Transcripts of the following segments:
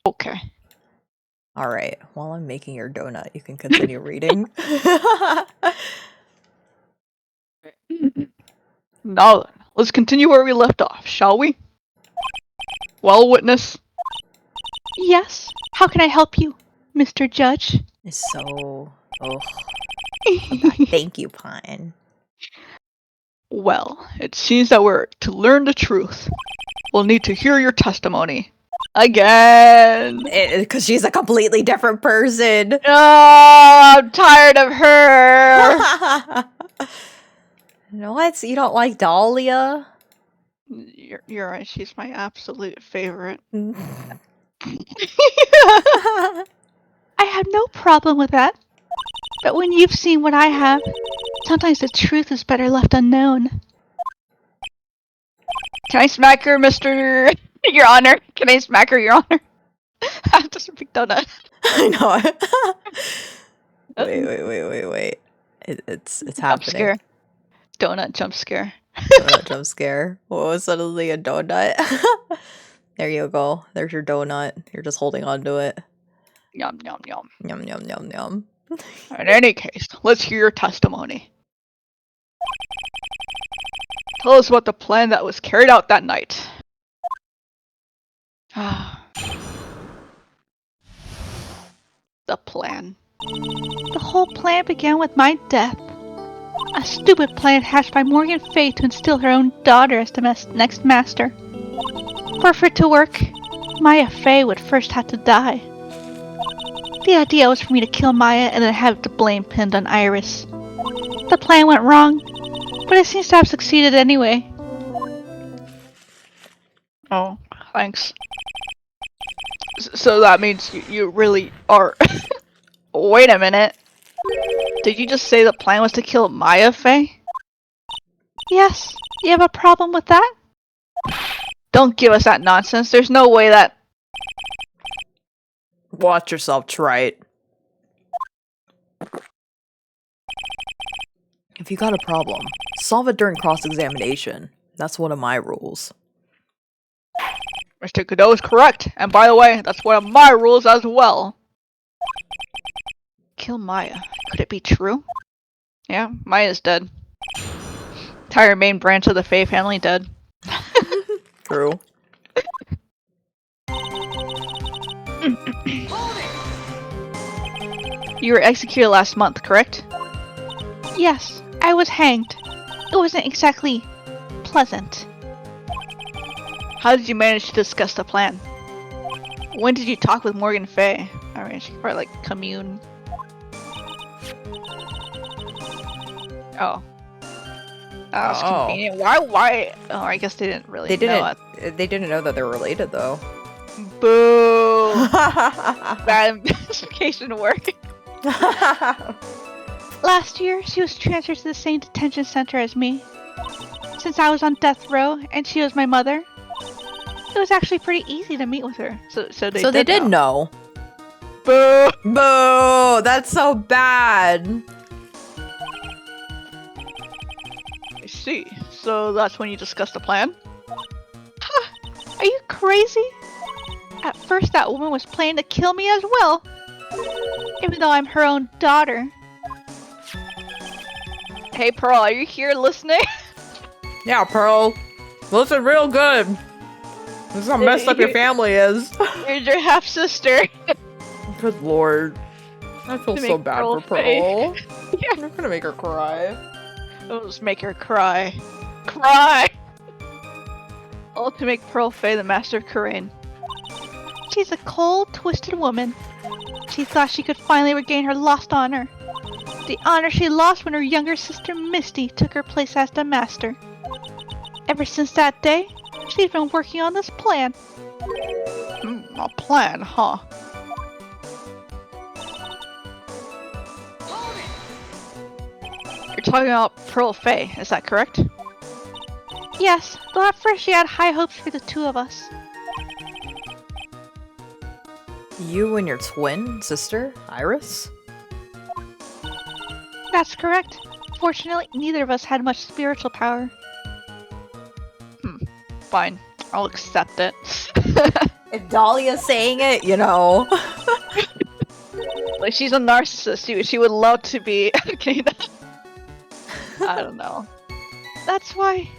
Okay. Alright, while I'm making your donut, you can continue reading. Now then, let's continue where we left off, shall we? Well, witness. Yes, how can I help you, Mr. Judge? It's so... Oh. Thank you, Pine. Well, it seems that we're to learn the truth. We'll need to hear your testimony. Again! Because she's a completely different person. Oh, I'm tired of her! What? You don't like Dahlia? You're right, she's my absolute favorite. I have no problem with that. But when you've seen what I have, sometimes the truth is better left unknown. Can I smack her, Mr. Your Honor? Can I smack her, Your Honor? Just a big donut. I know. Wait. It's Jump happening. scare. Donut jump scare. Donut jump scare. Whoa, suddenly a donut. There you go. There's your donut. You're just holding on to it. Yum, yum, yum. Yum, yum, yum, yum. In any case, let's hear your testimony. Tell us about the plan that was carried out that night. The plan. The whole plan began with my death. A stupid plan hatched by Morgan Fay to instill her own daughter as the next master. For it to work, Maya Fay would first have to die. The idea was for me to kill Maya and then have the blame pinned on Iris. The plan went wrong, but it seems to have succeeded anyway. Oh, thanks. So that means you really are... Wait a minute. Did you just say the plan was to kill Maya Fay? Yes. You have a problem with that? Don't give us that nonsense. There's no way that... Watch yourself, Trite. If you got a problem, solve it during cross-examination. That's one of my rules. Mr. Godot is correct. And by the way, that's one of my rules as well. Kill Maya. Could it be true? Yeah, Maya's dead. Entire main branch of the Fae family dead. True. You were executed last month, correct? Yes, I was hanged. It wasn't exactly pleasant. How did you manage to discuss the plan? When did you talk with Morgan Fay? I mean, she could probably like commune. Oh. That was convenient. Why? Oh, I guess they didn't really know it. They didn't know that they're related, though. Boo! Bad investigation work. Last year, she was transferred to the same detention center as me. Since I was on death row and she was my mother, it was actually pretty easy to meet with her. So they did know. Boo! Boo! That's so bad. I see. So that's when you discussed the plan? Huh, are you crazy? At first that woman was planning to kill me as well. Even though I'm her own daughter. Hey Pearl, are you here listening? Yeah, Pearl. Listen real good. This is how messed up your family is. Here's your half-sister. Good lord. I feel so bad for Pearl. Yeah. I'm gonna make her cry. I'll just make her cry. Cry! All to make Pearl Fay the master of Kurain. She's a cold, twisted woman. She thought she could finally regain her lost honor. The honor she lost when her younger sister Misty took her place as the master. Ever since that day, she's been working on this plan. A plan, huh? You're talking about Pearl Fay, is that correct? Yes, though at first she had high hopes for the two of us. You and your twin sister, Iris? That's correct. Fortunately, neither of us had much spiritual power. Fine. I'll accept it. If Dahlia's saying it, you know. Like, she's a narcissist. She would love to be. Okay, I don't know. That's why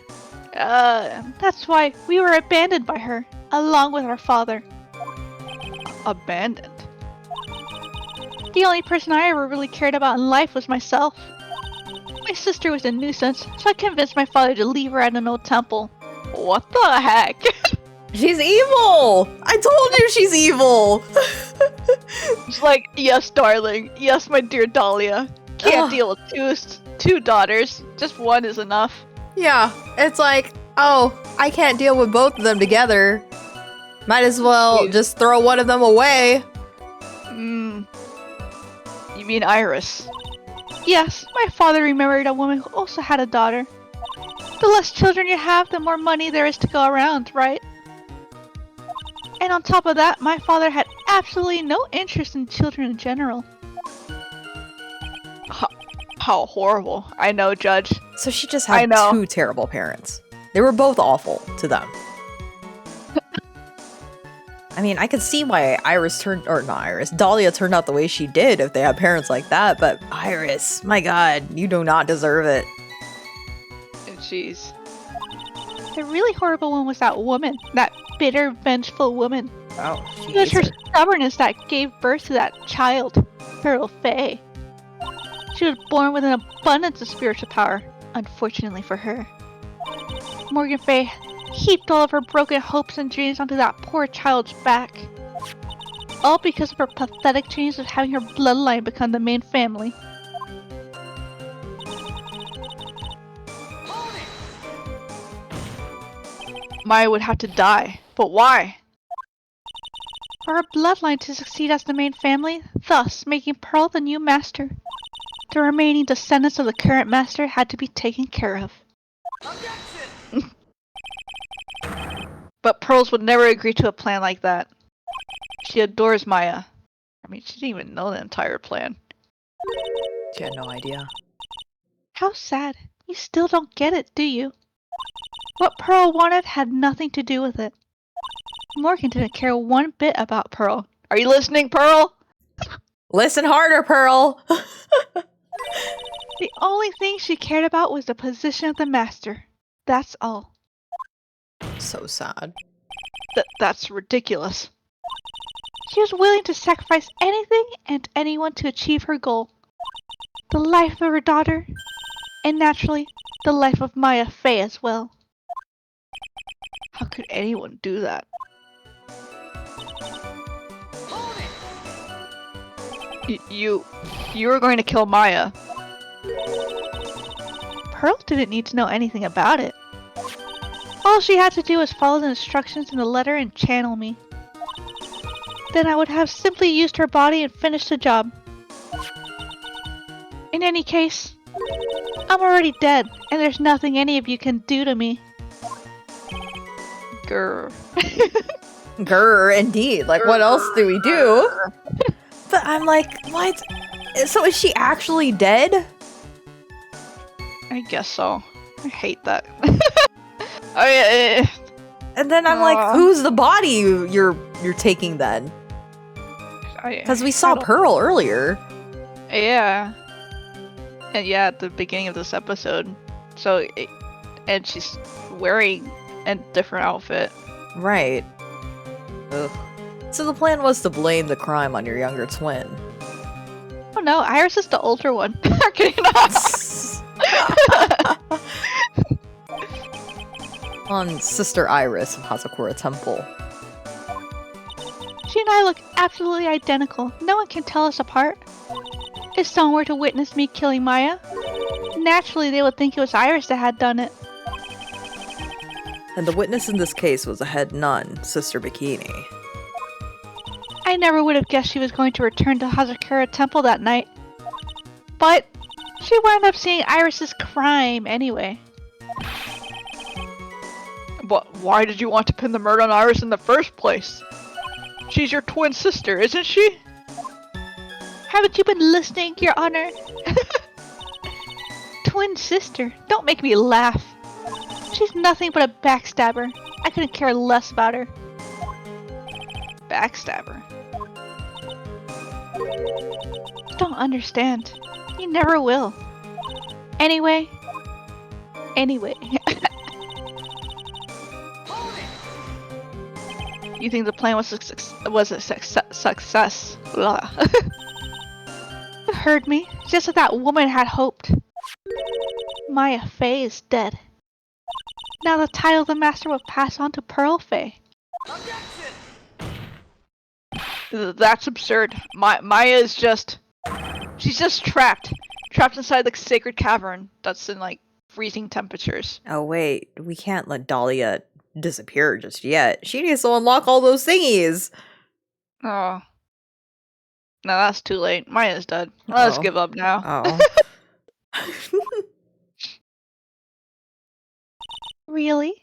we were abandoned by her, along with our father. Abandoned? The only person I ever really cared about in life was myself. My sister was a nuisance, so I convinced my father to leave her at an old temple. What the heck? She's evil! I told you she's evil! It's like, yes, darling. Yes, my dear Dahlia. Can't deal with two daughters. Just one is enough. Yeah, it's like, oh, I can't deal with both of them together. Might as well just throw one of them away. You mean Iris? Yes, my father remarried a woman who also had a daughter. The less children you have, the more money there is to go around, right? And on top of that, my father had absolutely no interest in children in general. How horrible. I know, Judge. So she just had two terrible parents. They were both awful to them. I mean, I could see why Dahlia turned out the way she did if they had parents like that, but Iris, my god, you do not deserve it. Jeez. The really horrible one was that woman. That bitter, vengeful woman. Oh, it was her stubbornness that gave birth to that child, Pearl Faye. She was born with an abundance of spiritual power, unfortunately for her. Morgan Faye heaped all of her broken hopes and dreams onto that poor child's back. All because of her pathetic dreams of having her bloodline become the main family. Maya would have to die, but why? For her bloodline to succeed as the main family, thus making Pearl the new master. The remaining descendants of the current master had to be taken care of. But Pearls would never agree to a plan like that. She adores Maya. I mean, she didn't even know the entire plan. She had no idea. How sad. You still don't get it, do you? What Pearl wanted had nothing to do with it. Morgan didn't care one bit about Pearl. Are you listening, Pearl? Listen harder, Pearl! The only thing she cared about was the position of the master. That's all. So sad. That's ridiculous. She was willing to sacrifice anything and anyone to achieve her goal. The life of her daughter, and naturally, the life of Maya Faye as well. How could anyone do that? You were going to kill Maya. Pearl didn't need to know anything about it. All she had to do was follow the instructions in the letter and channel me. Then I would have simply used her body and finished the job. In any case, I'm already dead, and there's nothing any of you can do to me. Grr. Grr, indeed. Like, what else do we do? But I'm like, what? So is she actually dead? I guess so. I hate that. Oh yeah. And then I'm like, who's the body you're taking then? Because we saw Pearl earlier. Yeah. And yeah, at the beginning of this episode. So, and she's wearing a different outfit. Right. Ugh. So the plan was to blame the crime on your younger twin. Oh no, Iris is the older one. On Sister Iris of Hazakura Temple. She and I look absolutely identical. No one can tell us apart. If someone were to witness me killing Maya, naturally they would think it was Iris that had done it. And the witness in this case was a head nun, Sister Bikini. I never would have guessed she was going to return to Hazakura Temple that night. But she wound up seeing Iris's crime anyway. But why did you want to pin the murder on Iris in the first place? She's your twin sister, isn't she? Haven't you been listening, Your Honor? Twin sister? Don't make me laugh. She's nothing but a backstabber. I couldn't care less about her. backstabber. You don't understand. You never will. Anyway. You think the plan was a success? Blah. You heard me, just as that woman had hoped. Maya Fey is dead. Now the title of the master will pass on to Pearl Fey. That's absurd. Maya is just... She's just trapped. Trapped inside the sacred cavern that's in, like, freezing temperatures. Oh, wait. We can't let Dahlia disappear just yet. She needs to unlock all those thingies. Oh. No, that's too late. Maya's dead. Let's give up now. Oh. Really?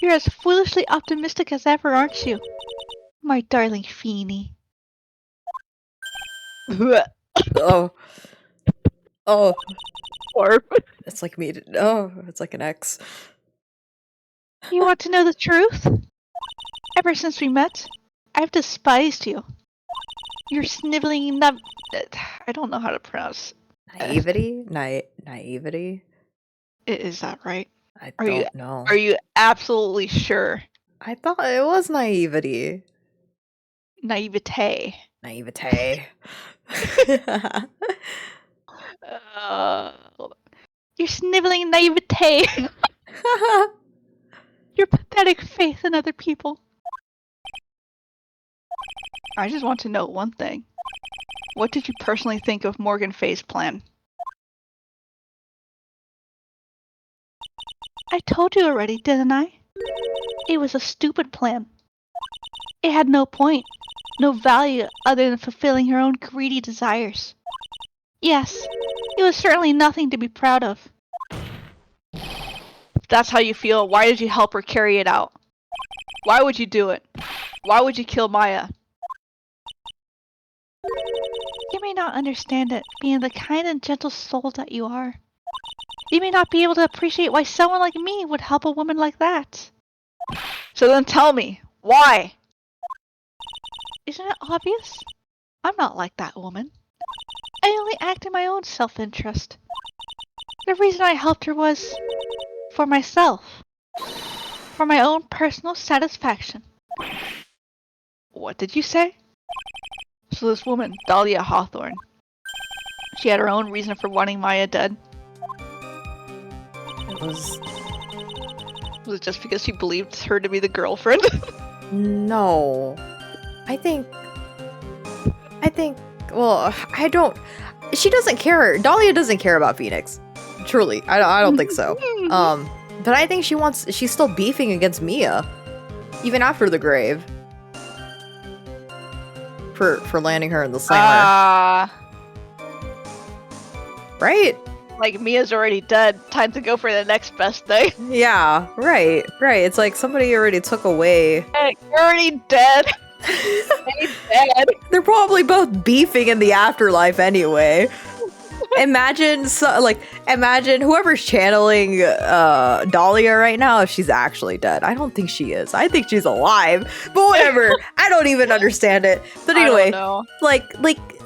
You're as foolishly optimistic as ever, aren't you? My darling Feeny. Oh. Oh. Or It's like me. Oh, it's like an X. you want to know the truth? Ever since we met, I've despised you. You're sniveling I don't know how to pronounce. Naivety? Naivety? Is that right? I don't know. Are you absolutely sure? I thought it was naivety. Naivete. Naivete. Hold on. You're sniveling naivete. Your pathetic faith in other people. I just want to know one thing. What did you personally think of Morgan Fay's plan? I told you already, didn't I? It was a stupid plan. It had no point, no value other than fulfilling her own greedy desires. Yes, it was certainly nothing to be proud of. If that's how you feel, why did you help her carry it out? Why would you do it? Why would you kill Maya? You may not understand it, being the kind and gentle soul that you are. You may not be able to appreciate why someone like me would help a woman like that. So then tell me, why? Isn't it obvious? I'm not like that woman. I only act in my own self-interest. The reason I helped her was for myself. For my own personal satisfaction. What did you say? So this woman, Dahlia Hawthorne, she had her own reason for wanting Maya dead. Was it just because she believed her to be the girlfriend? No. I think, well, I don't, she doesn't care. Dahlia doesn't care about Phoenix. Truly. I don't think so. But I think she's still beefing against Mia. Even after the grave. For landing her in the slammer. Right? Like, Mia's already dead. Time to go for the next best thing. Yeah, right. It's like somebody already took away. Hey, you're already dead. He's dead. They're probably both beefing in the afterlife anyway. Imagine whoever's channeling Dahlia right now, if she's actually dead. I don't think she is. I think she's alive. But whatever. I don't even understand it. But anyway, like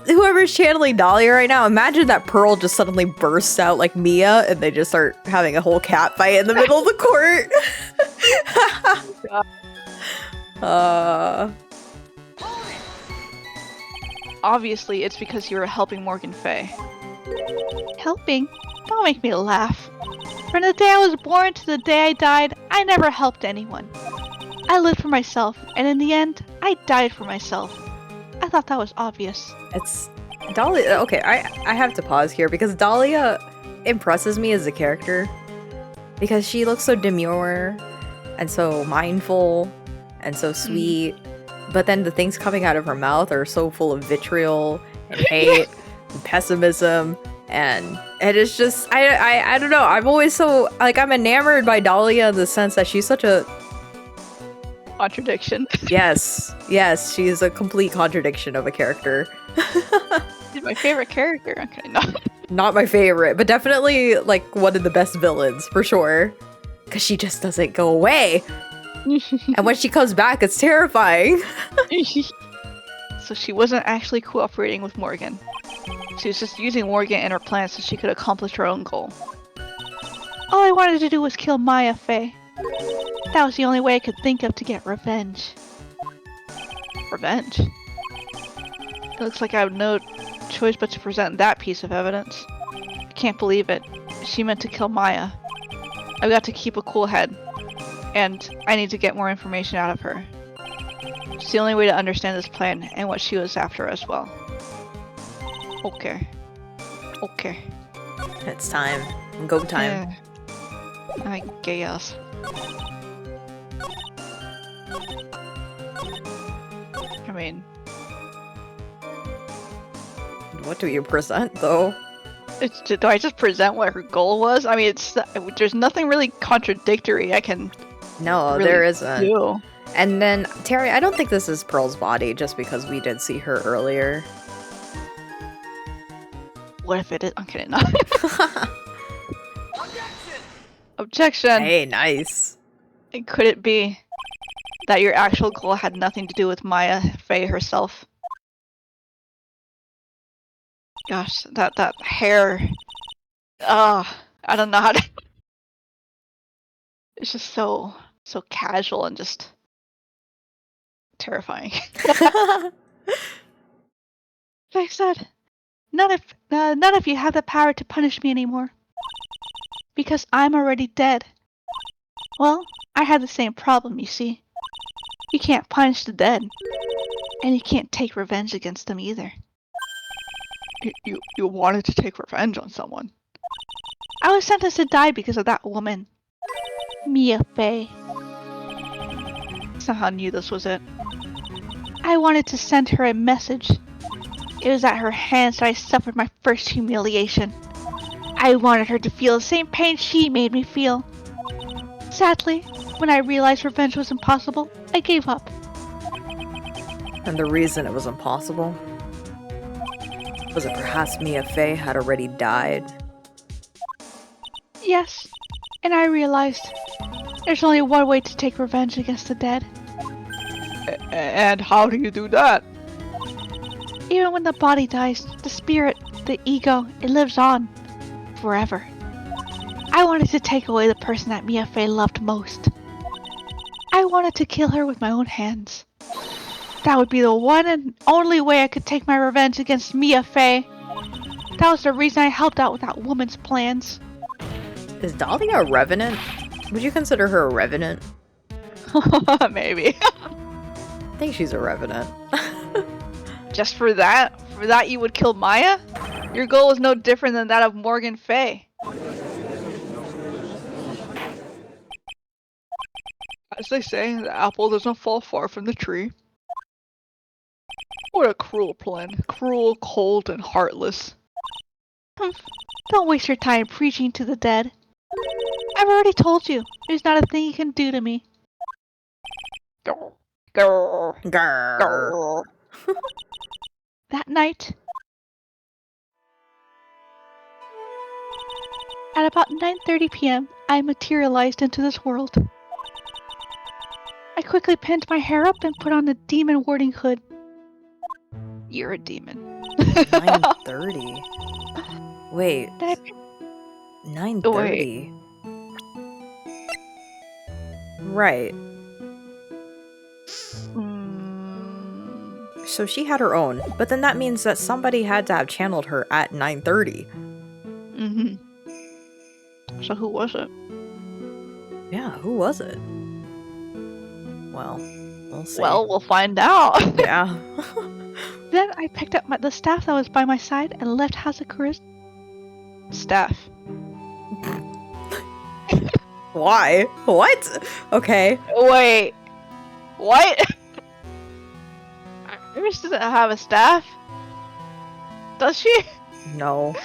whoever's channeling Dahlia right now, imagine that Pearl just suddenly bursts out like Mia and they just start having a whole cat fight in the middle of the court. Obviously, it's because you were helping Morgan Fay. Helping? Don't make me laugh. From the day I was born to the day I died, I never helped anyone. I lived for myself, and in the end, I died for myself. I thought that was obvious. It's Dahlia. Okay, I have to pause here because Dahlia impresses me as a character because she looks so demure and so mindful and so sweet. But then the things coming out of her mouth are so full of vitriol and hate and pessimism. And it is just, I don't know. I'm always so, like, I'm enamored by Dahlia in the sense that she's such a... contradiction. Yes, she's a complete contradiction of a character. She's my favorite character. Okay, no. Not my favorite, but definitely, like, one of the best villains, for sure. Because she just doesn't go away. And when she comes back, it's terrifying. So she wasn't actually cooperating with Morgan. She was just using Morgan and her plan so she could accomplish her own goal. All I wanted to do was kill Maya Fey. That was the only way I could think of to get revenge. Revenge? It looks like I have no choice but to present that piece of evidence. I can't believe it. She meant to kill Maya. I've got to keep a cool head. And I need to get more information out of her. It's the only way to understand this plan and what she was after as well. Okay. Okay. It's time. Go time. Yeah. I guess. I mean, What do you present, though? do I just present what her goal was? I mean, there's nothing really contradictory I can No, really there isn't. do. And then, Terry, I don't think this is Pearl's body, just because we did see her earlier. What if it is? I'm kidding. Objection! Hey, nice. Could it be that your actual goal had nothing to do with Maya Fey herself? Gosh, that hair. I don't know how to. It's just so casual and just terrifying. Like I said, none of you have the power to punish me anymore. Because I'm already dead. Well, I had the same problem, you see. You can't punish the dead. And you can't take revenge against them either. You wanted to take revenge on someone? I was sentenced to die because of that woman. Mia Fey. Somehow knew this was it. I wanted to send her a message. It was at her hands that I suffered my first humiliation. I wanted her to feel the same pain she made me feel. Sadly, when I realized revenge was impossible, I gave up. And the reason it was impossible? Was it perhaps Mia Fey had already died? Yes, and I realized there's only one way to take revenge against the dead. And how do you do that? Even when the body dies, the spirit, the ego, it lives on. Forever. I wanted to take away the person that Mia Fey loved most. I wanted to kill her with my own hands. That would be the one and only way I could take my revenge against Mia Fey. That was the reason I helped out with that woman's plans. Is Dahlia a revenant? Would you consider her a revenant? Maybe. I think she's a revenant. Just for that? For that you would kill Maya? Your goal is no different than that of Morgan Fey. As they say, the apple doesn't fall far from the tree. What a cruel plan. Cruel, cold, and heartless. Don't waste your time preaching to the dead. I've already told you, there's not a thing you can do to me. Grr. Grr. Grr. That night, at about 9:30 p.m., I materialized into this world. I quickly pinned my hair up and put on the demon warding hood. You're a demon. 9:30. Wait. 9:30. Right. So she had her own, but then that means that somebody had to have channeled her at 9:30. So who was it? Yeah, who was it? Well, we'll see. Well, we'll find out. Yeah. Then I picked up the staff that was by my side and left Hazakura's staff. Why? What? Okay. Wait. What? Iris doesn't have a staff? Does she? No.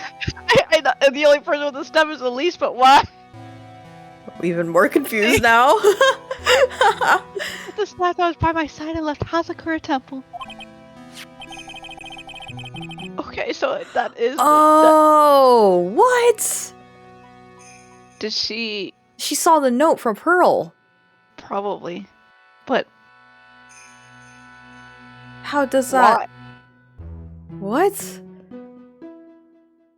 The only person with a staff is Elise, but why? Even more confused now. The staff that was by my side and left Hazakura Temple. Okay, so that is... Oh, what? Did she... She saw the note from Pearl. Probably. But How does why? that... What?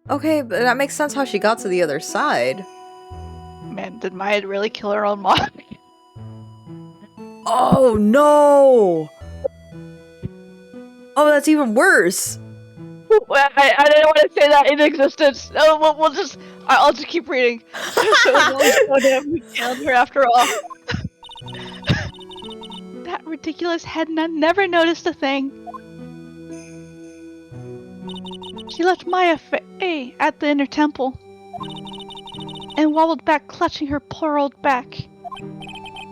Okay, but that makes sense how she got to the other side. Man, did Maya really kill her own mom? Oh no! Oh, that's even worse. I didn't want to say that in existence. No, we'll just. I'll just keep reading. So we killed her after all. That ridiculous head nun never noticed a thing. She left Maya Fey at the inner temple and wobbled back, clutching her poor old back.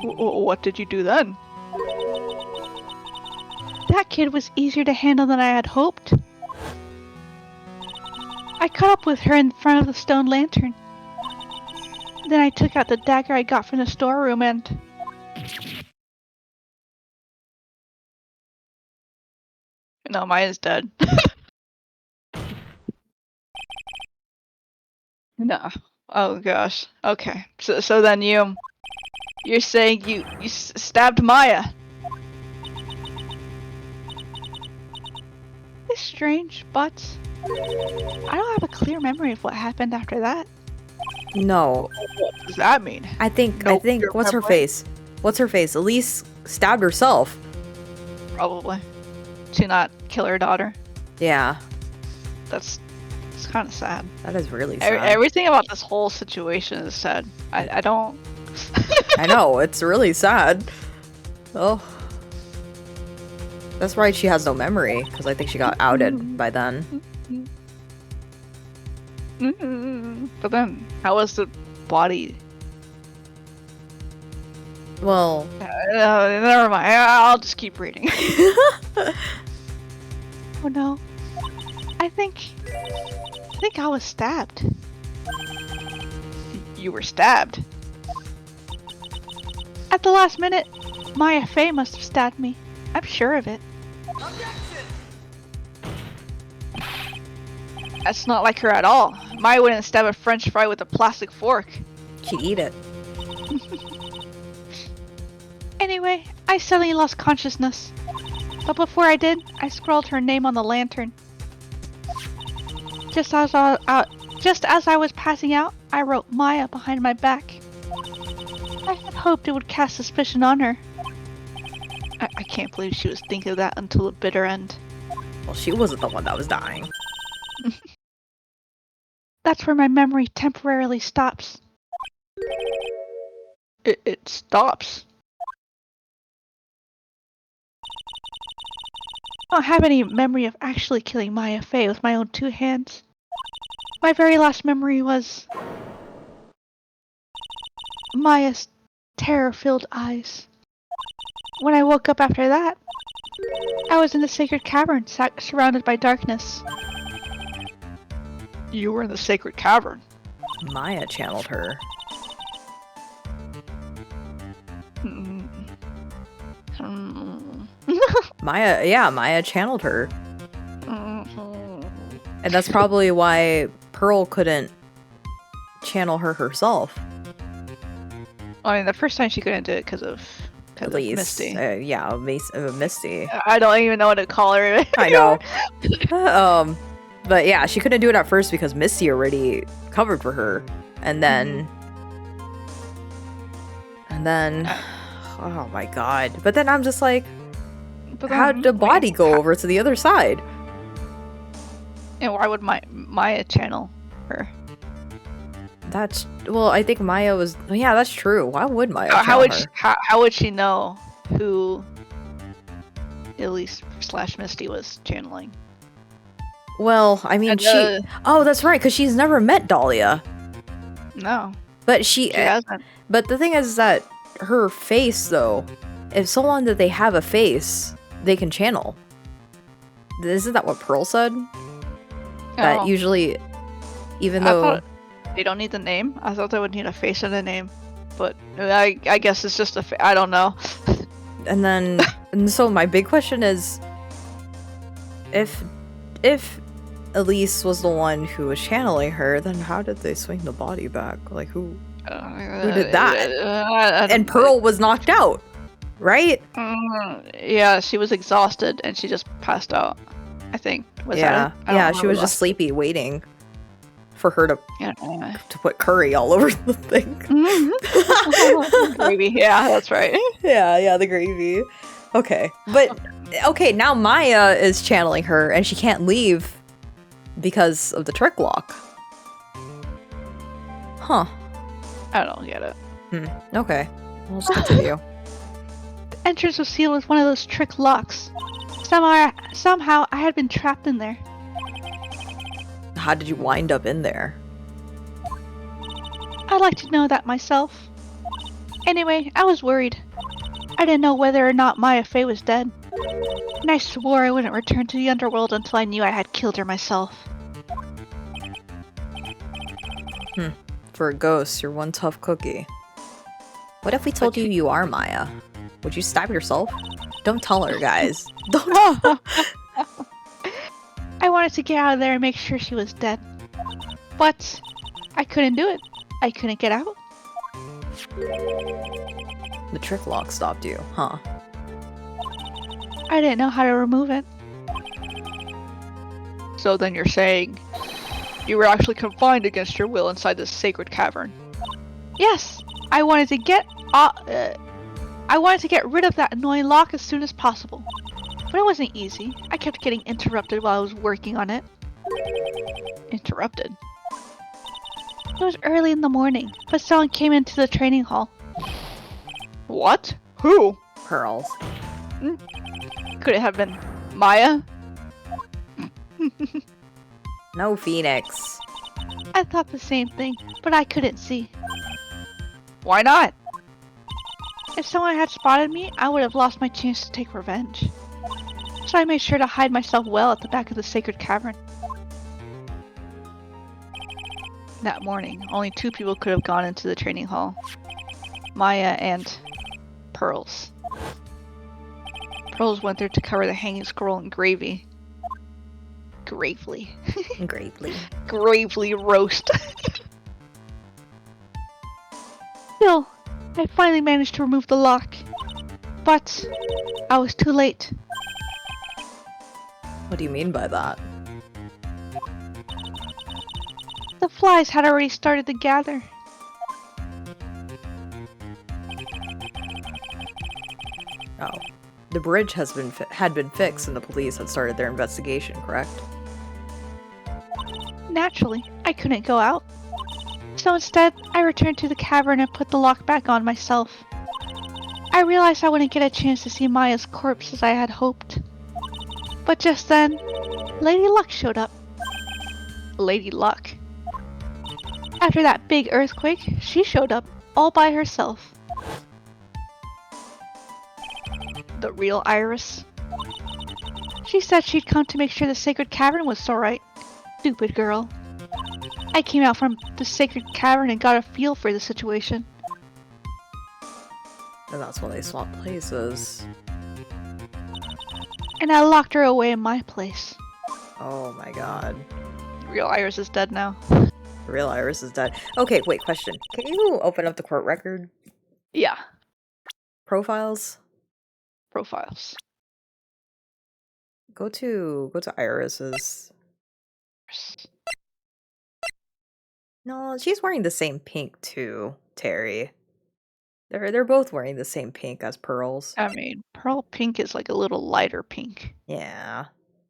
What did you do then? That kid was easier to handle than I had hoped. I caught up with her in front of the stone lantern. Then I took out the dagger I got from the storeroom and... No, Maya's dead. No. Oh gosh. Okay. So then you're saying you stabbed Maya. It's strange, but I don't have a clear memory of what happened after that. No. What does that mean? I think No, what's her face? What's her face? Elise stabbed herself. Probably. To not kill her daughter. Yeah. It's kind of sad. That is really sad. Everything about this whole situation is sad. I don't... I know, it's really sad. Oh. That's right, she has no memory, because I think she got outed by then. But then, how was the body? Well... never mind. I'll just keep reading. Oh no. I think I was stabbed. You were stabbed? At the last minute, Maya Fey must have stabbed me. I'm sure of it. That's not like her at all. Maya wouldn't stab a French fry with a plastic fork. She'd eat it. Anyway, I suddenly lost consciousness. But before I did, I scrawled her name on the lantern. Just as I was passing out, I wrote Maya behind my back. I had hoped it would cast suspicion on her. I can't believe she was thinking of that until the bitter end. Well, she wasn't the one that was dying. That's where my memory temporarily stops. It stops? I don't have any memory of actually killing Maya Fey with my own two hands. My very last memory was Maya's terror-filled eyes. When I woke up after that, I was in the sacred cavern, surrounded by darkness. You were in the sacred cavern? Maya channeled her. Maya channeled her. And that's probably why Pearl couldn't channel her herself. I mean, the first time she couldn't do it because of Misty. Misty. I don't even know what to call her. I know. But yeah, she couldn't do it at first because Misty already covered for her. And then... oh my god. But then I'm just like, how'd the body go over to the other side? And why would Maya channel her? Well, I think Maya was... Yeah, that's true. Why would Maya channel her? How would she know who Elise / Misty was channeling? Well, I mean, oh, that's right, because she's never met Dahlia. No. But she hasn't. But the thing is that her face, though, if so long that they have a face, they can channel. Isn't that what Pearl said? That usually, even though... They don't need the name? I thought they would need a face and a name. But I guess it's just I don't know. And so my big question is, if Elise was the one who was channeling her, then how did they swing the body back? Like, who? Who did that? I don't And know. Pearl was knocked out, right? Yeah, she was exhausted and she just passed out. I think. Was that it? I don't Yeah, she remember was the just last- sleepy, waiting for her to Yeah, anyway. put curry all over the thing. Gravy. Yeah, that's right. Yeah, the gravy. Okay, but okay, now Maya is channeling her, and she can't leave because of the trick lock. Huh. I don't get it. Okay. We'll just continue. The entrance was sealed with one of those trick locks. Somehow I had been trapped in there. How did you wind up in there? I'd like to know that myself. Anyway, I was worried. I didn't know whether or not Maya Fey was dead. And I swore I wouldn't return to the underworld until I knew I had killed her myself. For a ghost, you're one tough cookie. What if we told you you are Maya? Would you stab yourself? Don't tell her, guys. Don't. I wanted to get out of there and make sure she was dead. But I couldn't do it. I couldn't get out. The trick lock stopped you, huh? I didn't know how to remove it. So then you're saying you were actually confined against your will inside this sacred cavern? Yes, I wanted to get rid of that annoying lock as soon as possible. But it wasn't easy. I kept getting interrupted while I was working on it. Interrupted? It was early in the morning, but someone came into the training hall. What? Who? Pearls. Could it have been Maya? No, Phoenix. I thought the same thing, but I couldn't see. Why not? If someone had spotted me, I would have lost my chance to take revenge. So I made sure to hide myself well at the back of the sacred cavern. That morning, only 2 people could have gone into the training hall. Maya and Pearls. Pearls went there to cover the hanging scroll in gravy. Gravely. Gravely. Gravely roast. Still, I finally managed to remove the lock. But I was too late. What do you mean by that? The flies had already started to gather. Oh. The bridge had been fixed and the police had started their investigation, correct? Naturally, I couldn't go out. So instead, I returned to the cavern and put the lock back on myself. I realized I wouldn't get a chance to see Maya's corpse as I had hoped. But just then, Lady Luck showed up. Lady Luck. After that big earthquake, she showed up all by herself. The real Iris. She said she'd come to make sure the sacred cavern was alright. Stupid girl. I came out from the sacred cavern and got a feel for the situation. And that's when they swapped places. And I locked her away in my place. Oh my god. The real Iris is dead now. The real Iris is dead. Okay, wait, question. Can you open up the court record? Yeah. Profiles? Profiles. Go to Iris's. No, she's wearing the same pink too, Terry. They're both wearing the same pink as Pearls. I mean, pearl pink is like a little lighter pink. Yeah.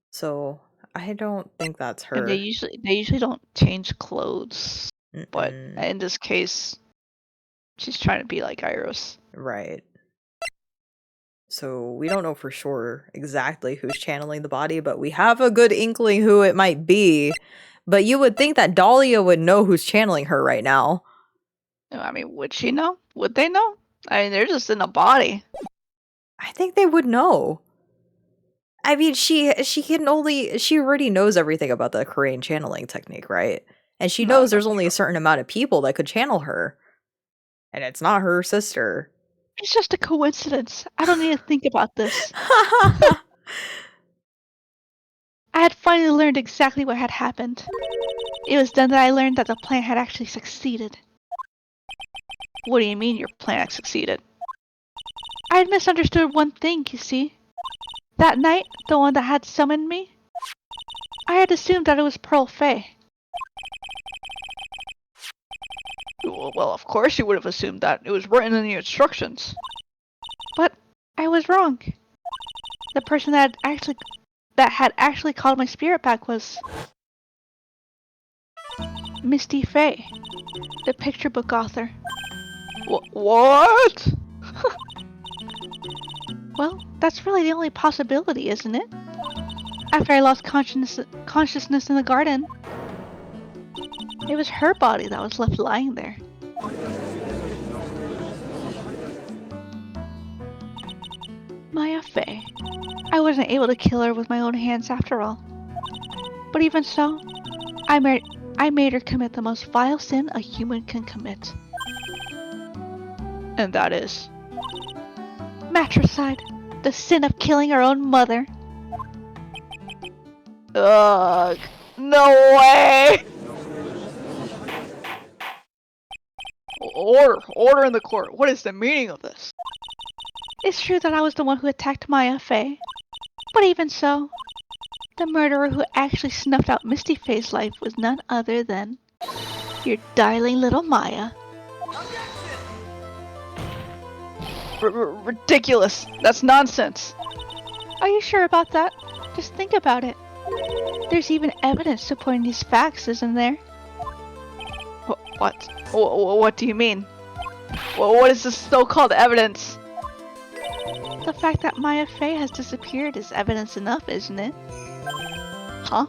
So I don't think that's her. And they usually don't change clothes. But in this case, she's trying to be like Iris. Right. So we don't know for sure exactly who's channeling the body, but we have a good inkling who it might be. But you would think that Dahlia would know who's channeling her right now. I mean, would she know? Would they know? I mean, they're just in a body. I think they would know. I mean, she already knows everything about the Korean channeling technique, right? And she knows there's only a certain amount of people that could channel her. And it's not her sister. It's just a coincidence. I don't need to think about this. I had finally learned exactly what had happened. It was then that I learned that the plan had actually succeeded. What do you mean your plan succeeded? I had misunderstood one thing, you see. That night, the one that had summoned me, I had assumed that it was Pearl Fay. Well, of course you would have assumed that. It was written in the instructions. But I was wrong. The person that had actually called my spirit back was Misty Fay, the picture book author. What? Well, that's really the only possibility, isn't it? After I lost consciousness in the garden, it was her body that was left lying there. Maya Fay. I wasn't able to kill her with my own hands after all. But even so, I made her commit the most vile sin a human can commit. And that is? Matricide. The sin of killing her own mother. Ugh. No way! Order in the court. What is the meaning of this? It's true that I was the one who attacked Maya Fay. But even so, the murderer who actually snuffed out Misty Fay's life was none other than your darling little Maya. Ridiculous. That's nonsense. Are you sure about that? Just think about it. There's even evidence supporting these facts, isn't there? What? What do you mean? What is this so-called evidence? The fact that Maya Fay has disappeared is evidence enough, isn't it? Huh?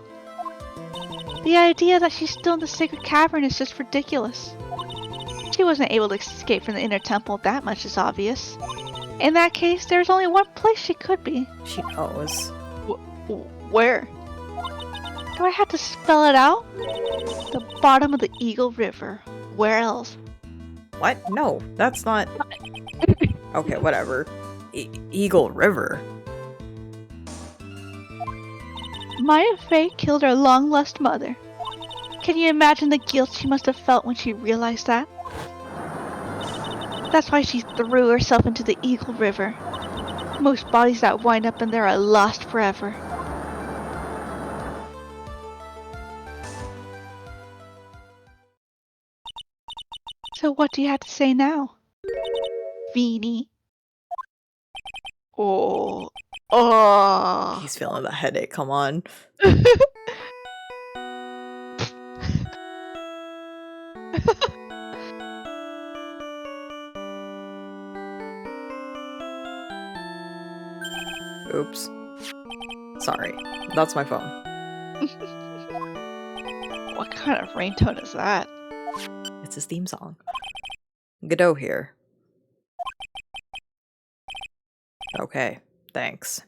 The idea that she's still in the sacred cavern is just ridiculous. She wasn't able to escape from the inner temple, that much is obvious. In that case, there's only one place she could be. She knows. Where? Do I have to spell it out? The bottom of the Eagle River. Where else? What? No, that's not... Okay, whatever. Eagle River. Maya Fay killed her long-lost mother. Can you imagine the guilt she must have felt when she realized that? That's why she threw herself into the Eagle River. Most bodies that wind up in there are lost forever. So what do you have to say now, Veenie? Oh. He's feeling the headache, come on. Oops. Sorry. That's my phone. What kind of ringtone is that? It's his theme song. Godot here. Okay, thanks.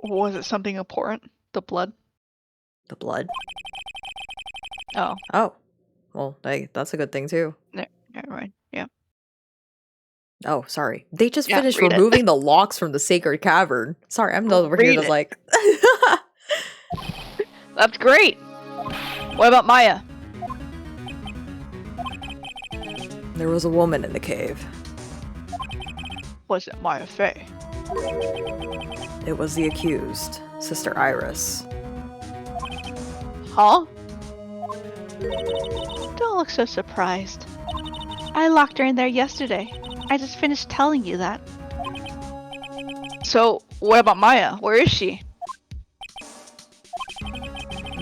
Was it something important? The blood? The blood? Oh. Oh. Well, that's a good thing too. Never mind. Yeah. Oh, sorry. They just Yeah, finished read it. removing the locks from the sacred cavern. Sorry, I'm over here Read just it. like... That's great! What about Maya? There was a woman in the cave. Was it Maya Fay? It was the accused, Sister Iris. Huh? Don't look so surprised. I locked her in there yesterday. I just finished telling you that. So, what about Maya? Where is she?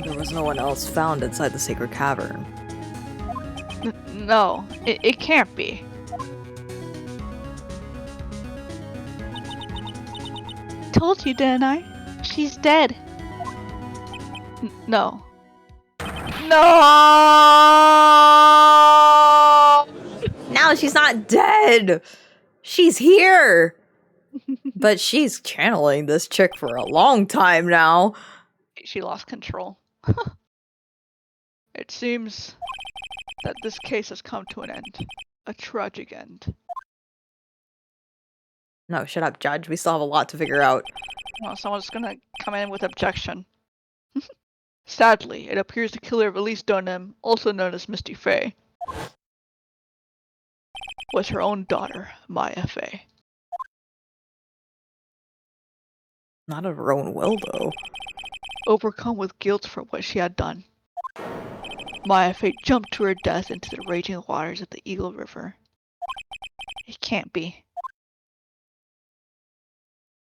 There was no one else found inside the sacred cavern. No, it can't be. Told you, didn't I? She's dead. No. No! No, she's not dead! She's here! But she's channeling this chick for a long time now. She lost control. It seems that this case has come to an end. A tragic end. No, shut up, Judge. We still have a lot to figure out. Well, someone's gonna come in with objection. Sadly, it appears the killer of Elise Dunham, also known as Misty Faye, was her own daughter, Maya Faye. Not of her own will, though. Overcome with guilt for what she had done, Maya Faye jumped to her death into the raging waters of the Eagle River. It can't be.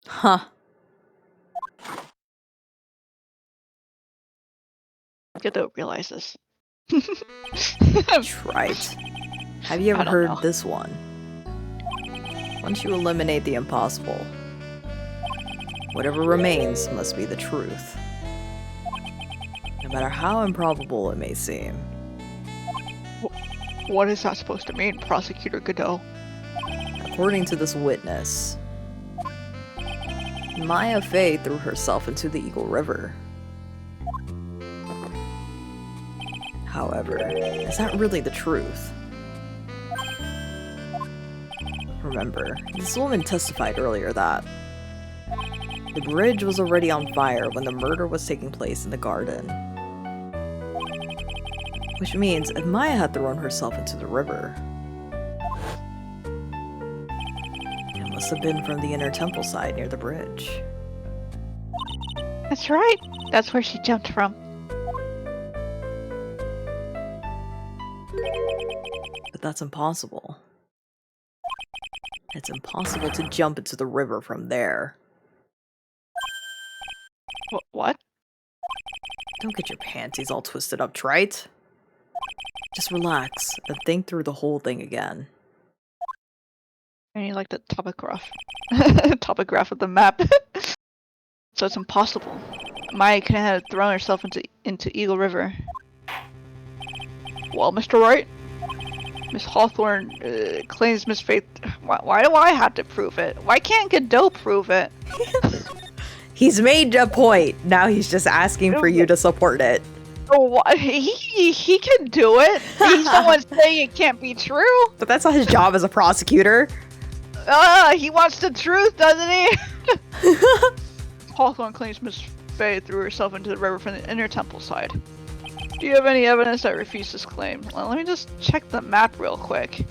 Huh. I don't realize this. Right. Have you ever I don't heard know. this one? Once you eliminate the impossible, whatever remains must be the truth. No matter how improbable it may seem. What is that supposed to mean, Prosecutor Godot? According to this witness, Maya Faye threw herself into the Eagle River. However, is that really the truth? Remember, this woman testified earlier that the bridge was already on fire when the murder was taking place in the garden. Which means if Maya had thrown herself into the river, it must have been from the inner temple side near the bridge. That's right. That's where she jumped from. But that's impossible. It's impossible to jump into the river from there. What? Don't get your panties all twisted up, Trite. Just relax and think through the whole thing again. I need like the topograph. Topograph of the map. So it's impossible. Maya couldn't have thrown herself into Eagle River. Well, Mr. Wright, Miss Hawthorne claims Miss Faith. Why do I have to prove it? Why can't Godot prove it? He's made a point. Now he's just asking for you to support it. Oh, what? He can do it. He's the one saying it can't be true. But that's not his job as a prosecutor. He wants the truth, doesn't he? Hawthorne claims Miss Faye threw herself into the river from the inner temple side. Do you have any evidence that refutes this claim? Well, let me just check the map real quick.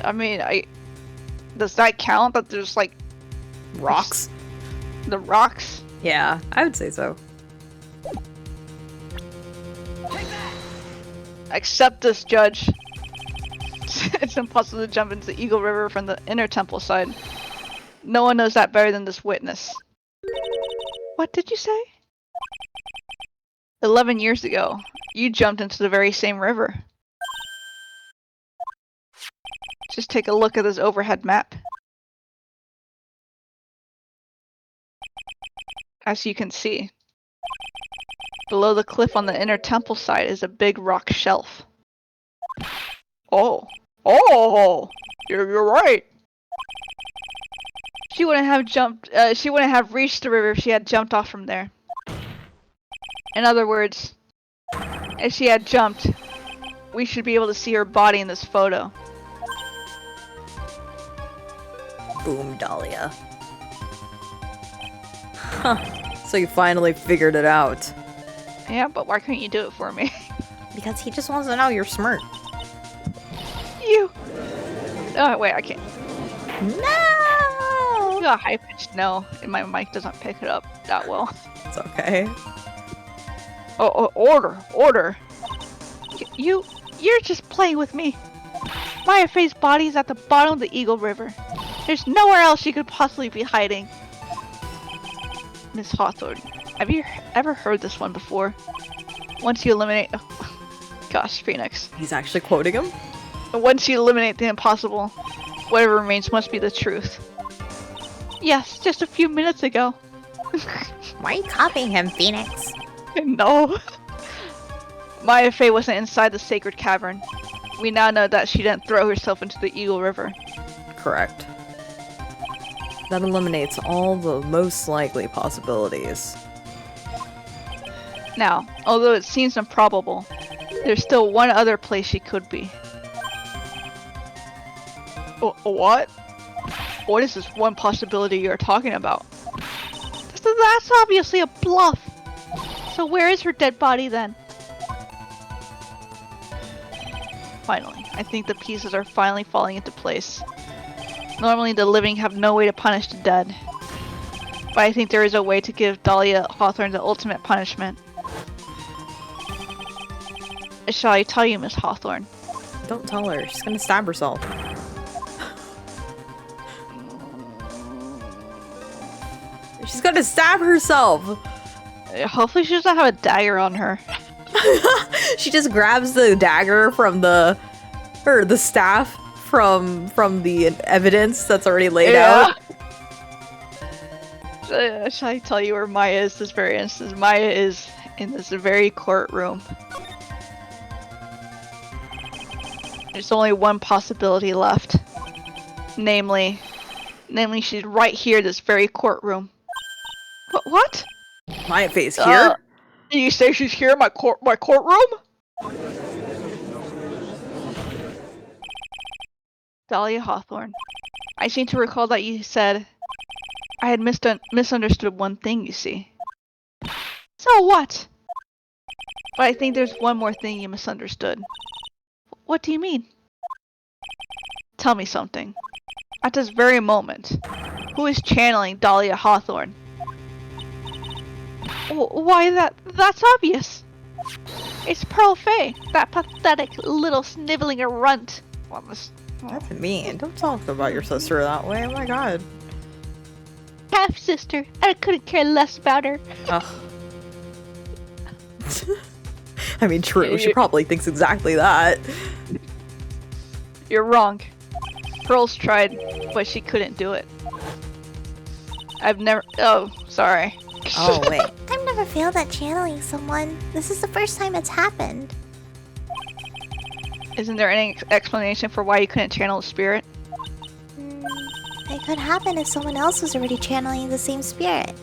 I mean, does that count that there's like Rocks? the rocks? Yeah, I would say so. Accept this, Judge. It's impossible to jump into the Eagle River from the inner temple side. No one knows that better than this witness. What did you say? 11 years ago, you jumped into the very same river. Just take a look at this overhead map. As you can see, below the cliff on the inner temple side is a big rock shelf. Oh, you're right. She wouldn't have jumped. She wouldn't have reached the river if she had jumped off from there. In other words, if she had jumped, we should be able to see her body in this photo. Boom, Dahlia. Huh. So you finally figured it out. Yeah, but why couldn't you do it for me? Because he just wants to know you're smart. You. Oh wait, I can't. No! You got high pitched no, and my mic doesn't pick it up that well. It's okay. Oh, order. You're just playing with me. Maya Faye's body is at the bottom of the Eagle River. There's nowhere else she could possibly be hiding. Miss Hawthorne, have you ever heard this one before? Once you eliminate... Gosh, Phoenix. He's actually quoting him? Once you eliminate the impossible, whatever remains must be the truth. Yes, just a few minutes ago. Why are you copying him, Phoenix? No. Maya Faye wasn't inside the sacred cavern. We now know that she didn't throw herself into the Eagle River. Correct. That eliminates all the most likely possibilities. Now, although it seems improbable, there's still one other place she could be. What? What is this one possibility you're talking about? So that's obviously a bluff. So where is her dead body then? Finally, I think the pieces are finally falling into place. Normally the living have no way to punish the dead. But I think there is a way to give Dahlia Hawthorne the ultimate punishment. Shall I tell you, Miss Hawthorne? Don't tell her. She's gonna stab herself. She's gonna stab herself! Hopefully she doesn't have a dagger on her. She just grabs the dagger from the staff from the evidence that's already laid out. Shall I tell you where Maya is this very instance? Maya is in this very courtroom. There's only one possibility left. Namely she's right here, this very courtroom. What? Maya face here? You say she's here in my courtroom? Dahlia Hawthorne, I seem to recall that you said I had misunderstood one thing, you see. So what? But I think there's one more thing you misunderstood. What do you mean? Tell me something. At this very moment, who is channeling Dahlia Hawthorne? Why, that's obvious. It's Pearl Fay, that pathetic little sniveling runt. That's mean. Don't talk about your sister that way. Oh my god. Half sister. I couldn't care less about her. Ugh. I mean, true. She probably thinks exactly that. You're wrong. Pearl's tried, but she couldn't do it. I've never. Oh, sorry. Oh, wait. I've never failed at channeling someone. This is the first time it's happened. Isn't there any explanation for why you couldn't channel a spirit? It could happen if someone else was already channeling the same spirit.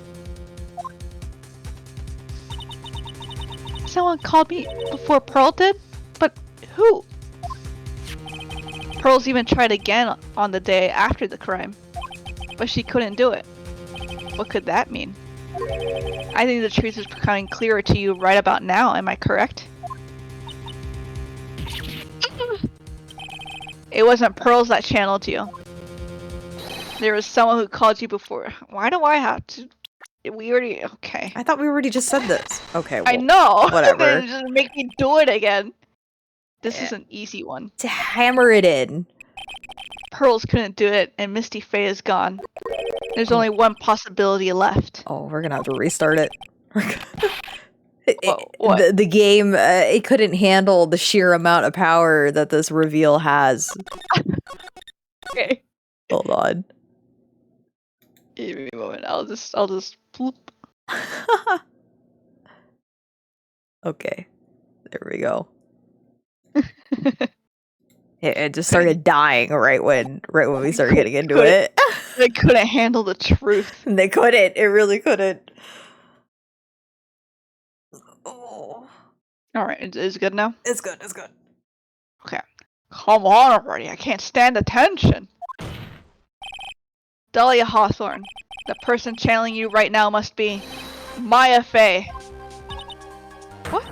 Someone called me before Pearl did? But who? Pearl's even tried again on the day after the crime, but she couldn't do it. What could that mean? I think the truth is becoming clearer to you right about now, am I correct? It wasn't Pearls that channeled you. There was someone who called you before. Why do I have to? We already. Okay. I thought we already just said this. Okay, well, I know! whatever. Then just make me do it again. This is an easy one. To hammer it in. Pearls couldn't do it, and Misty Faye is gone. There's only one possibility left. Oh, we're gonna have to restart it. What? The game, it couldn't handle the sheer amount of power that this reveal has. Okay. Hold on. Give me a moment. I'll just bloop. Okay. There we go. It just started dying right when we started getting into it. They couldn't handle the truth. They couldn't. It really couldn't. Oh. Alright, is it good now? It's good. It's good. Okay. Come on already. I can't stand the tension. Dahlia Hawthorne. The person channeling you right now must be Maya Faye. What?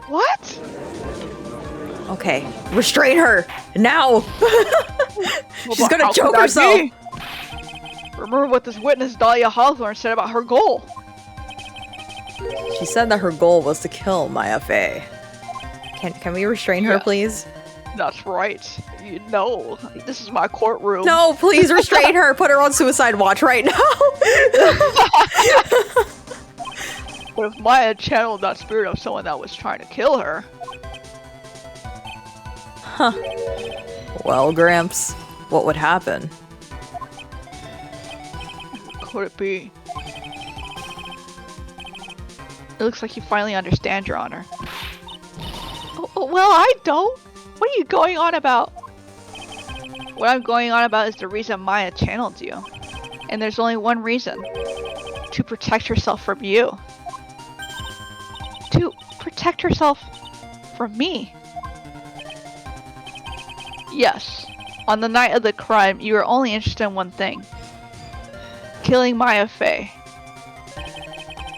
What? Okay. Restrain her! Now! She's Well, gonna how choke could that herself! be? Remember what this witness Dahlia Hawthorne said about her goal. She said that her goal was to kill Maya Faye. Can we restrain her, Yeah. please? That's right. You know, this is my courtroom. No, please restrain her! Put her on suicide watch right now! But if Maya channeled that spirit of someone that was trying to kill her... Huh. Well, Gramps, what would happen? Could it be? It looks like you finally understand, Your Honor. Well, I don't. What are you going on about? What I'm going on about is the reason Maya channeled you. And there's only one reason. To protect herself from you. To protect herself from me? Yes. On the night of the crime, you were only interested in one thing. Killing Maya Faye.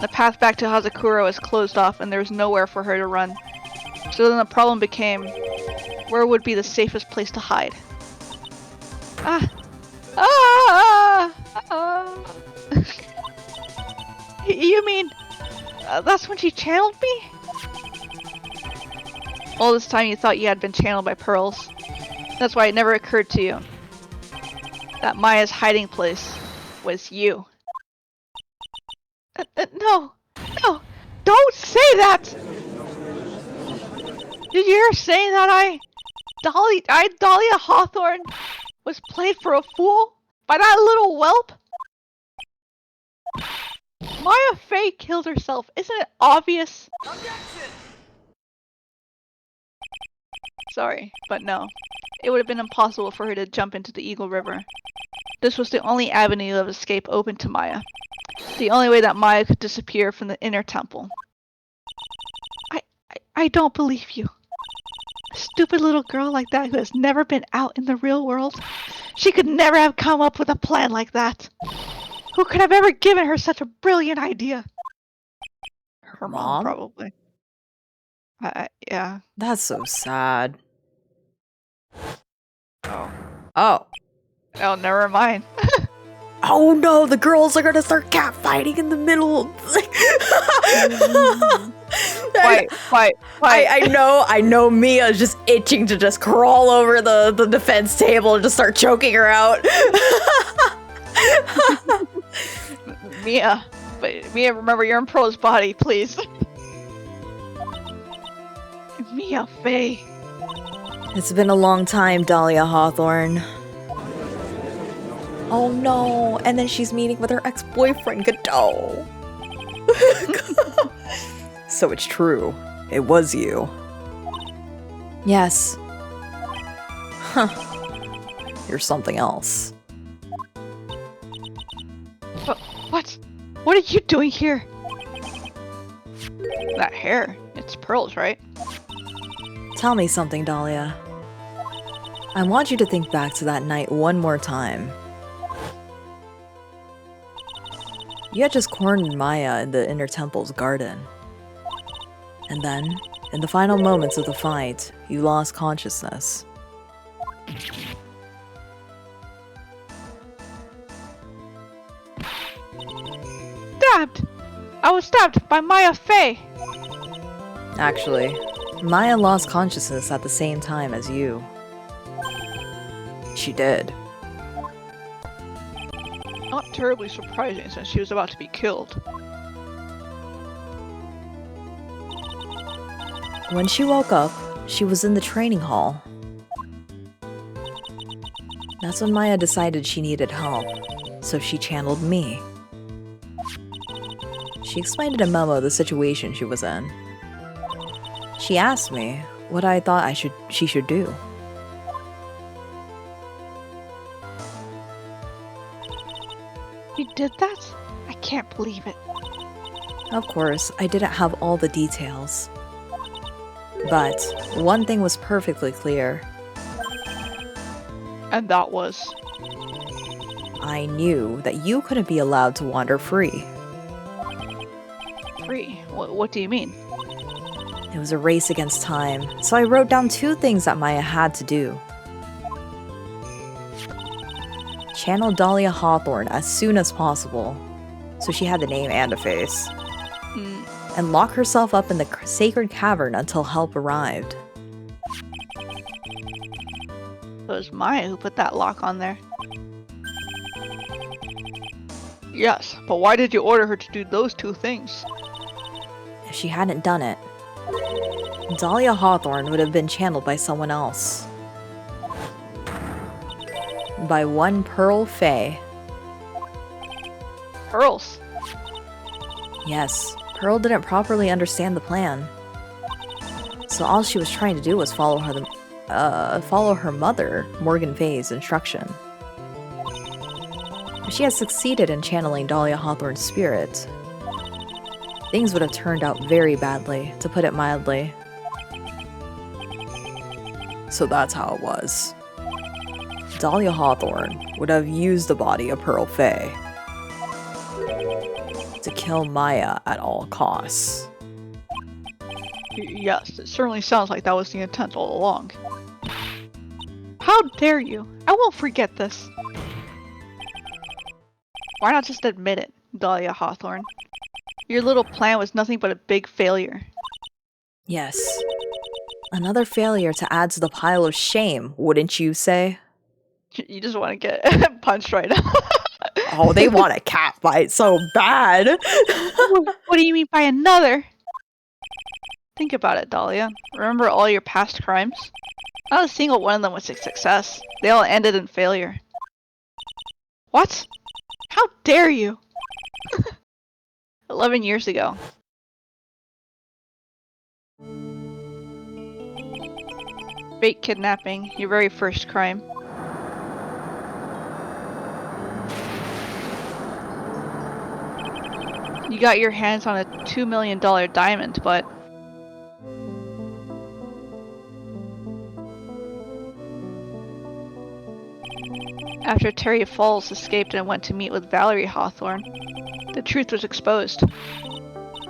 The path back to Hazakura was closed off and there was nowhere for her to run. So then the problem became, where would be the safest place to hide? You mean, that's when she channeled me? All this time you thought you had been channeled by Pearls. That's why it never occurred to you that Maya's hiding place was you. No, don't say that! Did you hear saying that Dahlia Hawthorne was played for a fool by that little whelp? Maya Fey killed herself, isn't it obvious? Sorry, but no. It would have been impossible for her to jump into the Eagle River. This was the only avenue of escape open to Maya. The only way that Maya could disappear from the inner temple. I don't believe you. A stupid little girl like that who has never been out in the real world. She could never have come up with a plan like that. Who could have ever given her such a brilliant idea? Her mom, probably. Yeah. That's so sad. Oh. Oh. Oh, never mind. Oh no, the girls are gonna start catfighting in the middle. Fight. I know Mia's just itching to just crawl over the defense table and just start choking her out. Mia, remember you're in Pearl's body, please. Mia Fey. It's been a long time, Dahlia Hawthorne. Oh no, and then she's meeting with her ex-boyfriend, Godot. So it's true. It was you. Yes. Huh. You're something else. What? What are you doing here? That hair, it's Pearl's, right? Tell me something, Dahlia. I want you to think back to that night one more time. You had just cornered Maya in the Inner Temple's garden. And then, in the final moments of the fight, you lost consciousness. Stabbed! I was stabbed by Maya Fey! Actually, Maya lost consciousness at the same time as you. She did. Not terribly surprising since she was about to be killed. When she woke up, she was in the training hall. That's when Maya decided she needed help, so she channeled me. She explained in a memo the situation she was in. She asked me what I thought she should do. You did that? I can't believe it. Of course, I didn't have all the details. But one thing was perfectly clear. And that was? I knew that you couldn't be allowed to wander free. Free? What do you mean? It was a race against time, so I wrote down 2 things that Maya had to do. Channel Dahlia Hawthorne as soon as possible, so she had the name and a face. And lock herself up in the sacred cavern until help arrived. It was Maya who put that lock on there. Yes, but why did you order her to do those 2 things? If she hadn't done it, Dahlia Hawthorne would have been channeled by someone else. By one Pearl Fey. Pearls? Yes, Pearl didn't properly understand the plan. So all she was trying to do was follow her mother, Morgan Fey's instruction. If she had succeeded in channeling Dahlia Hawthorne's spirit, things would have turned out very badly, to put it mildly. So that's how it was. Dahlia Hawthorne would have used the body of Pearl Fey to kill Maya at all costs. Yes, it certainly sounds like that was the intent all along. How dare you? I won't forget this. Why not just admit it, Dahlia Hawthorne? Your little plan was nothing but a big failure. Yes. Another failure to add to the pile of shame, wouldn't you say? You just want to get punched right now. Oh, they want a cat fight so bad. What do you mean by another? Think about it, Dahlia. Remember all your past crimes? Not a single one of them was a success. They all ended in failure. What? How dare you? 11 years ago. Fake kidnapping, your very first crime. You got your hands on a $2 million diamond, but after Terry Falls escaped and went to meet with Valerie Hawthorne, the truth was exposed.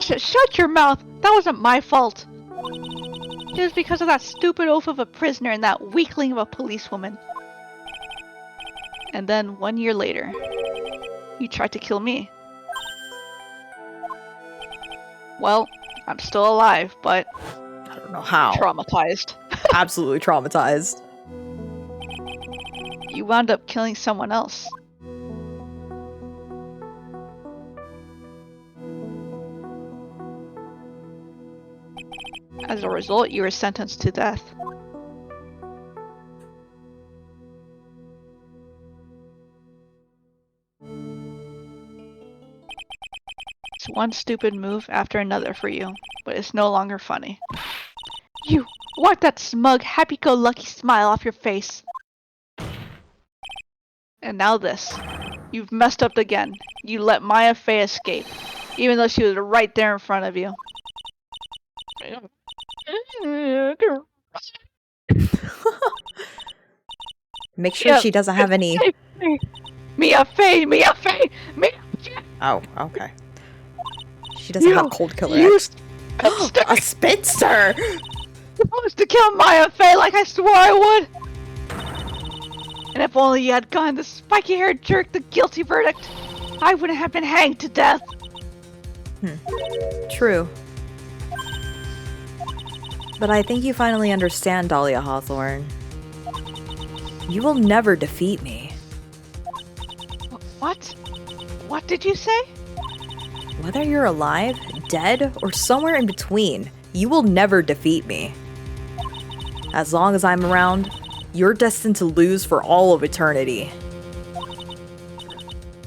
Shut your mouth! That wasn't my fault! It was because of that stupid oaf of a prisoner and that weakling of a policewoman. And then 1 year later, you tried to kill me. Well, I'm still alive, but I don't know how. traumatized. Absolutely traumatized. You wound up killing someone else. As a result, you were sentenced to death. It's one stupid move after another for you, but it's no longer funny. You! Wipe that smug, happy-go-lucky smile off your face! And now this. You've messed up again. You let Maya Fey escape, even though she was right there in front of you. Make sure she doesn't have any... Mia Fey! Mia Fey! Mia Fey! Oh, okay. She doesn't have cold killer X. A spitster! Supposed to kill Maya Fey like I swore I would! And if only you had gotten the spiky-haired jerk the guilty verdict, I wouldn't have been hanged to death. True. But I think you finally understand, Dahlia Hawthorne. You will never defeat me. What? What did you say? Whether you're alive, dead, or somewhere in between, you will never defeat me. As long as I'm around, you're destined to lose for all of eternity.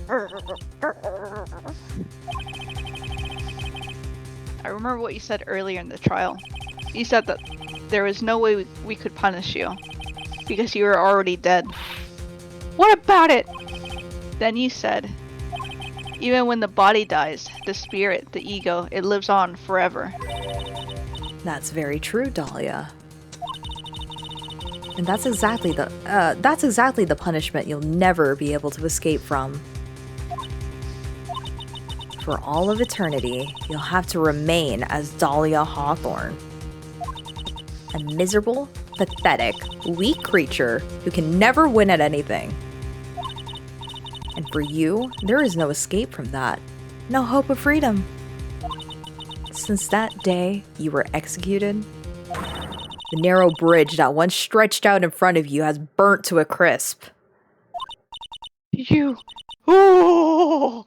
I remember what you said earlier in the trial. You said that there was no way we could punish you, because you were already dead. What about it? Then you said, even when the body dies, the spirit, the ego, it lives on forever. That's very true, Dahlia. And that's exactly the punishment you'll never be able to escape from. For all of eternity, you'll have to remain as Dahlia Hawthorne. A miserable, pathetic, weak creature who can never win at anything. And for you, there is no escape from that. No hope of freedom. Since that day you were executed, the narrow bridge that once stretched out in front of you has burnt to a crisp. You're wrong!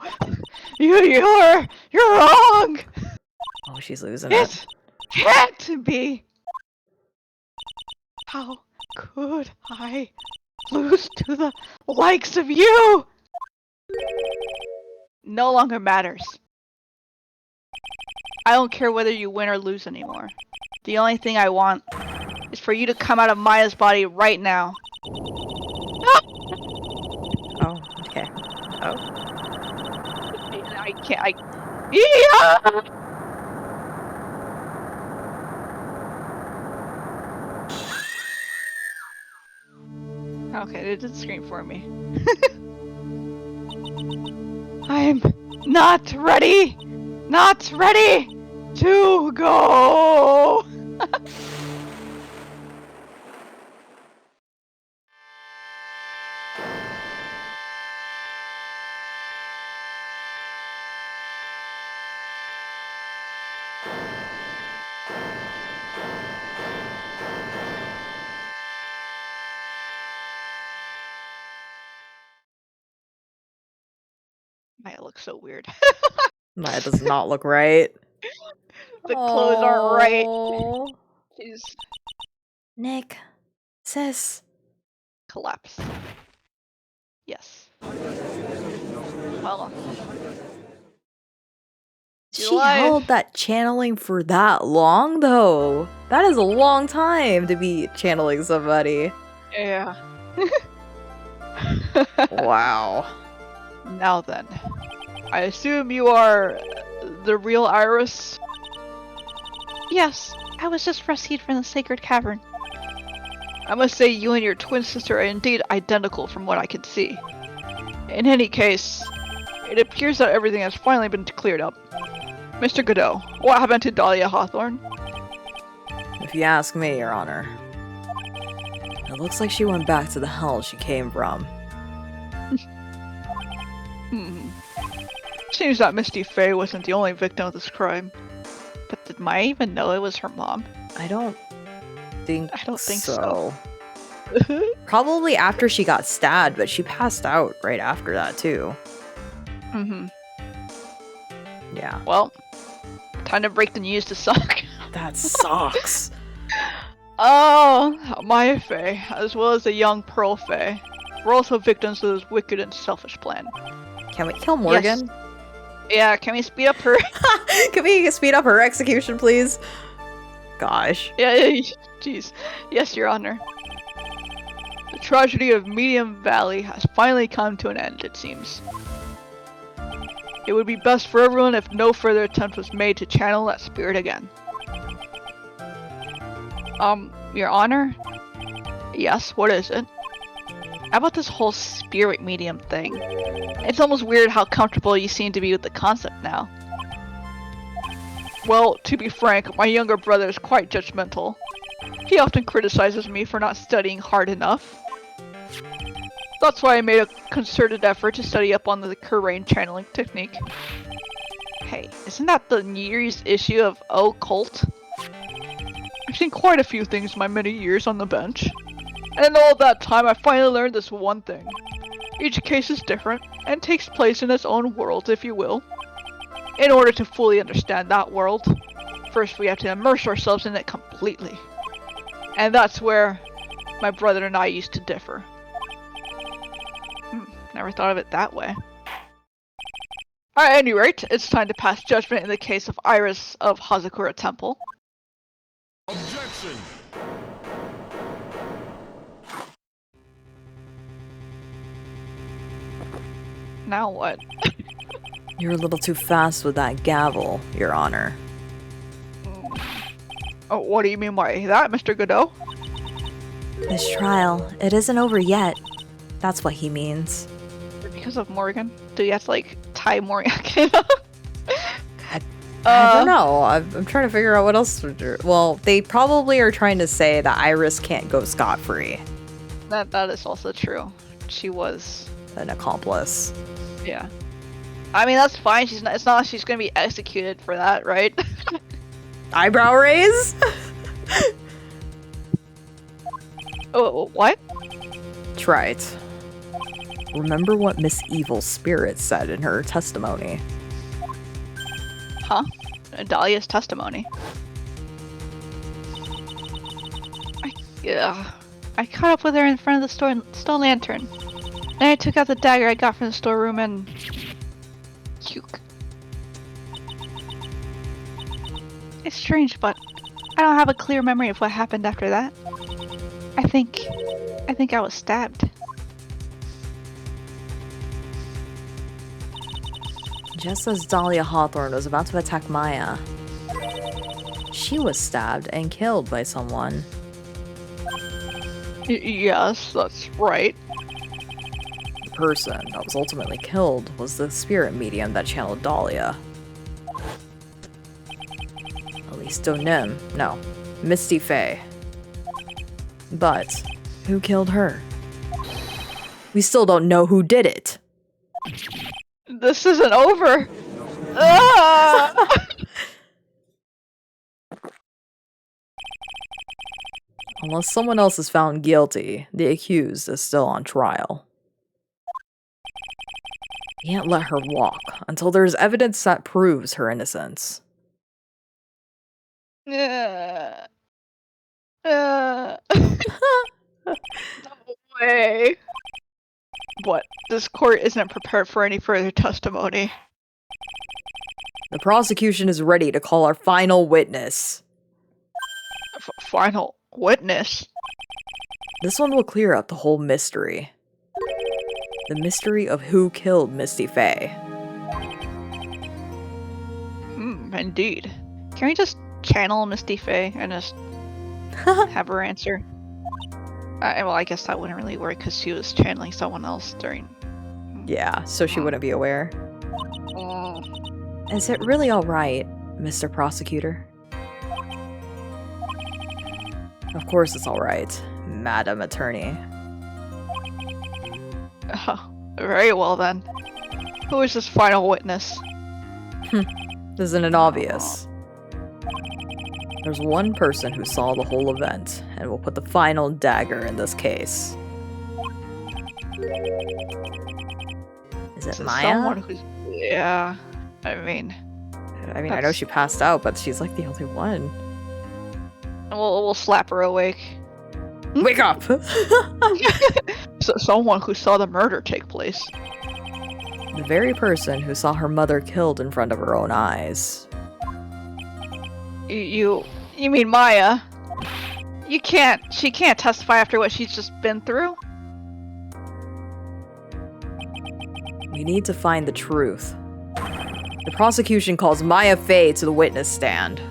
Oh, she's losing it. It can't be! How could I lose to the likes of you? No longer matters. I don't care whether you win or lose anymore. The only thing I want is for you to come out of Maya's body right now. Oh, okay. Oh. I can't, Yeah! Okay, it did scream for me. I'm Not ready! Not ready to go! Maya looks so weird. Maya does not look right. The clothes aren't right. Oh. She's Nick. Sis. collapsed. Yes. Well. She's She alive. held that channeling for that long, though. That is a long time to be channeling somebody. Yeah. Wow. Now then. I assume you are the real Iris? Yes, I was just rescued from the sacred cavern. I must say you and your twin sister are indeed identical from what I can see. In any case, it appears that everything has finally been cleared up. Mr. Godot, what happened to Dahlia Hawthorne? If you ask me, Your Honor, it looks like she went back to the hell she came from. Seems that Misty Faye wasn't the only victim of this crime. But did Maya even know it was her mom? I don't think so. Probably after she got stabbed, but she passed out right after that, too. Yeah. Well, time to break the news to Suck. That sucks. Oh, Maya Faye, as well as the young Pearl Faye, were also victims of this wicked and selfish plan. Can we kill Morgan? Yes. Yeah, can we speed up her? Can we speed up her execution, please? Gosh. Yeah, jeez. Yes, Your Honor. The tragedy of Medium Valley has finally come to an end, it seems. It would be best for everyone if no further attempt was made to channel that spirit again. Your Honor? Yes, what is it? How about this whole spirit medium thing? It's almost weird how comfortable you seem to be with the concept now. Well, to be frank, my younger brother is quite judgmental. He often criticizes me for not studying hard enough. That's why I made a concerted effort to study up on the Kurain channeling technique. Hey, isn't that the New Year's issue of Occult? I've seen quite a few things in my many years on the bench. And in all that time, I finally learned this one thing. Each case is different, and takes place in its own world, if you will. In order to fully understand that world, first we have to immerse ourselves in it completely. And that's where my brother and I used to differ. Never thought of it that way. At any rate, it's time to pass judgment in the case of Iris of Hazakura Temple. Objection! Now what? You're a little too fast with that gavel, Your Honor. Oh, what do you mean by that, Mr. Godot? This trial, it isn't over yet. That's what he means. Because of Morgan? Do you have to, like, tie Morgan? I don't know. I'm trying to figure out what else to do. Well, they probably are trying to say that Iris can't go scot-free. That is also true. She was An accomplice. Yeah. I mean, that's fine. It's not like she's gonna be executed for that, right? Eyebrow raise? Oh, what? That's right. Remember what Miss Evil Spirit said in her testimony. Huh? Dahlia's testimony. I caught up with her in front of the stone lantern. Then I took out the dagger I got from the storeroom and... Puke. It's strange, but I don't have a clear memory of what happened after that. I think I was stabbed. Just as Dahlia Hawthorne was about to attack Maya, she was stabbed and killed by someone. Yes, that's right. person that was ultimately killed was the spirit medium that channeled Dahlia. Nim. No. Misty Faye. But who killed her? We still don't know who did it. This isn't over. Ah! Unless someone else is found guilty, the accused is still on trial. We can't let her walk until there's evidence that proves her innocence. No way. What? This court isn't prepared for any further testimony. The prosecution is ready to call our final witness. Final witness? This one will clear up the whole mystery. The mystery of who killed Misty Faye. Indeed. Can we just channel Misty Faye and just have her answer? Well, I guess that wouldn't really work because she was channeling someone else during... Yeah, so she wouldn't be aware. Is it really alright, Mr. Prosecutor? Of course it's alright, Madam Attorney. Very well then. Who is this final witness? Isn't it obvious? There's one person who saw the whole event and will put the final dagger in this case. Is it Maya? Someone who's... Yeah, I mean, I know she passed out, but she's like the only one. we'll slap her awake. Wake up! So, someone who saw the murder take place. The very person who saw her mother killed in front of her own eyes. You mean Maya? She can't testify after what she's just been through? We need to find the truth. The prosecution calls Maya Faye to the witness stand.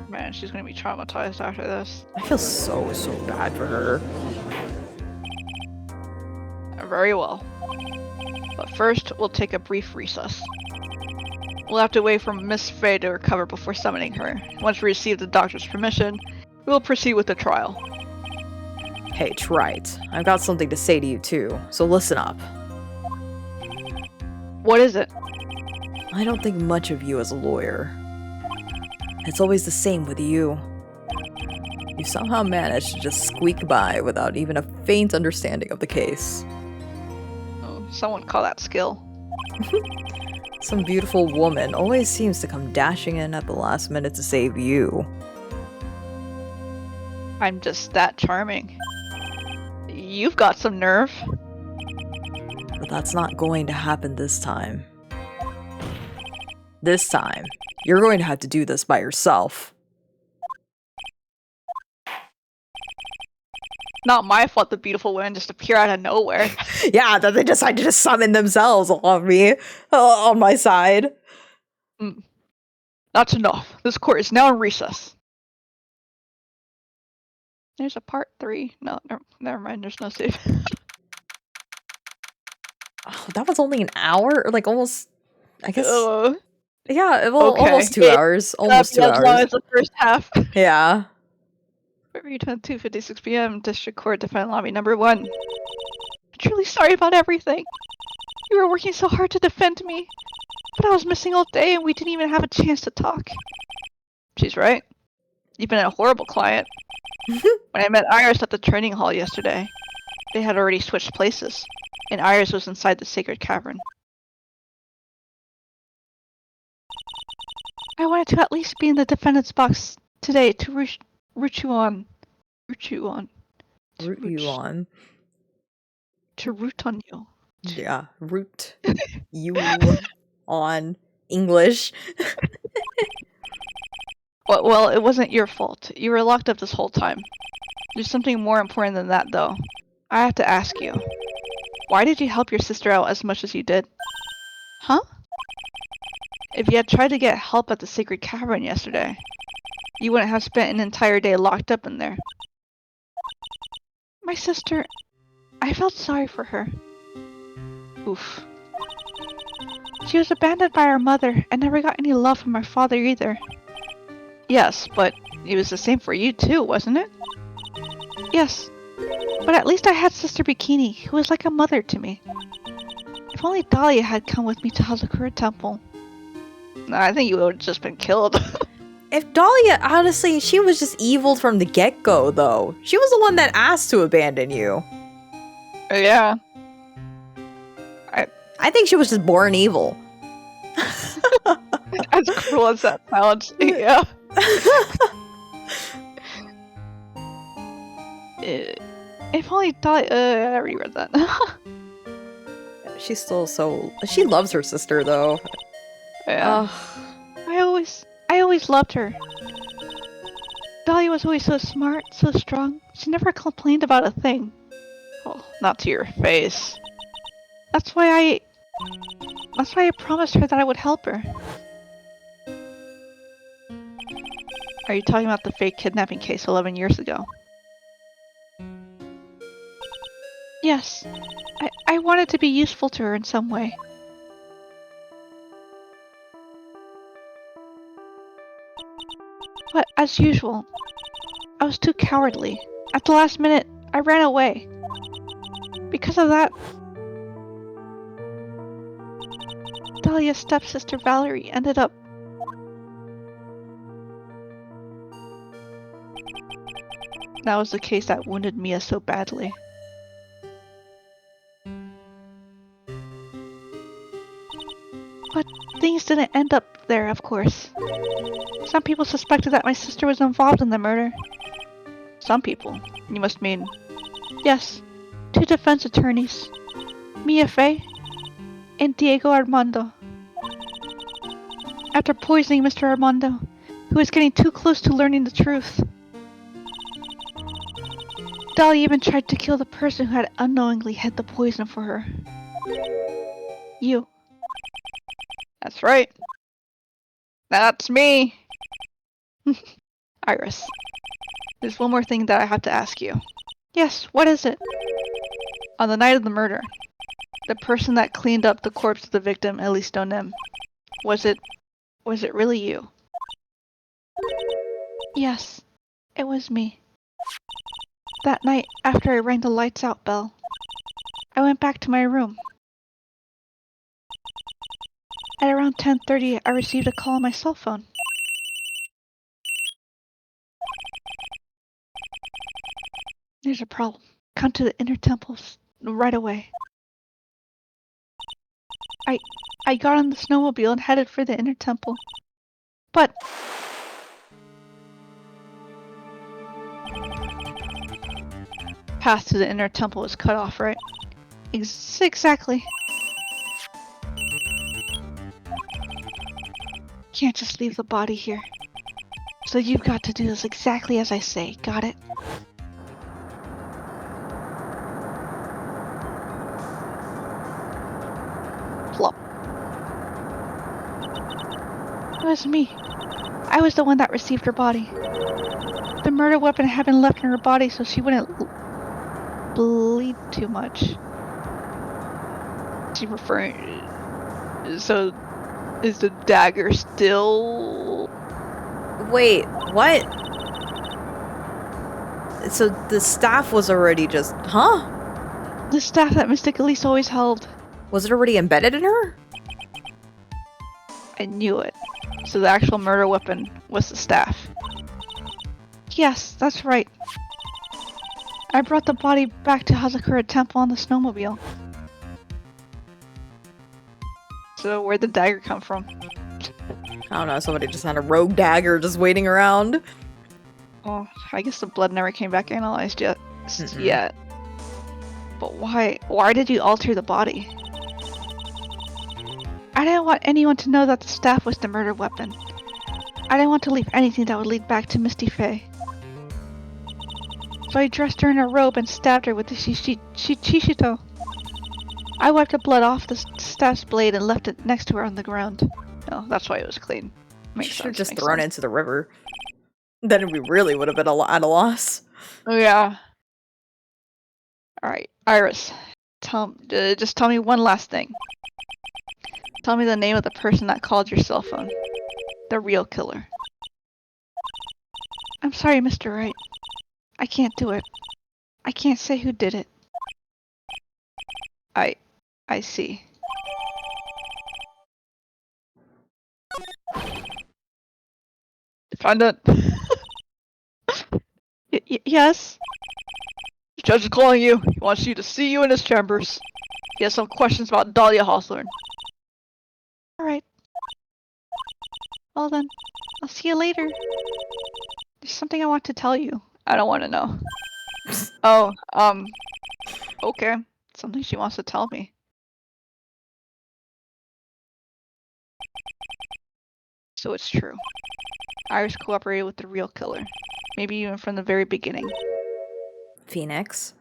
Man, she's gonna be traumatized after this. I feel so bad for her. Very well. But first, we'll take a brief recess. We'll have to wait for Miss Faye to recover before summoning her. Once we receive the doctor's permission, we'll proceed with the trial. Hey, Trite, I've got something to say to you too, so listen up. What is it? I don't think much of you as a lawyer. It's always the same with you. You somehow manage to just squeak by without even a faint understanding of the case. Oh, someone call that skill. Some beautiful woman always seems to come dashing in at the last minute to save you. I'm just that charming. You've got some nerve. But that's not going to happen this time. This time, you're going to have to do this by yourself. Not my fault the beautiful women just appear out of nowhere. Yeah, that they decided to summon themselves on me, on my side. That's enough. This court is now in recess. There's a part 3. No, never mind. There's no save. Oh, that was only an hour? Or like almost, I guess. Yeah, well, Okay. almost 2 hours. Almost 2 As long hours. as the first half. Yeah. February 2:56 p.m. District Court, Defendant Lobby number 1. I'm truly sorry about everything. You were working so hard to defend me, but I was missing all day and we didn't even have a chance to talk. She's right. You've been a horrible client. When I met Iris at the training hall yesterday, they had already switched places, and Iris was inside the sacred cavern. I wanted to at least be in the defendant's box today to root you on. Yeah, root you on English. Well, it wasn't your fault. You were locked up this whole time. There's something more important than that, though. I have to ask you. Why did you help your sister out as much as you did? Huh? If you had tried to get help at the sacred cavern yesterday, you wouldn't have spent an entire day locked up in there. My sister... I felt sorry for her. Oof. She was abandoned by her mother and never got any love from her father either. Yes, but it was the same for you too, wasn't it? Yes, but at least I had Sister Bikini, who was like a mother to me. If only Dahlia had come with me to Hazakura Temple. I think you would have just been killed. If Dahlia, honestly, she was just evil from the get-go, though. She was the one that asked to abandon you. Yeah. I think she was just born evil. As cruel as that sounds, yeah. If only Dahlia. I already read that. She's still so... She loves her sister, though. Yeah. I always loved her. Dahlia was always so smart, so strong. She never complained about a thing. Well, not to your face. That's why I promised her that I would help her. Are you talking about the fake kidnapping case 11 years ago? Yes. I wanted to be useful to her in some way. But as usual, I was too cowardly. At the last minute, I ran away. Because of that, Dahlia's stepsister Valerie ended up... That was the case that wounded Mia so badly. But things didn't end up there, of course. Some people suspected that my sister was involved in the murder. Some people. You must mean... Yes, 2 defense attorneys. Mia Fey and Diego Armando. After poisoning Mr. Armando, who was getting too close to learning the truth. Dahlia even tried to kill the person who had unknowingly hid the poison for her. You. That's right. That's me. Iris. There's one more thing that I have to ask you. Yes, what is it? On the night of the murder, the person that cleaned up the corpse of the victim, Elise Donem, was it really you? Yes, it was me. That night, after I rang the lights out bell, I went back to my room. At around 10:30, I received a call on my cell phone. There's a problem. Come to the inner temples right away. I got on the snowmobile and headed for the inner temple. But Path to the inner temple was cut off, right? exactly. Can't just leave the body here. So you've got to do this exactly as I say, got it? Plop. It was me. I was the one that received her body. The murder weapon had been left in her body so she wouldn't bleed too much. Is she referring... So, is the dagger still... Wait, what? So the staff was already just... Huh? The staff that Mystic Elise always held. Was it already embedded in her? I knew it. So the actual murder weapon was the staff. Yes, that's right. I brought the body back to Hazakura Temple on the snowmobile. So where'd the dagger come from? I don't know, somebody just had a rogue dagger just waiting around. Oh, I guess the blood never came back analyzed yet. Mm-mm. Yet. But why? Why did you alter the body? I didn't want anyone to know that the staff was the murder weapon. I didn't want to leave anything that would lead back to Misty Faye. So I dressed her in a robe and stabbed her with the shishito. I wiped the blood off the staff's blade and left it next to her on the ground. Oh, that's why it was clean. She should have just thrown it into the river. Then we really would have been at a loss. Oh yeah. Alright, Iris. Just tell me one last thing. Tell me the name of the person that called your cell phone. The real killer. I'm sorry, Mr. Wright. I can't do it. I can't say who did it. I see. Defendant. Yes? The judge is calling you. He wants you to see you in his chambers. He has some questions about Dahlia Hawthorne. Alright. Well then, I'll see you later. There's something I want to tell you. I don't want to know. Oh, okay. Something she wants to tell me. So it's true. Iris cooperated with the real killer. Maybe even from the very beginning. Phoenix?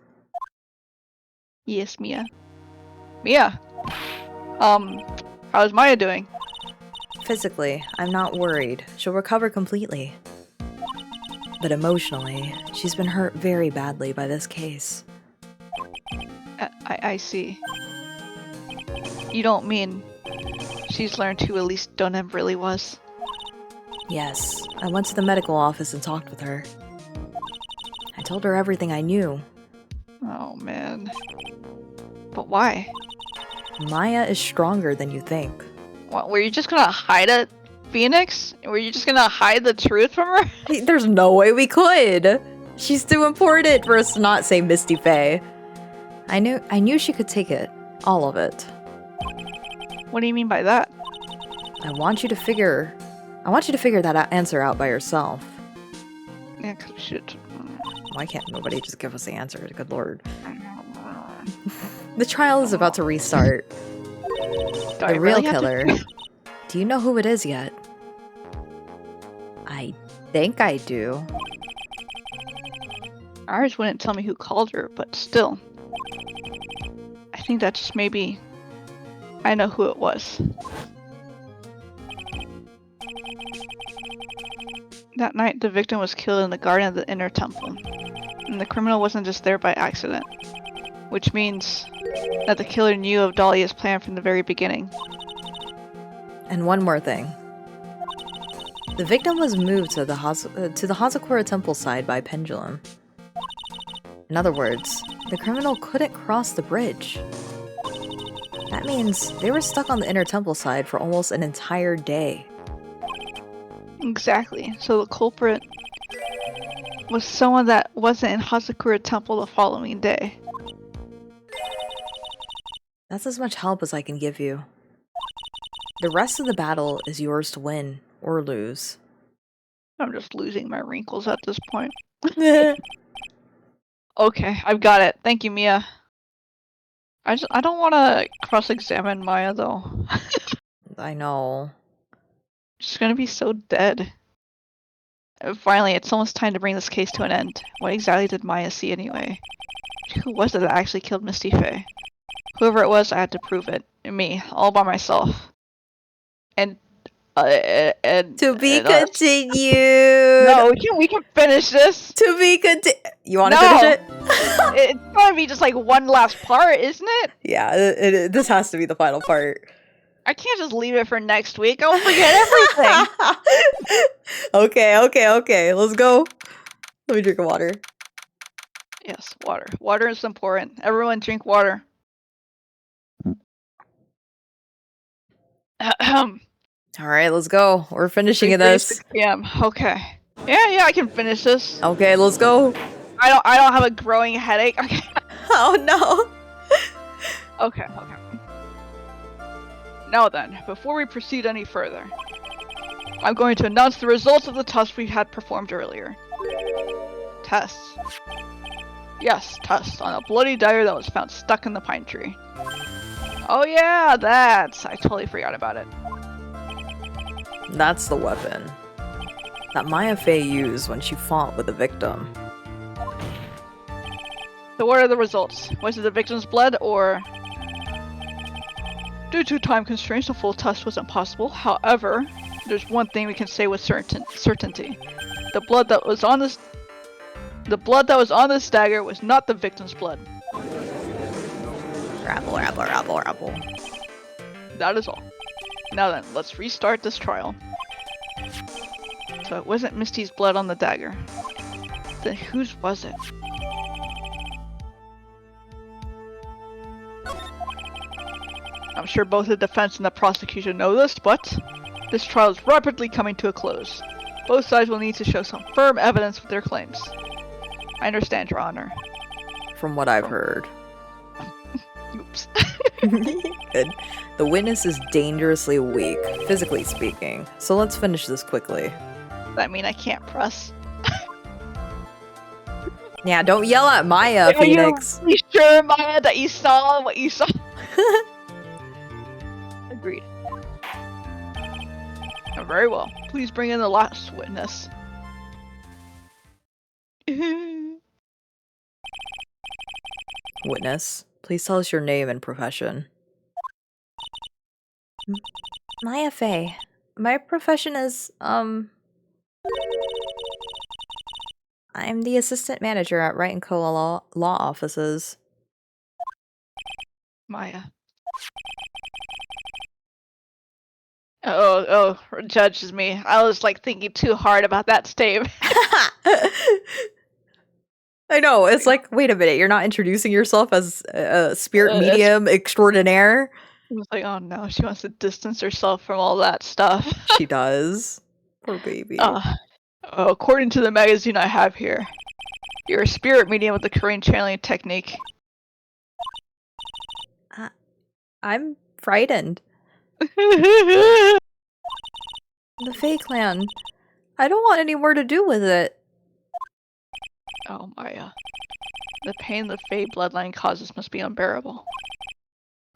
Yes, Mia. Mia! How's Maya doing? Physically, I'm not worried. She'll recover completely. But emotionally, she's been hurt very badly by this case. I see. You don't mean she's learned who Elise Dunham really was? Yes, I went to the medical office and talked with her. I told her everything I knew. Oh man. But why? Maya is stronger than you think. What, were you just gonna hide it, Phoenix? Were you just gonna hide the truth from her? There's no way we could! She's too important for us to not say Misty Faye. I knew she could take it. All of it. What do you mean by that? I want you to figure that answer out by yourself. Yeah, 'cause we should. Why can't nobody just give us the answer? Good lord. The trial is about to restart. Do I The real really have to- killer. Do you know who it is yet? I think I do. Iris wouldn't tell me who called her, but still. I think that just maybe I know who it was. That night, the victim was killed in the garden of the inner temple. And the criminal wasn't just there by accident. Which means that the killer knew of Dahlia's plan from the very beginning. And one more thing. The victim was moved to the Hazakura temple side by pendulum. In other words, the criminal couldn't cross the bridge. That means they were stuck on the inner temple side for almost an entire day. Exactly. So the culprit was someone that wasn't in Hazakura Temple the following day. That's as much help as I can give you. The rest of the battle is yours to win or lose. I'm just losing my wrinkles at this point. Okay, I've got it. Thank you, Mia. I don't want to cross-examine Maya though. I know. She's gonna be so dead. Finally, it's almost time to bring this case to an end. What exactly did Maya see anyway? Who was it that actually killed Misty Faye? Whoever it was, I had to prove it. Me, all by myself. And To be and us. continued. No, we can finish this. To be continued. You want to No. finish it? It's gonna be just like one last part, isn't it? Yeah, this has to be the final part. I can't just leave it for next week. I'll forget everything. Okay. Let's go. Let me drink a water. Yes, water. Water is important. Everyone drink water. Ahem. All right, let's go. We're finishing 3:36 this. p.m. Okay. Yeah, I can finish this. Okay, let's go. I don't have a growing headache. Okay. Oh no. Okay. Now then, before we proceed any further, I'm going to announce the results of the test we had performed earlier. Tests. Yes, tests on a bloody dagger that was found stuck in the pine tree. Oh yeah, I totally forgot about it. That's the weapon that Maya Fey used when she fought with the victim. So what are the results? Was it the victim's blood or... Due to time constraints, a full test wasn't possible. However, there's one thing we can say with certainty. The blood that was on this dagger was not the victim's blood. Rabble, rabble, rabble, rabble. That is all. Now then, let's restart this trial. So it wasn't Misty's blood on the dagger. Then whose was it? I'm sure both the defense and the prosecution know this, but this trial is rapidly coming to a close. Both sides will need to show some firm evidence for their claims. I understand, Your Honor. From what I've heard. Oops. Good. The witness is dangerously weak, physically speaking. So let's finish this quickly. That mean I can't press. Yeah, don't yell at Maya, Phoenix. Are you sure, Maya, that you saw what you saw? Agreed. Very well. Please bring in the last witness. Witness, please tell us your name and profession. Maya Fey. My profession is, I'm the assistant manager at Wright & Co. Law Offices. Maya. Oh, judge is me. I was like thinking too hard about that stave. I know, it's like, wait a minute, you're not introducing yourself as a spirit medium extraordinaire? I was like, oh no, she wants to distance herself from all that stuff. She does. Poor baby. According to the magazine I have here, you're a spirit medium with the Korean channeling technique. I'm frightened. The Fae Clan. I don't want any more to do with it. Oh, Maya. The pain the Fae bloodline causes must be unbearable.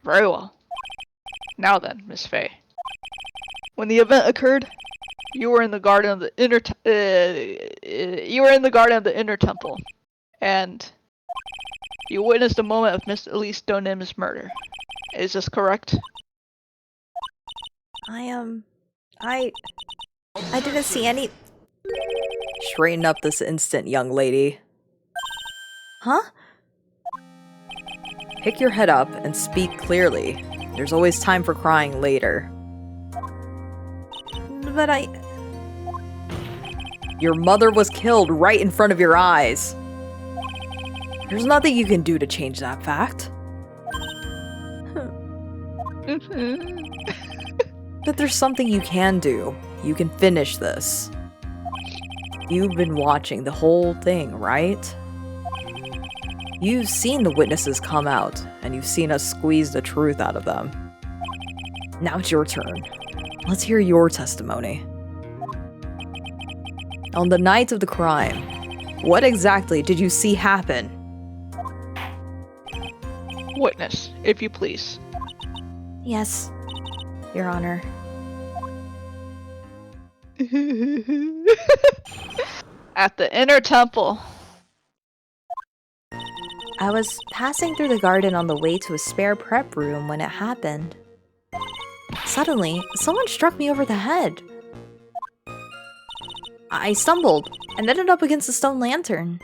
Very well. Now then, Miss Fae. When the event occurred, you were in the garden of the inner temple, and you witnessed a moment of Miss Elise Donim's murder. Is this correct? I didn't see any. Straighten up this instant, young lady. Huh? Pick your head up and speak clearly. There's always time for crying later. But Your mother was killed right in front of your eyes. There's nothing you can do to change that fact. But there's something you can do. You can finish this. You've been watching the whole thing, right? You've seen the witnesses come out, and you've seen us squeeze the truth out of them. Now it's your turn. Let's hear your testimony. On the night of the crime, what exactly did you see happen? Witness, if you please. Yes, Your Honor. At the inner temple. I was passing through the garden on the way to a spare prep room when it happened. Suddenly, someone struck me over the head. I stumbled and ended up against a stone lantern.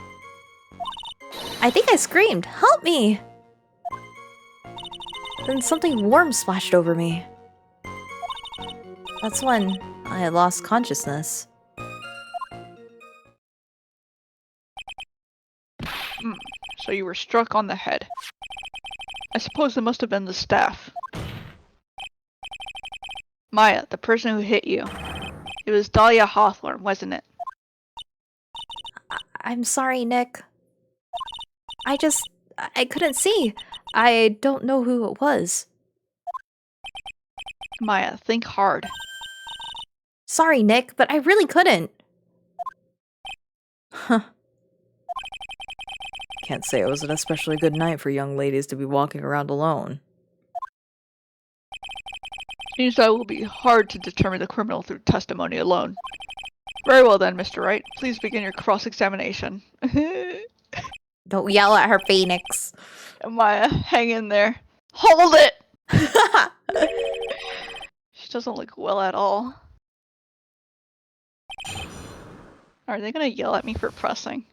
I think I screamed, "Help me!" Then something warm splashed over me. That's when I lost consciousness. So you were struck on the head. I suppose it must have been the staff. Maya, the person who hit you. It was Dahlia Hawthorne, wasn't it? I'm sorry, Nick. I couldn't see. I don't know who it was. Maya, think hard. Sorry, Nick, but I really couldn't. Huh. Can't say it was an especially good night for young ladies to be walking around alone. Seems that it will be hard to determine the criminal through testimony alone. Very well then, Mr. Wright. Please begin your cross-examination. Don't yell at her, Phoenix. Maya, hang in there. Hold it! She doesn't look well at all. Are they gonna yell at me for pressing?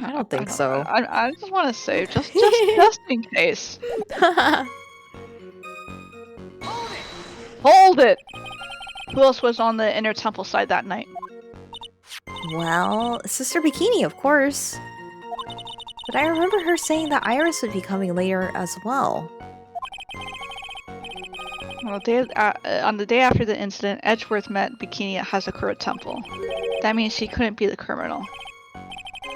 I don't think so. I just want to say, just in case. Hold it! Who else was on the inner temple side that night? Well, Sister Bikini, of course. But I remember her saying that Iris would be coming later as well. Well, on the day after the incident, Edgeworth met Bikini at Hazakura Temple. That means she couldn't be the criminal.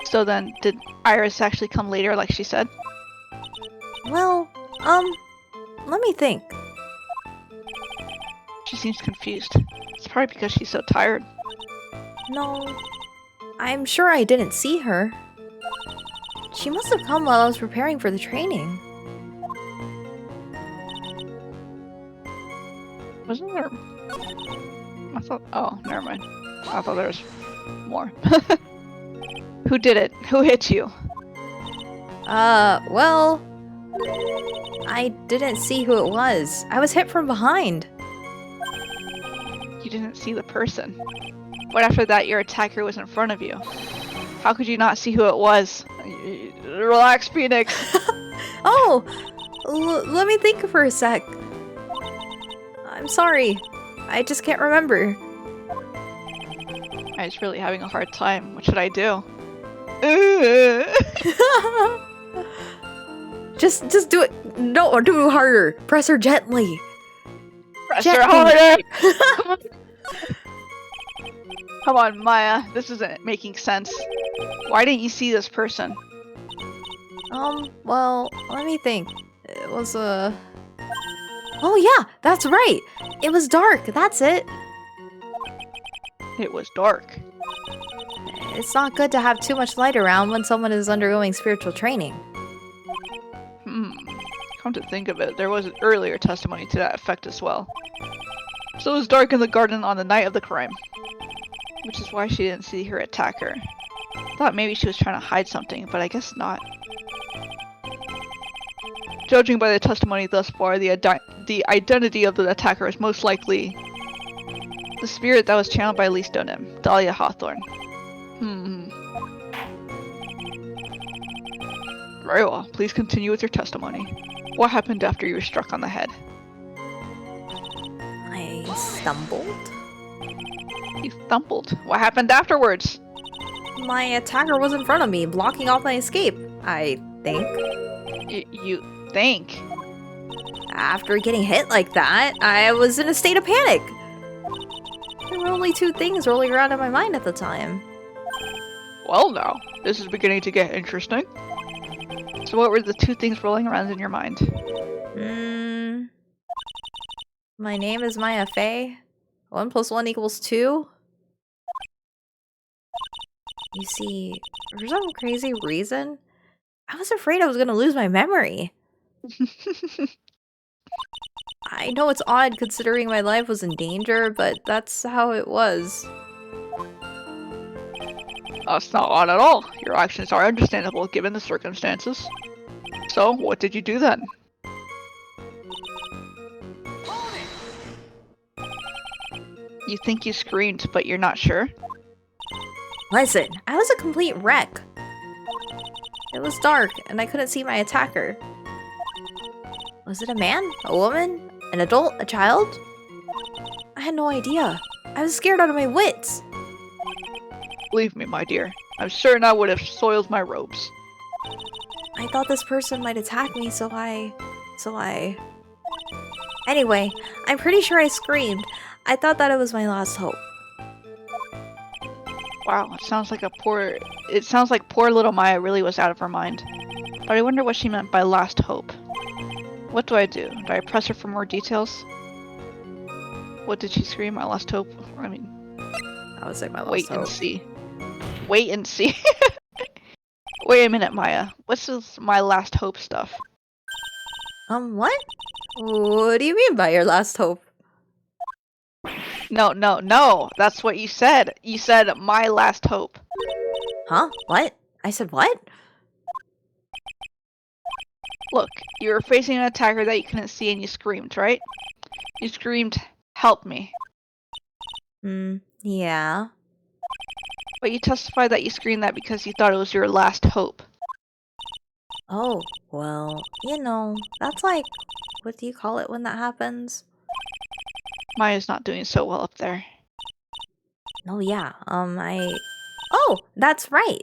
So then, did Iris actually come later like she said? Well, let me think. She seems confused. It's probably because she's so tired. No, I'm sure I didn't see her. She must have come while I was preparing for the training. Wasn't there... I thought... Oh, never mind. I thought there was more. Who did it? Who hit you? Well... I didn't see who it was. I was hit from behind. You didn't see the person. But after that, your attacker was in front of you. How could you not see who it was? Relax, Phoenix. Oh! Let me think for a sec. I'm sorry. I just can't remember. I was really having a hard time. What should I do? Just do it. No, do it harder. Press her gently. Press her Gently. harder! Come on, Maya. This isn't making sense. Why didn't you see this person? Well, let me think. It was, Oh yeah, that's right! It was dark, that's it! It was dark. It's not good to have too much light around when someone is undergoing spiritual training. Come to think of it, there was an earlier testimony to that effect as well. So it was dark in the garden on the night of the crime. Which is why she didn't see her attacker. Thought maybe she was trying to hide something, but I guess not. Judging by the testimony thus far, the identity of the attacker is most likely the spirit that was channeled by Lee Stonem, Dahlia Hawthorne. Very well, please continue with your testimony. What happened after you were struck on the head? I stumbled? You stumbled. What happened afterwards? My attacker was in front of me, blocking off my escape, I think. You think? After getting hit like that, I was in a state of panic. There were only two things rolling around in my mind at the time. Well now, this is beginning to get interesting. So what were the two things rolling around in your mind? My name is Maya Fey. 1 + 1 = 2. You see, for some crazy reason, I was afraid I was gonna lose my memory. I know it's odd considering my life was in danger, but that's how it was. That's not odd at all. Your actions are understandable given the circumstances. So, what did you do then? You think you screamed, but you're not sure? Listen, I was a complete wreck. It was dark, and I couldn't see my attacker. Was it a man? A woman? An adult? A child? I had no idea. I was scared out of my wits. Believe me, my dear. I'm certain I would have soiled my robes. I thought this person might attack me, so I... Anyway, I'm pretty sure I screamed. I thought that it was my last hope. Wow, it sounds like poor little Maya really was out of her mind. But I wonder what she meant by last hope. What do? Do I press her for more details? What did she scream? My last hope? I mean... I would say my last wait hope. and see. Wait and see. Wait a minute, Maya. What's this my last hope stuff? What? What do you mean by your last hope? No. That's what you said. You said my last hope. Huh? What? I said what? Look, you were facing an attacker that you couldn't see and you screamed, right? You screamed, "Help me." Yeah. But you testified that you screened that because you thought it was your last hope. Oh, well, you know, that's like, what do you call it when that happens? Maya's not doing so well up there. Oh, yeah, Oh, that's right!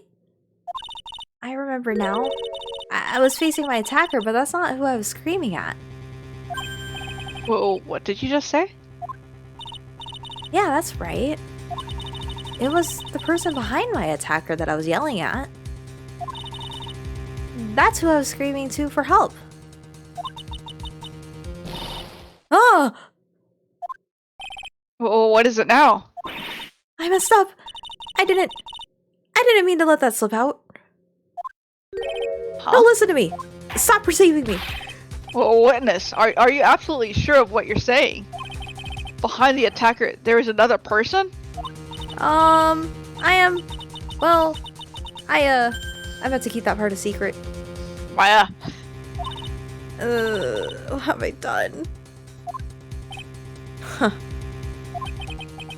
I remember now. I was facing my attacker, but that's not who I was screaming at. Whoa, what did you just say? Yeah, that's right. It was the person behind my attacker that I was yelling at. That's who I was screaming to for help. Oh! Whoa, what is it now? I messed up! I didn't mean to let that slip out. Huh? No, listen to me! Stop perceiving me! Whoa, witness, are you absolutely sure of what you're saying? Behind the attacker, there is another person? I am... Well, I meant to keep that part a secret. Maya, What have I done? Huh.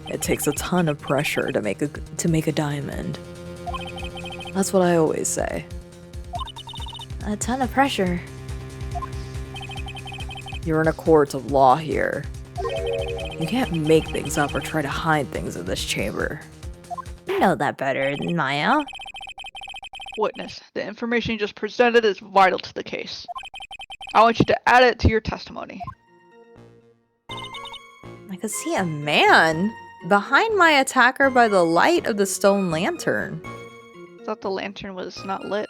It takes a ton of pressure to make a diamond. That's what I always say. A ton of pressure. You're in a court of law here. You can't make things up or try to hide things in this chamber. You know that better than Maya. witness, the information you just presented is vital to the case. I want you to add it to your testimony. I could see a man behind my attacker by the light of the stone lantern. I thought the lantern was not lit.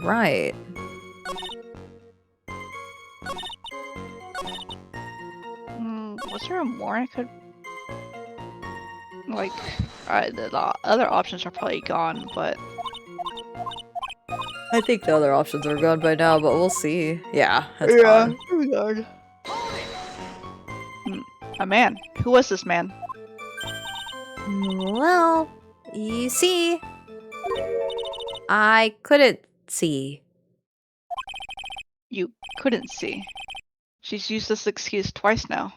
Right. Was there more I could... Like, the other options are probably gone, but... I think the other options are gone by now, but we'll see. Yeah, it's gone. gone. A man. Who was this man? Well, you see, I couldn't see. You couldn't see. She's used this excuse twice now.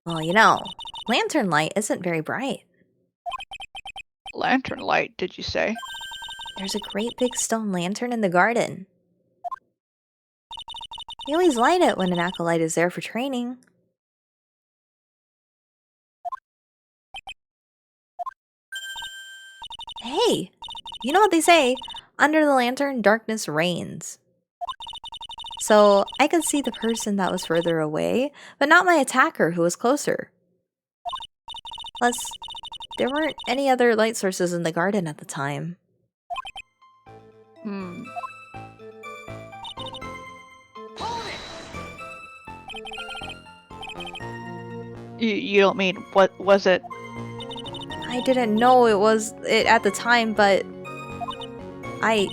Well, you know, lantern light isn't very bright. Lantern light, did you say? There's a great big stone lantern in the garden. They always light it when an acolyte is there for training. Hey, you know what they say? Under the lantern, darkness reigns. So I could see the person that was further away, but not my attacker who was closer. Plus, there weren't any other light sources in the garden at the time. You don't mean, what was it? I didn't know it was it at the time, but I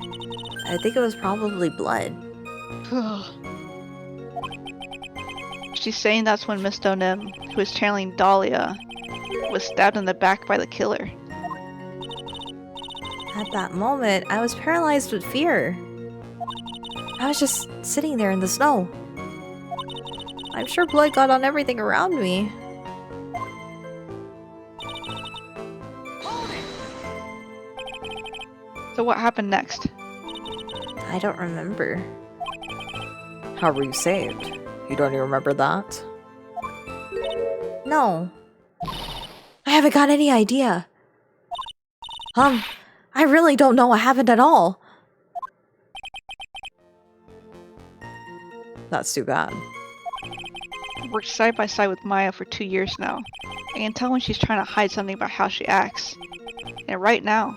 think it was probably blood. She's saying that's when Miss Donem, who is channeling Dahlia, was stabbed in the back by the killer. At that moment, I was paralyzed with fear. I was just sitting there in the snow. I'm sure blood got on everything around me. So what happened next? I don't remember. How were you saved? You don't even remember that? No. I haven't got any idea. I really don't know what happened at all. That's too bad. I worked side by side with Maya for 2 years now. I can tell when she's trying to hide something about how she acts. And right now,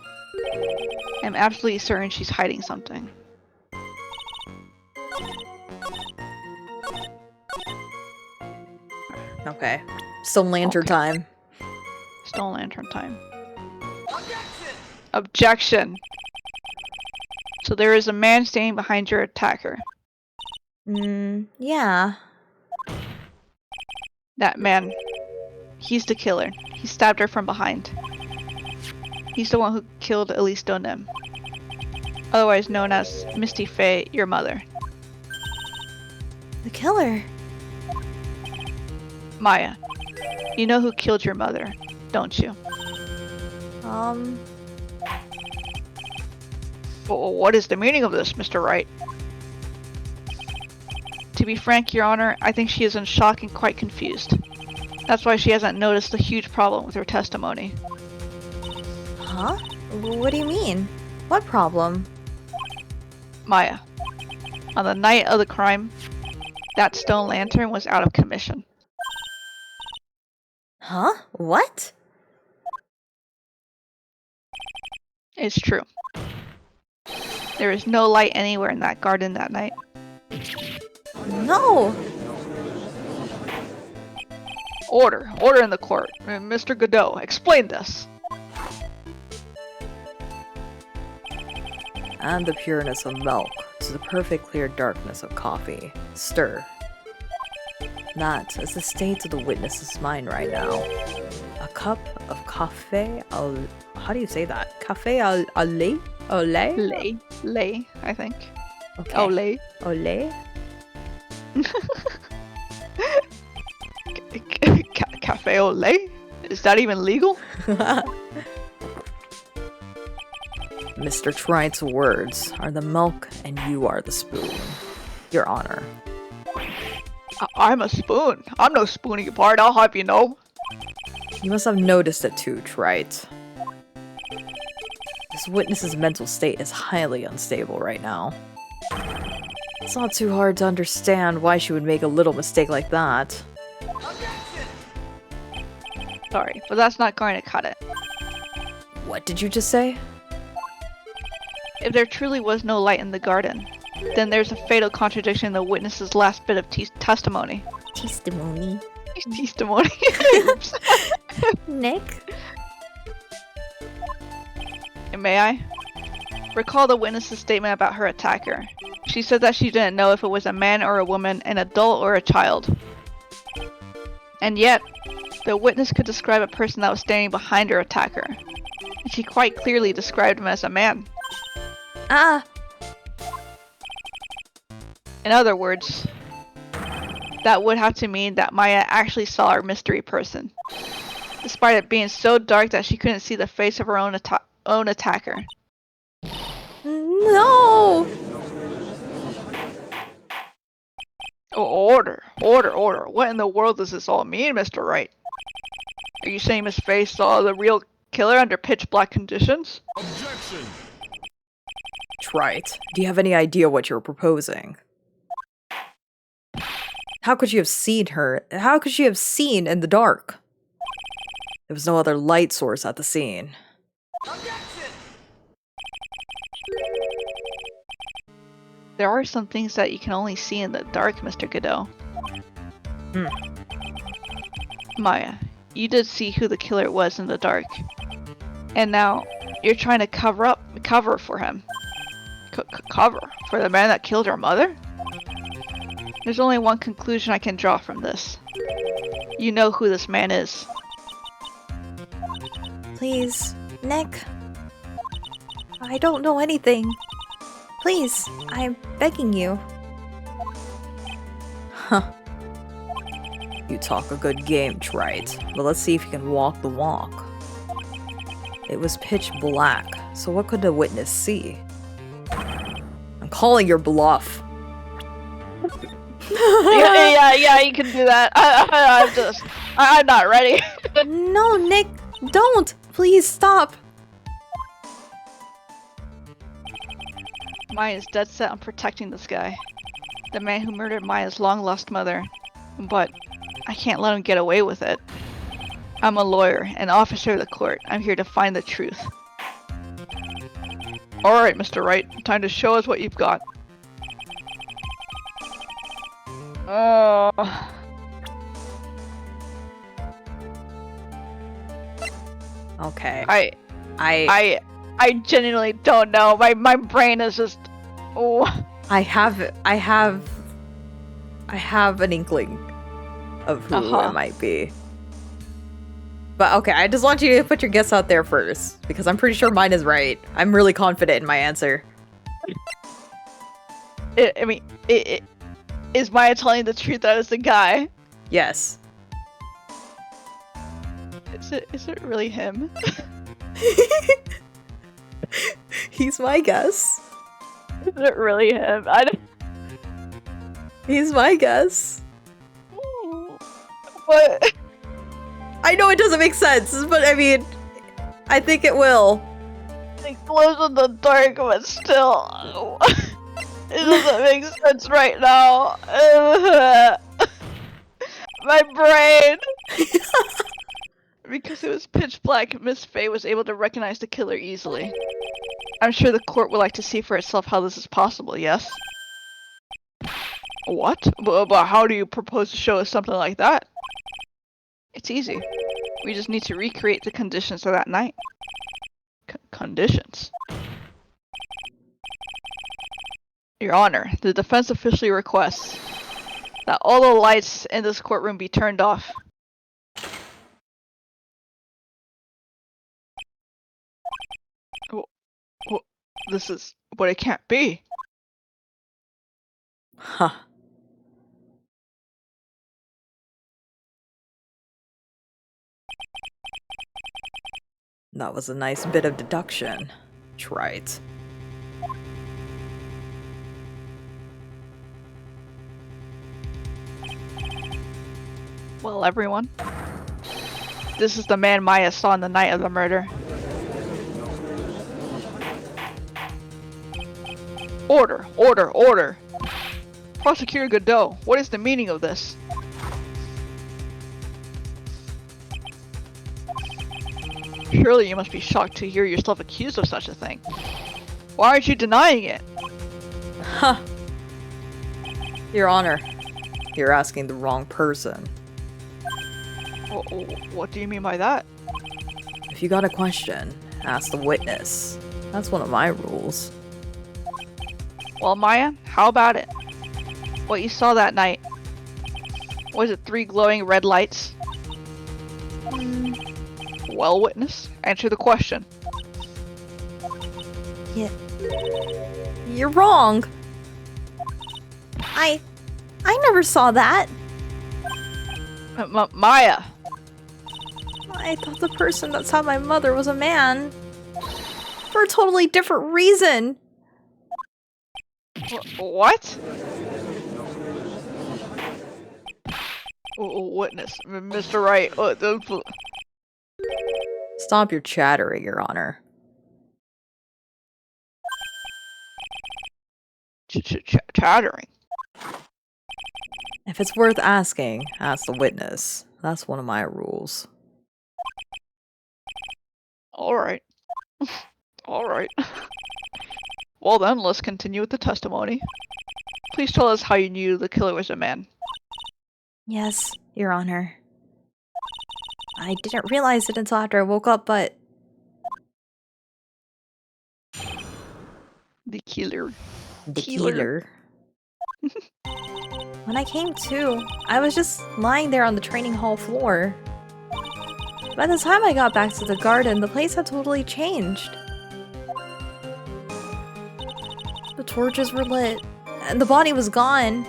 I'm absolutely certain she's hiding something. Okay. Stone lantern Okay. time. Stone lantern time. Objection! So there is a man standing behind your attacker. Yeah. That man. He's the killer. He stabbed her from behind. He's the one who killed Elise Donem. Otherwise known as Misty Faye, your mother. The killer. Maya. You know who killed your mother, don't you? Well, what is the meaning of this, Mr. Wright? To be frank, Your Honor, I think she is in shock and quite confused. That's why she hasn't noticed the huge problem with her testimony. Huh? What do you mean? What problem? Maya, on the night of the crime, that stone lantern was out of commission. Huh? What? It's true. There is no light anywhere in that garden that night. No! Order! Order in the court! Mr. Godot, explain this! And the pureness of milk to the perfect clear darkness of coffee. Stir. That is the state of the witness's mind right now. A cup of cafe al... How do you say that? Cafe al lait? Olay? Lay, I think. Okay. Olay. Olay? Cafe au lait? Is that even legal? Mr. Tright's words are the milk and you are the spoon. Your Honor. I'm a spoon. I'm no spooning part, I'll have you know. You must have noticed it too, Tright. This witness's mental state is highly unstable right now. It's not too hard to understand why she would make a little mistake like that. Sorry, but that's not going to cut it. What did you just say? If there truly was no light in the garden, then there's a fatal contradiction in the witness's last bit of testimony. Testimony. Testimony. Nick? May I? Recall the witness's statement about her attacker. She said that she didn't know if it was a man or a woman, an adult or a child. And yet, the witness could describe a person that was standing behind her attacker. And she quite clearly described him as a man. Ah! In other words, that would have to mean that Maya actually saw our mystery person, despite it being so dark that she couldn't see the face of her own attacker. No! Oh, order! Order! Order! What in the world does this all mean, Mr. Wright? Are you saying Miss Faye saw the real killer under pitch black conditions? Objection! Trite, do you have any idea what you're proposing? How could you have seen her? How could she have seen in the dark? There was no other light source at the scene. There are some things that you can only see in the dark, Mr. Godot. Maya, you did see who the killer was in the dark. And now, you're trying to cover for him. Cover? For the man that killed her mother? There's only one conclusion I can draw from this. You know who this man is. Please, Nick. I don't know anything. Please, I'm begging you. Huh. You talk a good game, Trite, but let's see if you can walk the walk. It was pitch black, so what could the witness see? I'm calling your bluff. yeah, you can do that. I'm not ready. No, Nick, don't! Please stop! Maya is dead set on protecting this guy. The man who murdered Maya's long-lost mother. But I can't let him get away with it. I'm a lawyer, an officer of the court. I'm here to find the truth. Alright, Mr. Wright. Time to show us what you've got. Okay. I genuinely don't know. My brain is just... Oh. I have an inkling of who it might be. But okay, I just want you to put your guess out there first, because I'm pretty sure mine is right. I'm really confident in my answer. Is Maya telling the truth that it's the guy? Yes. Is it really him? He's my guess. Is it really him? I don't. He's my guess. What? I know it doesn't make sense, but I mean, I think it will. It glows in the dark, but still, it doesn't make sense right now. My brain. Because it was pitch black, Miss Faye was able to recognize the killer easily. I'm sure the court would like to see for itself how this is possible, yes? What? But how do you propose to show us something like that? It's easy. We just need to recreate the conditions of that night. Conditions? Your Honor, the defense officially requests that all the lights in this courtroom be turned off. Well, this is... but it can't be. Huh. That was a nice bit of deduction. That's right. Well, everyone, this is the man Maya saw on the night of the murder. Order! Order! Order! Prosecutor Godot, what is the meaning of this? Surely you must be shocked to hear yourself accused of such a thing. Why aren't you denying it? Huh. Your Honor, you're asking the wrong person. What do you mean by that? If you got a question, ask the witness. That's one of my rules. Well, Maya, how about it? What you saw that night? Was it 3 glowing red lights? Well, witness, answer the question. Yeah. You're wrong. I never saw that. Maya! I thought the person that saw my mother was a man. For a totally different reason. What? Witness, Mr. Wright. Stop your chattering, Your Honor. Chattering. If it's worth asking, ask the witness. That's one of my rules. Alright. Alright. Well then, let's continue with the testimony. Please tell us how you knew the killer was a man. Yes, Your Honor. I didn't realize it until after I woke up, but... The killer. The killer. When I came to, I was just lying there on the training hall floor. By the time I got back to the garden, the place had totally changed. The torches were lit, and the body was gone.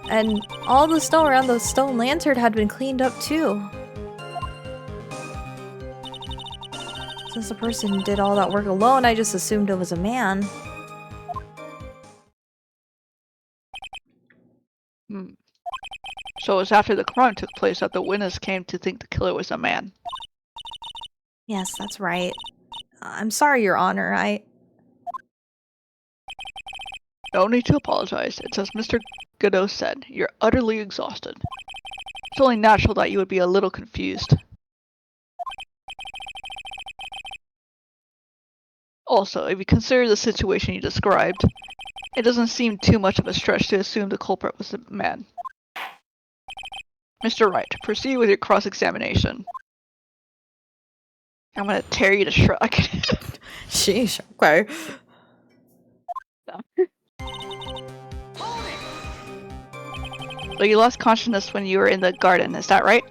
And all the snow around the stone lantern had been cleaned up too. Since the person did all that work alone, I just assumed it was a man. So it was after the crime took place that the witness came to think the killer was a man. Yes, that's right. I'm sorry, Your Honor, No need to apologize. It's as Mr. Godot said, you're utterly exhausted. It's only natural that you would be a little confused. Also, if you consider the situation you described, it doesn't seem too much of a stretch to assume the culprit was a man. Mr. Wright, proceed with your cross-examination. I'm gonna tear you to shreds. Sheesh, okay. So you lost consciousness when you were in the garden, is that right?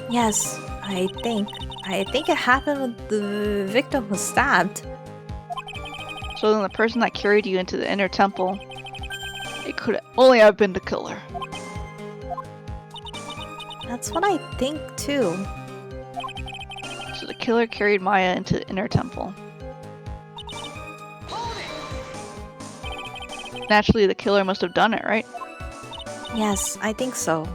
Yes, I think it happened when the victim was stabbed. So then the person that carried you into the inner temple, it could only have been the killer. That's what I think too. So The killer carried Maya into the inner temple. Naturally, the killer must have done it, right? Yes, I think so.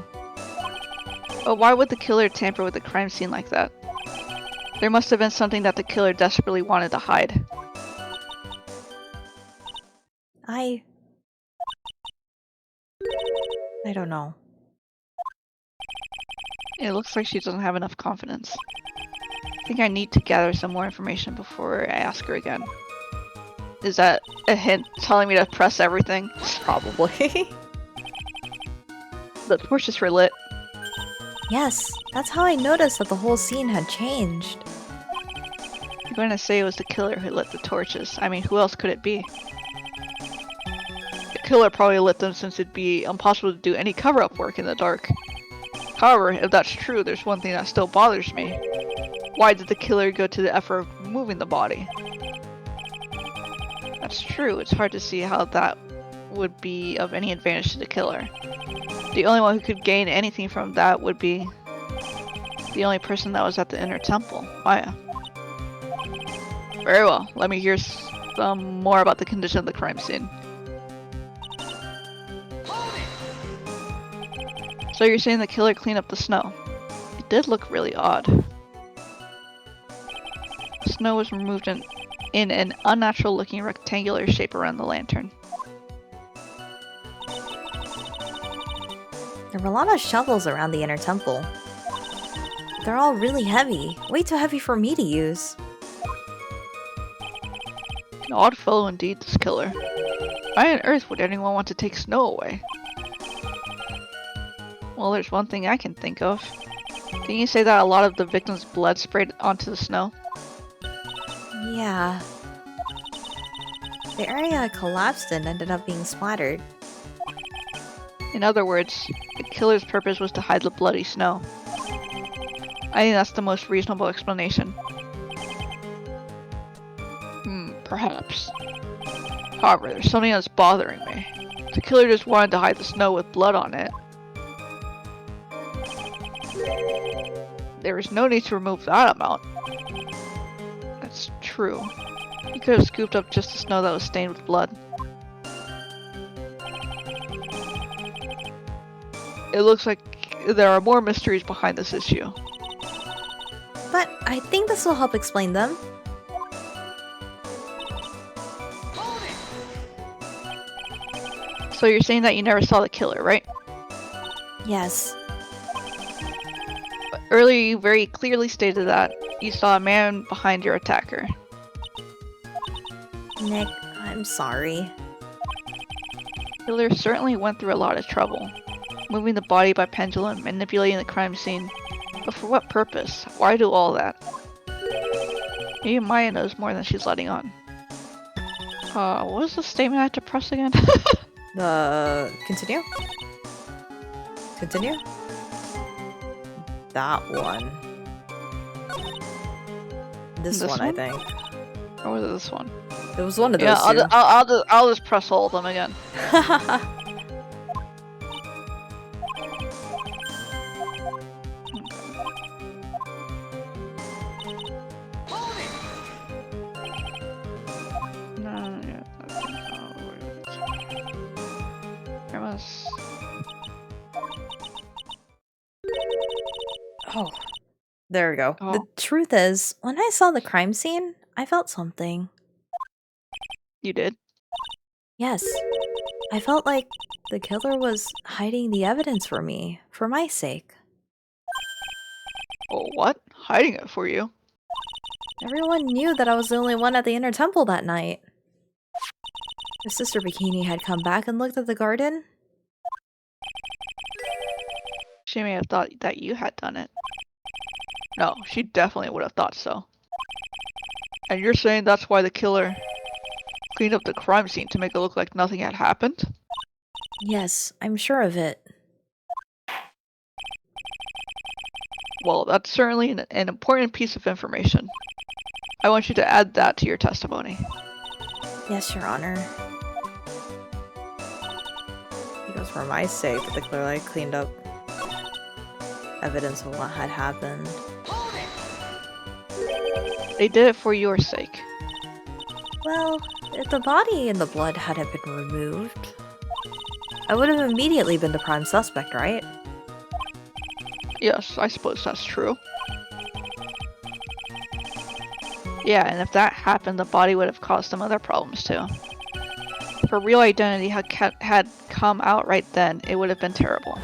But why would the killer tamper with the crime scene like that? There must have been something that the killer desperately wanted to hide. I don't know. It looks like she doesn't have enough confidence. I think I need to gather some more information before I ask her again. Is that a hint telling me to press everything? Probably. The torches were lit. Yes, that's how I noticed that the whole scene had changed. I'm going to say it was the killer who lit the torches. I mean, who else could it be? The killer probably lit them since it'd be impossible to do any cover-up work in the dark. However, if that's true, there's one thing that still bothers me. Why did the killer go to the effort of moving the body? That's true, it's hard to see how that would be of any advantage to the killer. The only one who could gain anything from that would be the only person that was at the inner temple, Maya. Very well, let me hear some more about the condition of the crime scene. So you're saying the killer cleaned up the snow? It did look really odd. Snow was removed in an unnatural looking rectangular shape around the lantern. There were a lot of shovels around the inner temple. They're all really heavy. Way too heavy for me to use. An odd fellow indeed, this killer. Why on earth would anyone want to take snow away? Well, there's one thing I can think of. Didn't you say that a lot of the victim's blood sprayed onto the snow? Yeah. The area collapsed and ended up being splattered. In other words, the killer's purpose was to hide the bloody snow. I think that's the most reasonable explanation. Perhaps. However, there's something that's bothering me. The killer just wanted to hide the snow with blood on it. There was no need to remove that amount. That's true. He could have scooped up just the snow that was stained with blood. It looks like there are more mysteries behind this issue. But I think this will help explain them. So you're saying that you never saw the killer, right? Yes. But earlier you very clearly stated that you saw a man behind your attacker. Nick, I'm sorry. The killer certainly went through a lot of trouble. Moving the body by pendulum, manipulating the crime scene. But for what purpose? Why do all that? Maybe Maya knows more than she's letting on. What was the statement I had to press again? Continue? Continue? That one. This one, I think. Or was it this one? It was one of those Yeah, two. I'll just press all of them again. Oh, there we go. Oh. The truth is, when I saw the crime scene, I felt something. You did? Yes. I felt like the killer was hiding the evidence for me, for my sake. Oh, what? Hiding it for you? Everyone knew that I was the only one at the inner temple that night. If Sister Bikini had come back and looked at the garden, She may have thought that you had done it. No, she definitely would have thought so. And you're saying that's why the killer cleaned up the crime scene to make it look like nothing had happened? yes, I'm sure of it. Well, that's certainly an important piece of information. I want you to add that to your testimony. Yes, Your Honor. It was for my sake that the killer cleaned up evidence of what had happened. They did it for your sake. Well, if the body and the blood hadn't been removed, I would have immediately been the prime suspect, right? Yes, I suppose that's true. Yeah, and if that happened, the body would have caused some other problems too. If her real identity had come out right then, it would have been terrible.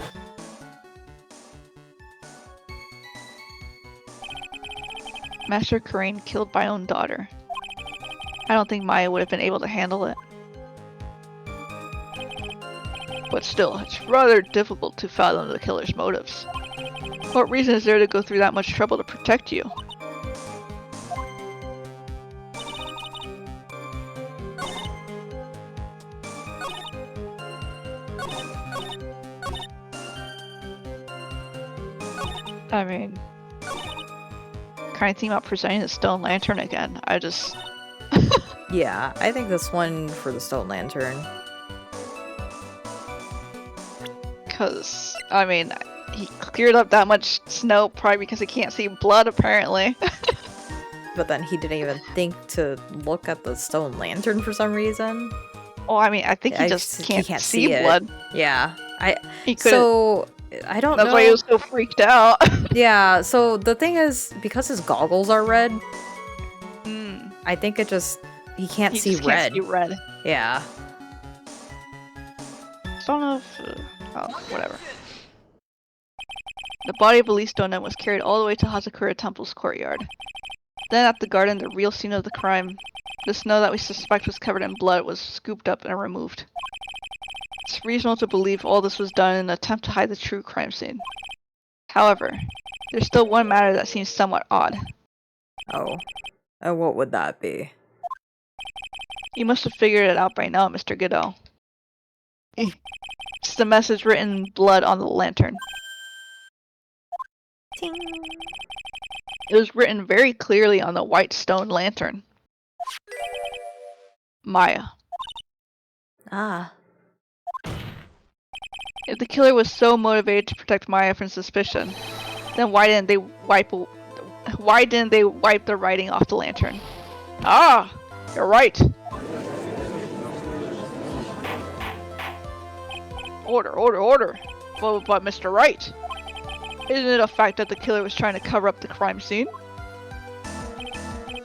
Master Crane killed my own daughter. I don't think Maya would have been able to handle it. But still, it's rather difficult to fathom the killer's motives. What reason is there to go through that much trouble to protect you? I mean, kind of thinking about presenting the stone lantern again. I just... Yeah, I think this one for the stone lantern. Because, I mean, he cleared up that much snow probably because he can't see blood, apparently. But then he didn't even think to look at the stone lantern for some reason. Oh, I mean, I think he just can't see it. blood. Yeah, He couldn't. so I don't know. That's why he was so freaked out. Yeah, so the thing is, because his goggles are red, I think it just he can't see just red. Can't see red. Yeah. I don't know if. Oh, whatever. The body of Elise Donen was carried all the way to Hazakura Temple's courtyard. Then at the garden, the real scene of the crime, the snow that we suspect was covered in blood, was scooped up and removed. It's reasonable to believe all this was done in an attempt to hide the true crime scene. However, there's still one matter that seems somewhat odd. Oh. And what would that be? You must have figured it out by now, Mr. Godot. It's the message written in blood on the lantern. Ting. It was written very clearly on the white stone lantern. Maya. Ah. If the killer was so motivated to protect Maya from suspicion, then why didn't they wipe the writing off the lantern? Ah, you're right. Order. But Mr. Wright, isn't it a fact that the killer was trying to cover up the crime scene?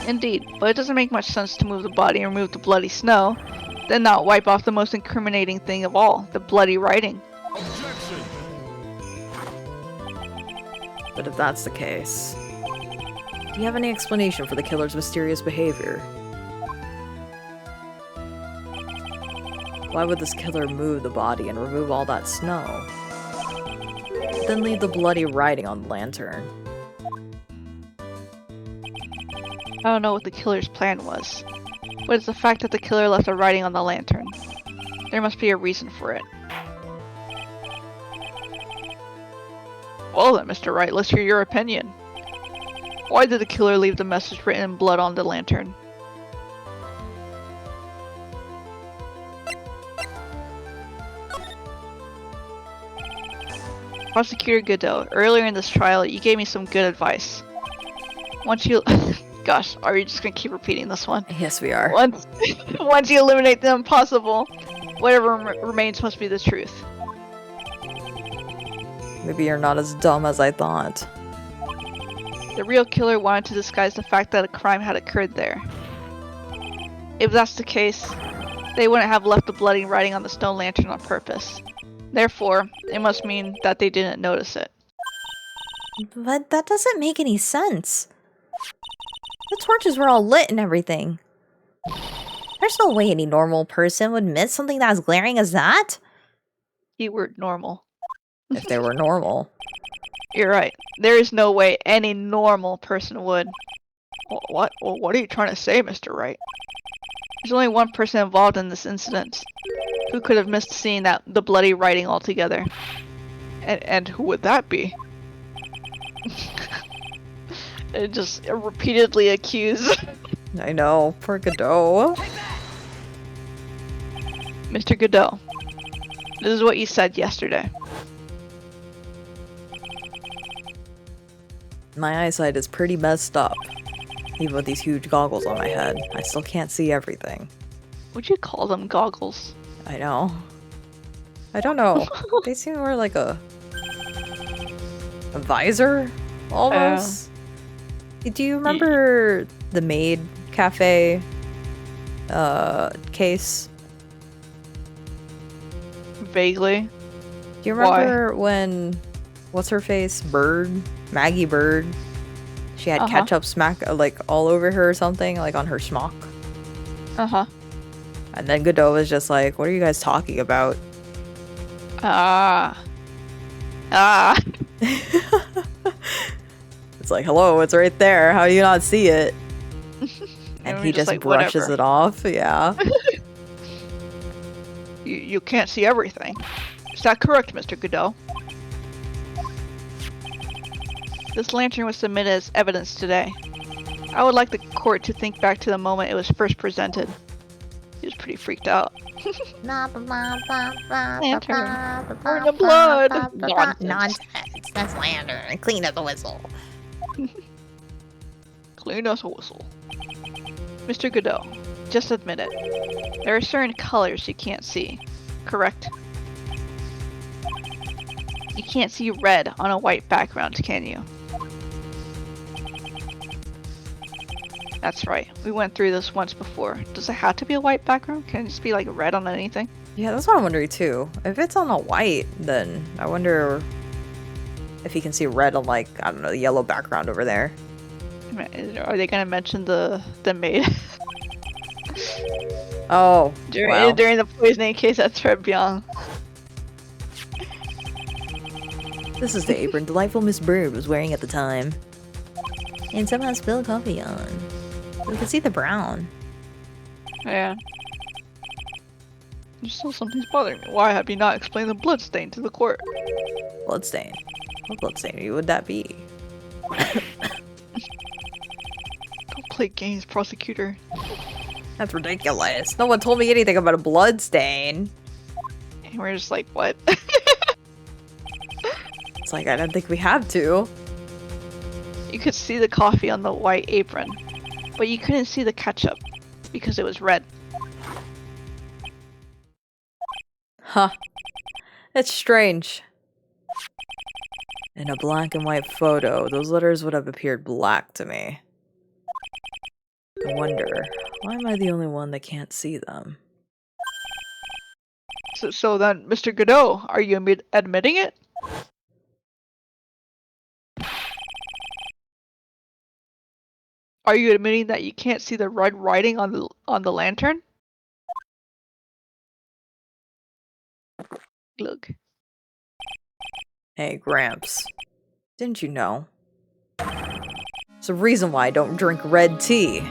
Indeed, but it doesn't make much sense to move the body and remove the bloody snow, then not wipe off the most incriminating thing of all, the bloody writing. Objection! But if that's the case, do you have any explanation for the killer's mysterious behavior? Why would this killer move the body and remove all that snow? Then leave the bloody writing on the lantern. I don't know what the killer's plan was, but it's the fact that the killer left the writing on the lantern. There must be a reason for it. Well then, Mr. Wright, let's hear your opinion. Why did the killer leave the message written in blood on the lantern? Prosecutor Godot, earlier in this trial, you gave me some good advice. Once you... Gosh, are you just gonna keep repeating this one? Yes, we are. Once you eliminate the impossible, whatever remains must be the truth. Maybe you're not as dumb as I thought. The real killer wanted to disguise the fact that a crime had occurred there. If that's the case, they wouldn't have left the bloody writing on the stone lantern on purpose. Therefore, it must mean that they didn't notice it. But that doesn't make any sense. The torches were all lit and everything. There's no way any normal person would miss something that as glaring as that. Keyword normal. If they were normal. You're right. There is no way any normal person would. What? Well, what are you trying to say, Mr. Wright? There's only one person involved in this incident. Who could have missed seeing the bloody writing altogether? And who would that be? It just repeatedly accused. I know, poor Godot. Mr. Godot, this is what you said yesterday. My eyesight is pretty messed up. Even with these huge goggles on my head, I still can't see everything. Would you call them goggles? I know. I don't know. They seem more like a visor, almost. Do you remember the Maid Cafe case? Vaguely. Do you remember when what's her face? Maggie Bird. She had ketchup like all over her or something, like on her smock. Uh-huh. And then Godot was just like, "What are you guys talking about?" It's like, hello, it's right there. How do you not see it? And he just like, brushes whatever. it off. Yeah. You can't see everything. Is that correct, Mr. Godot? This lantern was submitted as evidence today. I would like the court to think back to the moment it was first presented. He was pretty freaked out. Lantern. Burn the blood. Nonsense. That's lantern. Clean up the whistle. Clean as a whistle. Mr. Godot, just admit it. There are certain colors you can't see, correct? You can't see red on a white background, can you? That's right. We went through this once before. Does it have to be a white background? Can it just be like red on anything? Yeah, that's what I'm wondering too. If it's on a white, then I wonder if you can see red on, like, I don't know, the yellow background over there. Are they gonna mention the maid? Oh, during the poisoning case at Tribulations. This is the apron delightful Miss Bird was wearing at the time. And somehow spilled coffee on. We can see the brown. Yeah. Still something's bothering me. Why have you not explained the bloodstain to the court? Bloodstain. What bloodstain would that be? Don't play games, prosecutor. That's ridiculous. No one told me anything about a bloodstain. And we're just like, what? It's like, I don't think we have to. You could see the coffee on the white apron, but you couldn't see the ketchup because it was red. Huh. It's strange. In a black and white photo, those letters would have appeared black to me. I wonder, why am I the only one that can't see them? So then, Mr. Godot, are you admitting it? Are you admitting that you can't see the red writing on the lantern? Look. Hey, Gramps. Didn't you know? There's a reason why I don't drink red tea.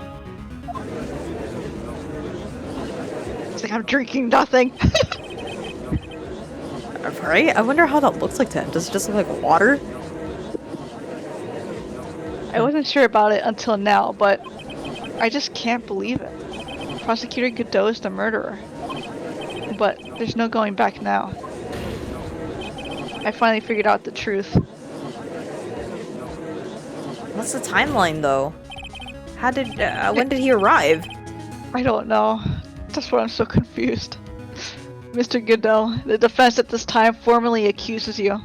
It's like I'm drinking nothing. Right? I wonder how that looks like to him. Does it just look like water? I wasn't sure about it until now, but I just can't believe it. Prosecutor Godot is the murderer. But there's no going back now. I finally figured out the truth. What's the timeline, though? How did, when did he arrive? I don't know. That's why I'm so confused. Mr. Godot, the defense at this time formally accuses you.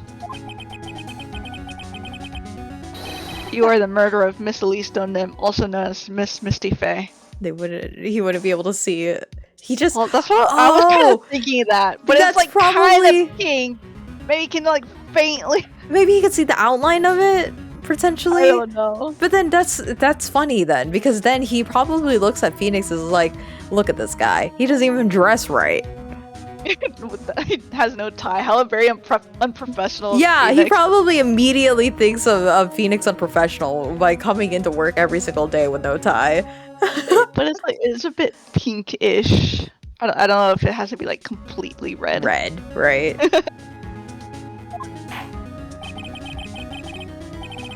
You are the murderer of Miss Elise Donim, also known as Miss Misty Faye. He wouldn't be able to see it. He just... Well, that's what I was kind of thinking of that, but it's like kind of pink. Maybe you can like faintly... Maybe he could see the outline of it, potentially. I don't know. But then that's funny then, because then he probably looks at Phoenix and is like, look at this guy. He doesn't even dress right. He has no tie. How very unprofessional. Yeah, Phoenix. he probably immediately thinks of Phoenix unprofessional by coming into work every single day with no tie. But it's like, it's a bit pinkish. I don't know if it has to be like completely red. Red, right?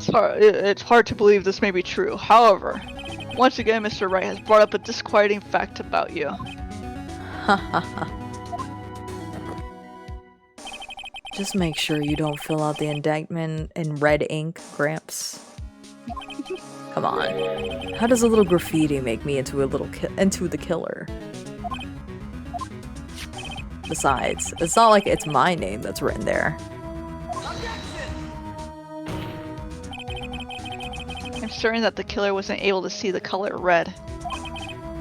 It's hard to believe this may be true. However, once again, Mr. Wright has brought up a disquieting fact about you. Just make sure you don't fill out the indictment in red ink, Gramps. Come on. How does a little graffiti make me into the killer? Besides, it's not like it's my name that's written there. I'm certain that the killer wasn't able to see the color red.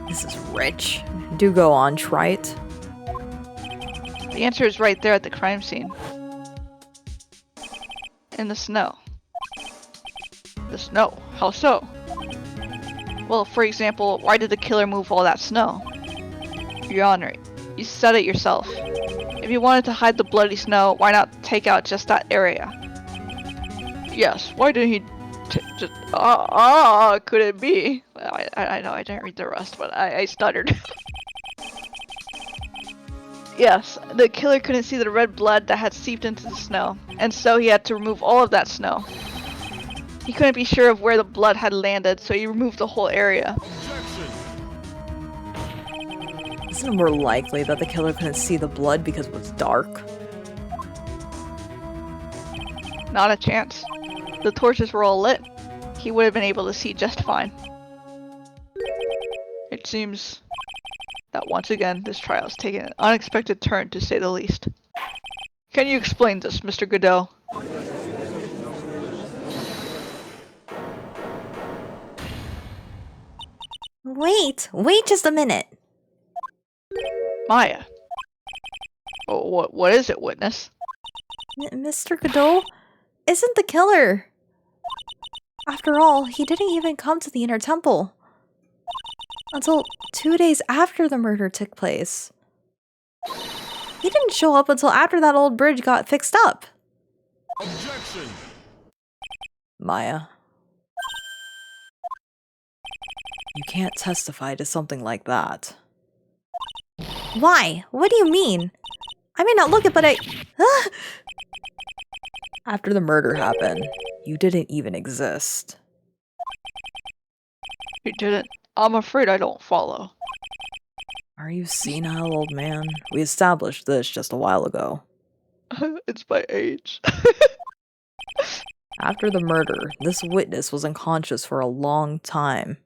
This is rich. Do go on, trite. The answer is right there at the crime scene. In the snow. The snow? How so? Well, for example, why did the killer move all that snow? Your Honor, you said it yourself. If you wanted to hide the bloody snow, why not take out just that area? Yes, why didn't he just... could it be? I know, I didn't read the rest, but I stuttered. Yes, the killer couldn't see the red blood that had seeped into the snow, and so he had to remove all of that snow. He couldn't be sure of where the blood had landed, so he removed the whole area. Isn't it more likely that the killer couldn't see the blood because it was dark? Not a chance. The torches were all lit. He would have been able to see just fine. It seems that once again, this trial has taken an unexpected turn, to say the least. Can you explain this, Mr. Godot? Wait just a minute. Maya. Oh, what is it, witness? Mr. Godot isn't the killer. After all, he didn't even come to the Inner Temple until 2 days after the murder took place. He didn't show up until after that old bridge got fixed up. Objection! Maya. You can't testify to something like that. Why? What do you mean? I may not look it, but I... After the murder happened, you didn't even exist. You didn't? I'm afraid I don't follow. Are you senile, old man? We established this just a while ago. It's my age. After the murder, this witness was unconscious for a long time.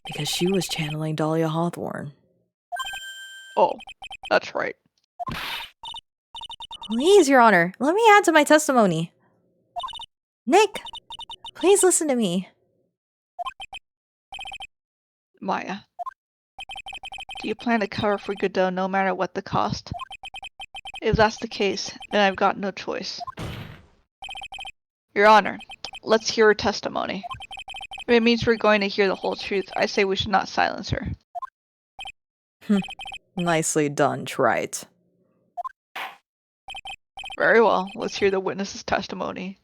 Because she was channeling Dahlia Hawthorne. Oh, that's right. Please, Your Honor, let me add to my testimony. Nick, please listen to me. Maya. Do you plan to cover for Godot no matter what the cost? If that's the case, then I've got no choice. Your Honor, let's hear her testimony. If it means we're going to hear the whole truth, I say we should not silence her. Nicely done, trite. Very well, let's hear the witness's testimony.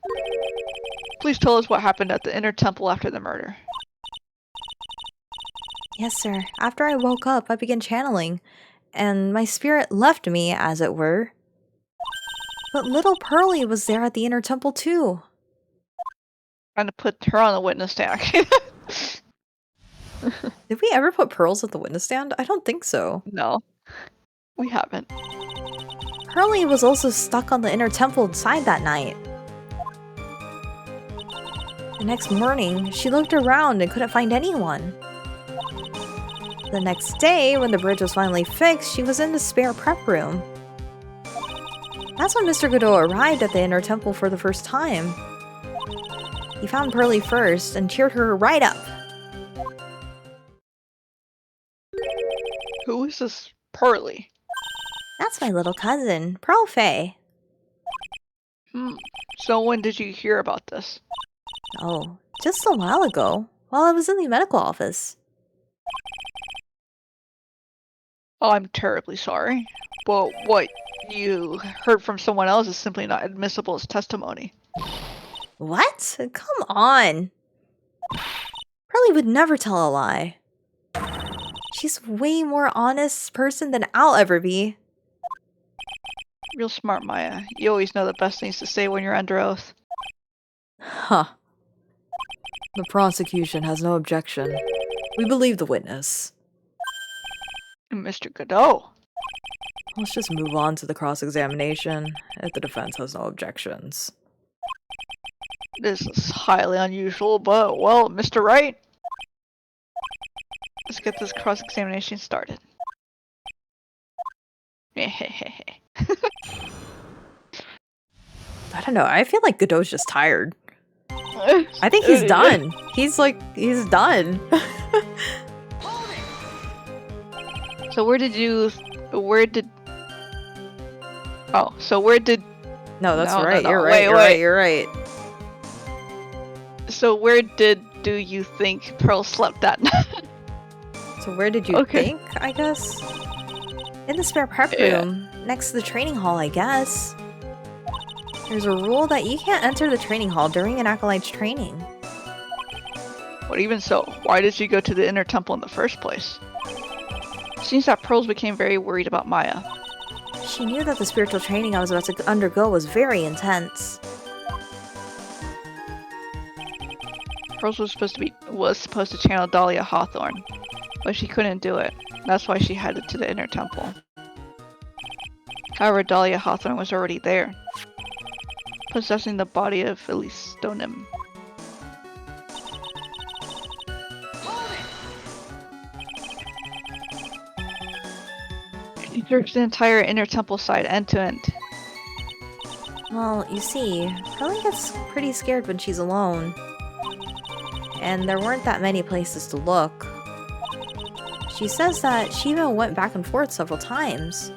Please tell us what happened at the Inner Temple after the murder. Yes, sir. After I woke up, I began channeling, and my spirit left me, as it were. But little Pearly was there at the Inner Temple, too. Trying to put her on the witness stand. Did we ever put pearls at the witness stand? I don't think so. No, we haven't. Pearly was also stuck on the Inner Temple side that night. The next morning, she looked around and couldn't find anyone. The next day, when the bridge was finally fixed, she was in the spare prep room. That's when Mr. Godot arrived at the Inner Temple for the first time. He found Pearly first and cheered her right up. Who is this Pearly? That's my little cousin, Pearl Faye. So when did you hear about this? Oh, just a while ago, while I was in the medical office. Oh, I'm terribly sorry. But what you heard from someone else is simply not admissible as testimony. What? Come on. Pearly would never tell a lie. She's a way more honest person than I'll ever be. Real smart, Maya. You always know the best things to say when you're under oath. Huh. The prosecution has no objection. We believe the witness. Mr. Godot. Let's just move on to the cross-examination if the defense has no objections. This is highly unusual, but, well, Mr. Wright, let's get this cross-examination started. I don't know. I feel like Godot's just tired. I think he's done. He's done. So where did... Oh, so where did... No, that's No, right. no, You're right. wait, You're wait. right. You're right. So where do you think Pearl slept that night? So where did you Okay. think? I guess. In the spare prep Yeah. room, next to the training hall, I guess. There's a rule that you can't enter the training hall during an acolyte's training. But even so, why did she go to the inner temple in the first place? Seems that Pearls became very worried about Maya. She knew that the spiritual training I was about to undergo was very intense. Pearls was supposed to channel Dahlia Hawthorne, but she couldn't do it. That's why she headed to the inner temple. However, Dahlia Hawthorne was already there, possessing the body of Elise Stonim. She searched the entire inner temple side end to end. Well, you see, Pearlie gets pretty scared when she's alone. And there weren't that many places to look. She says that she even went back and forth several times.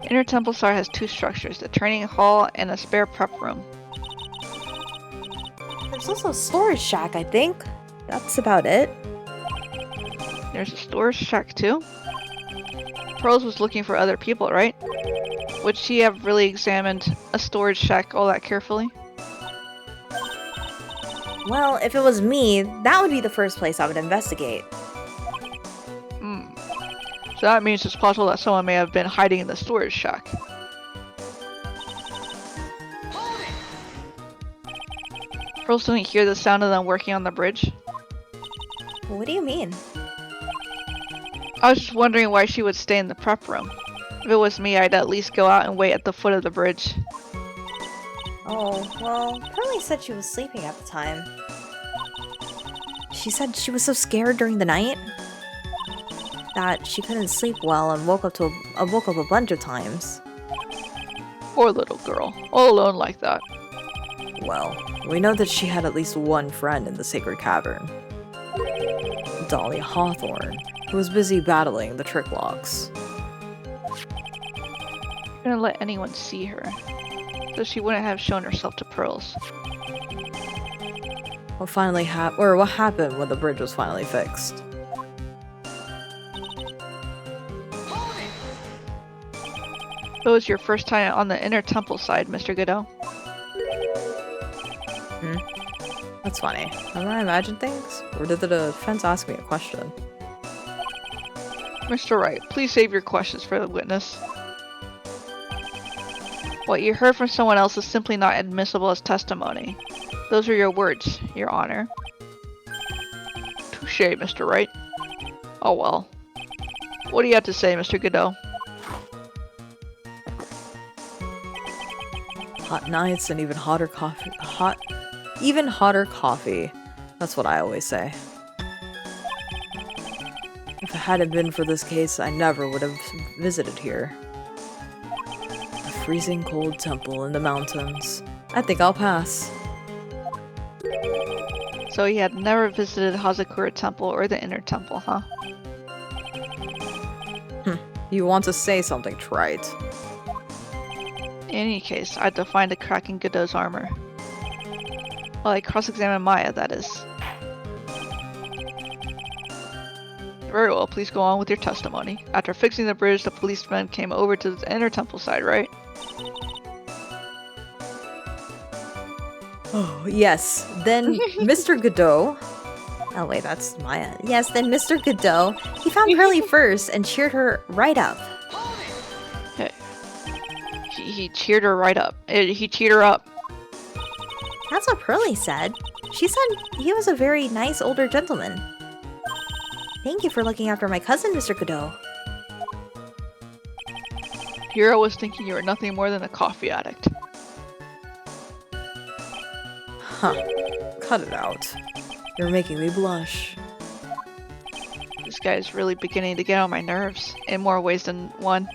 Inner temple side has two structures, the training hall and a spare prep room. There's also a storage shack, I think. That's about it. There's a storage shack too. Pearls was looking for other people, right? Would she have really examined a storage shack all that carefully? Well, if it was me, that would be the first place I would investigate. So that means it's possible that someone may have been hiding in the storage shack. Pearls didn't hear the sound of them working on the bridge. What do you mean? I was just wondering why she would stay in the prep room. If it was me, I'd at least go out and wait at the foot of the bridge. Oh, well, Pearlie said she was sleeping at the time. She said she was so scared during the night that she couldn't sleep well and woke up a bunch of times. Poor little girl, all alone like that. Well, we know that she had at least one friend in the Sacred Cavern. Dahlia Hawthorne, who was busy battling the trick locks. Gonna let anyone see her, so she wouldn't have shown herself to Pearls. What happened when the bridge was finally fixed? It was your first time on the inner temple side, Mr. Godot. That's funny. Have I imagined things? Or did the defense ask me a question? Mr. Wright, please save your questions for the witness. What you heard from someone else is simply not admissible as testimony. Those are your words, Your Honor. Touché, Mr. Wright. Oh well. What do you have to say, Mr. Godot? Hot nights and even hotter coffee. Even hotter coffee. That's what I always say. If it hadn't been for this case, I never would have visited here. A freezing cold temple in the mountains. I think I'll pass. So he had never visited Hazakura Temple or the Inner Temple, huh? You want to say something trite. In any case, I had to find a crack in Godot's armor. Well, I cross-examined Maya, that is. Very well, please go on with your testimony. After fixing the bridge, the policemen came over to the Inner Temple side, right? Oh, yes. Then Mr. Godot. Oh wait, that's Maya. Yes, then Mr. Godot, he found Pearlie first and cheered her right up. Hey. He cheered her right up. He cheered her up. That's what Pearlie said. She said he was a very nice older gentleman. Thank you for looking after my cousin, Mr. Godot. Hero was thinking you were nothing more than a coffee addict. Huh. Cut it out. You're making me blush. This guy's really beginning to get on my nerves in more ways than one.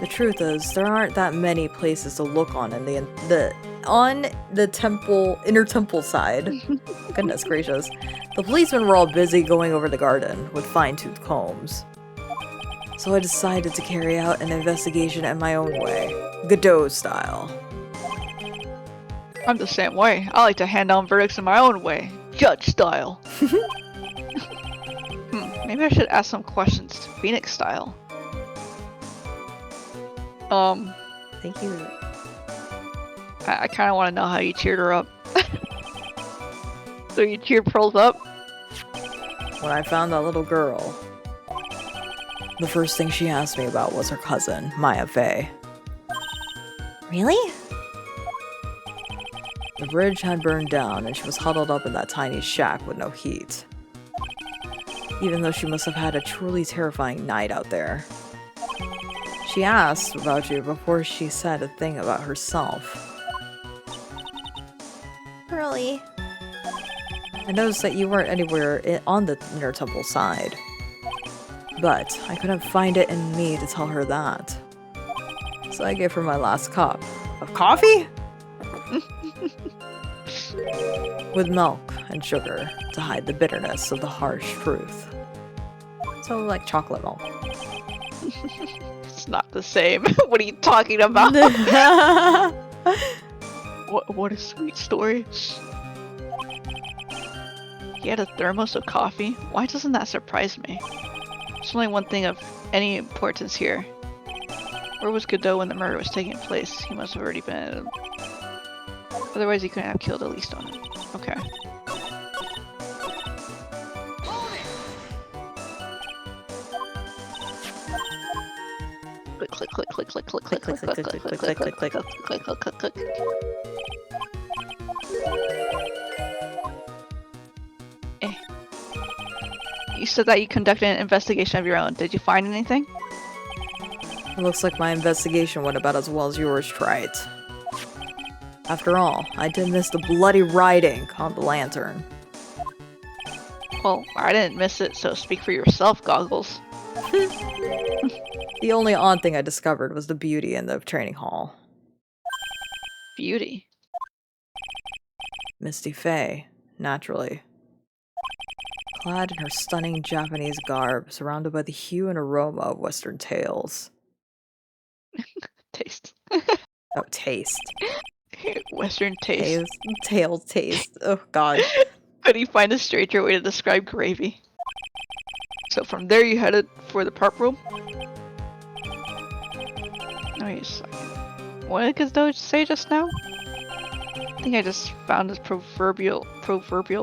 The truth is, there aren't that many places to look on in the inner temple side. Goodness gracious. The policemen were all busy going over the garden with fine-toothed combs. So I decided to carry out an investigation in my own way, Godot style. I'm the same way. I like to hand down verdicts in my own way, judge style. Maybe I should ask some questions to Phoenix style. Thank you. I kind of want to know how you cheered her up. So you cheered Pearls up? When I found that little girl, the first thing she asked me about was her cousin, Maya Fey. Really? The bridge had burned down and she was huddled up in that tiny shack with no heat. Even though she must have had a truly terrifying night out there. She asked about you before she said a thing about herself. Really? I noticed that you weren't anywhere on the inner temple side. But I couldn't find it in me to tell her that. So I gave her my last cup of coffee? With milk and sugar to hide the bitterness of the harsh truth. So like chocolate milk. It's not the same. What are you talking about? What a sweet story. He had a thermos of coffee? Why doesn't that surprise me? There's only one thing of any importance here. Where was Godot when the murder was taking place? He must have already been... Otherwise he couldn't have killed Elise on him. Okay. Click, click, click, click, click, click, click, click, click, click, click, click, click, click, click, click, click, click. You said that you conducted an investigation of your own. Did you find anything? It looks like my investigation went about as well as yours tried. After all, I did miss the bloody writing on the lantern. Well, I didn't miss it, so speak for yourself, Goggles. The only odd thing I discovered was the beauty in the training hall. Beauty. Misty Fey, naturally. Clad in her stunning Japanese garb, surrounded by the hue and aroma of Western tales. Taste. Oh, taste. Western taste. Taste. Oh, God. Could you find a straighter way to describe gravy? So from there you headed for the prep room? No, you suck. What did Gazdo say just now? I think I just found this proverbial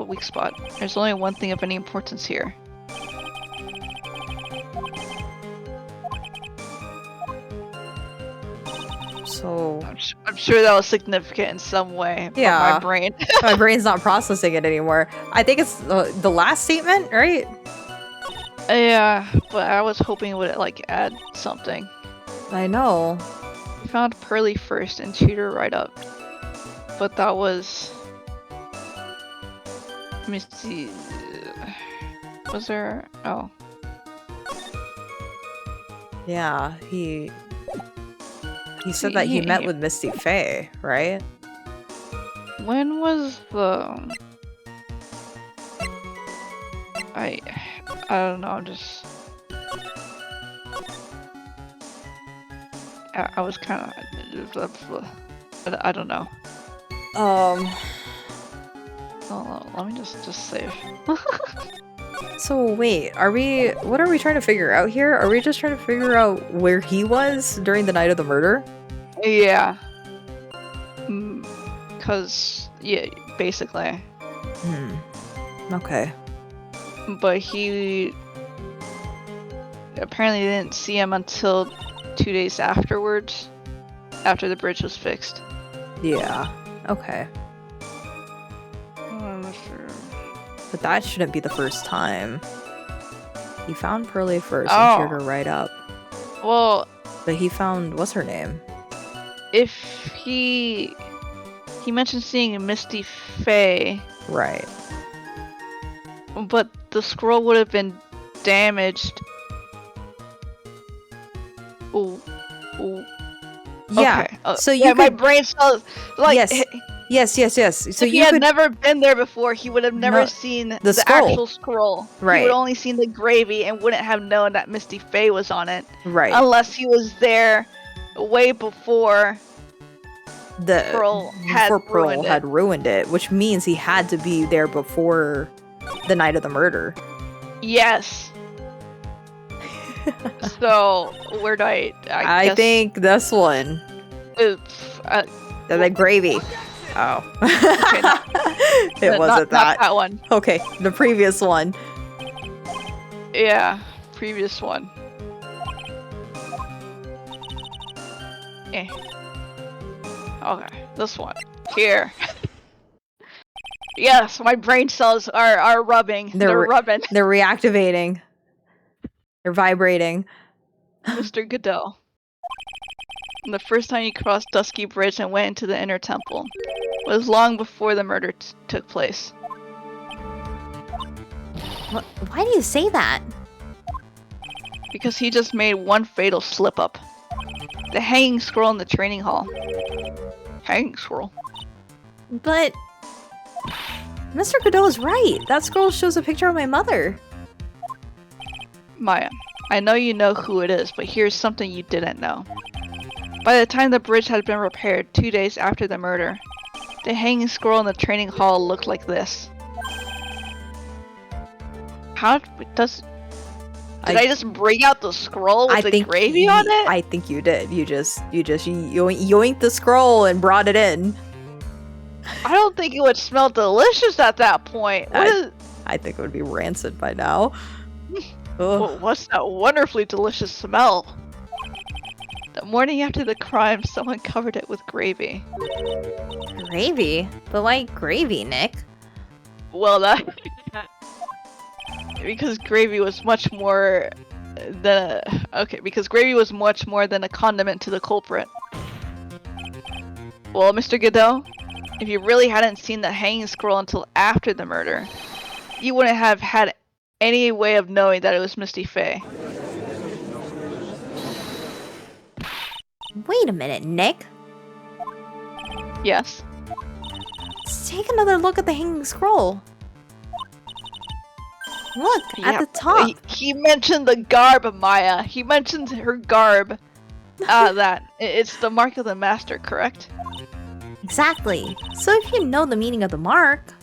weak spot. There's only one thing of any importance here. So... I'm sure that was significant in some way. But Yeah. my brain. my brain's not processing it anymore. I think it's the last statement, right? Yeah, but I was hoping it would like add something. I know. We found Pearly first and chewed her right up. But that was... Let me see... Was there... Oh. Yeah, he said that he met with Misty Fey, right? When was the... I don't know, I'm just... I was kind of... I don't know. Oh, let me just save. So wait, what are we trying to figure out here? Are we just trying to figure out where he was during the night of the murder? Yeah. Cause, yeah, basically. Okay. But he apparently didn't see him until 2 days afterwards, after the bridge was fixed. Yeah. Okay. I'm not sure. But that shouldn't be the first time. He found Pearly first Oh. and cheered her right up. Well, But he found, what's her name? if he He mentioned seeing a Misty Fae, Right. but the scroll would have been damaged. Ooh. Ooh. Yeah. Okay. So yeah, you my could. brain cells like Yes. So if he you had could. never been there before, he would have never No, seen the scroll. actual scroll. He Right. would only seen the gravy and wouldn't have known that Misty Fae was on it. Right. Unless he was there way before The Pearl had before Pearl ruined had it. ruined it, which means he had to be there before the night of the murder. Yes. So where do I guess think this one. it's, The gravy. Oh. Okay, It wasn't not that one. Okay, the previous one. Yeah, previous one. Eh. Okay, this one. Here. Yes, my brain cells are rubbing. They're rubbing. They're reactivating. They're vibrating. Mr. Godot. The first time you crossed Dusky Bridge and went into the inner temple was long before the murder took place. Why do you say that? Because he just made one fatal slip-up. The hanging scroll in the training hall. Hanging scroll? But Mr. Godot is right. That scroll shows a picture of my mother. Maya, I know you know who it is, but here's something you didn't know. By the time the bridge had been repaired 2 days after the murder, the hanging scroll in the training hall looked like this. How does... Did I just bring out the scroll with the gravy on it? I think you did. You yoinked the scroll and brought it in. I don't think it would smell delicious at that point. I think it would be rancid by now. Ugh. What's that wonderfully delicious smell? The morning after the crime, someone covered it with gravy. Gravy? But why gravy, Nick? Well, that... because gravy was much more than because gravy was much more than a condiment to the culprit. Well, Mr. Godot, if you really hadn't seen the hanging scroll until after the murder, you wouldn't have had any way of knowing that it was Misty Fae. Wait a minute, Nick. Yes? Let's take another look at the hanging scroll. Look, at the top. He mentioned the garb, Maya. He mentioned her garb. It's the mark of the master, correct? Exactly. So if you know the meaning of the mark...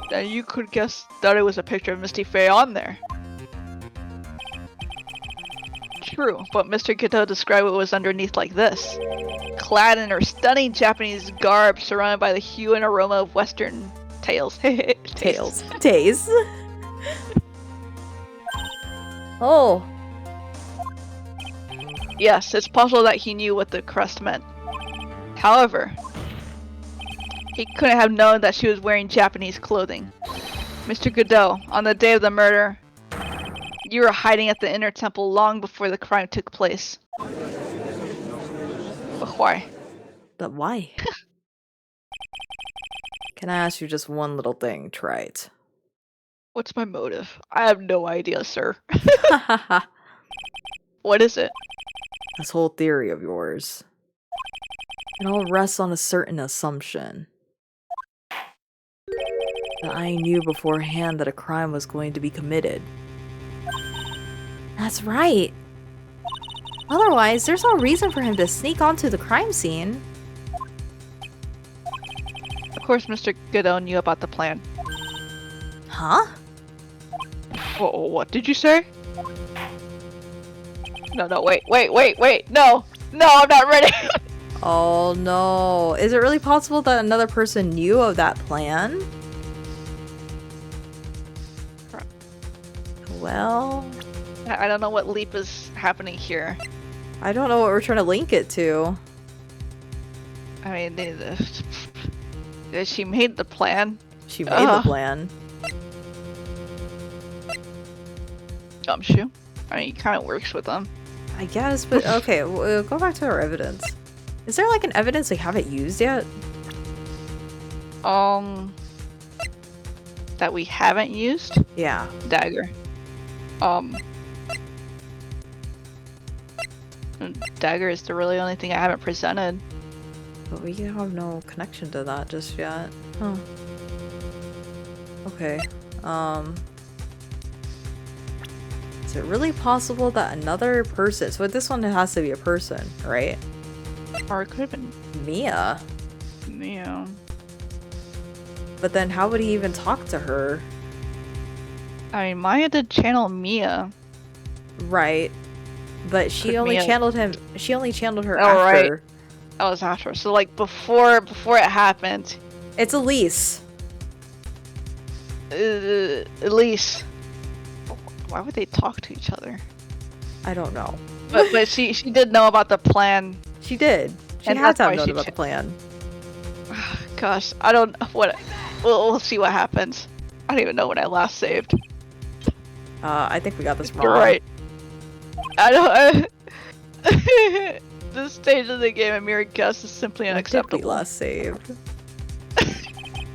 Then you could guess that it was a picture of Misty Fae on there. True, but Mr. Godot described what was underneath like this. Clad in her stunning Japanese garb, surrounded by the hue and aroma of Western tales. Tails. Taste. Oh. Yes, it's possible that he knew what the crest meant. However, he couldn't have known that she was wearing Japanese clothing. Mr. Godot, on the day of the murder, you were hiding at the inner temple long before the crime took place. But why? But why? Can I ask you just one little thing, Trite? What's my motive? I have no idea, sir. What is it? This whole theory of yours. It all rests on a certain assumption. That I knew beforehand that a crime was going to be committed. That's right. Otherwise, there's no reason for him to sneak onto the crime scene. Of course, Mr. Godot knew about the plan. Huh? What did you say? No, wait, no, I'm not ready. Oh no. Is it really possible that another person knew of that plan? Well... I don't know what leap is happening here. I don't know what we're trying to link it to. I mean, she made the plan. She made the plan. Gumshoe. I mean, he kind of works with them. I guess, but okay, we'll go back to our evidence. Is there like an evidence we haven't used yet? That we haven't used? Yeah. Dagger. Dagger is the really only thing I haven't presented. But we have no connection to that just yet. Huh. Okay. Is it really possible that another person... So this one has to be a person, right? Or it could have been Mia. yeah. But then how would he even talk to her? I mean, Maya did channel Mia. Right. But she Could only Mia- channeled him... She only channeled her Oh, after. right. That was after. So like before it happened, It's Elise. Elise. Why would they talk to each other? I don't know. But she did know about the plan. She did. She And had that's to have why known she about the plan. Gosh, I don't what. We'll see what happens. I don't even know when I last saved. I think we got this wrong. You're right. I don't. This stage of the game, a mere guess is simply When did we unacceptable. last saved?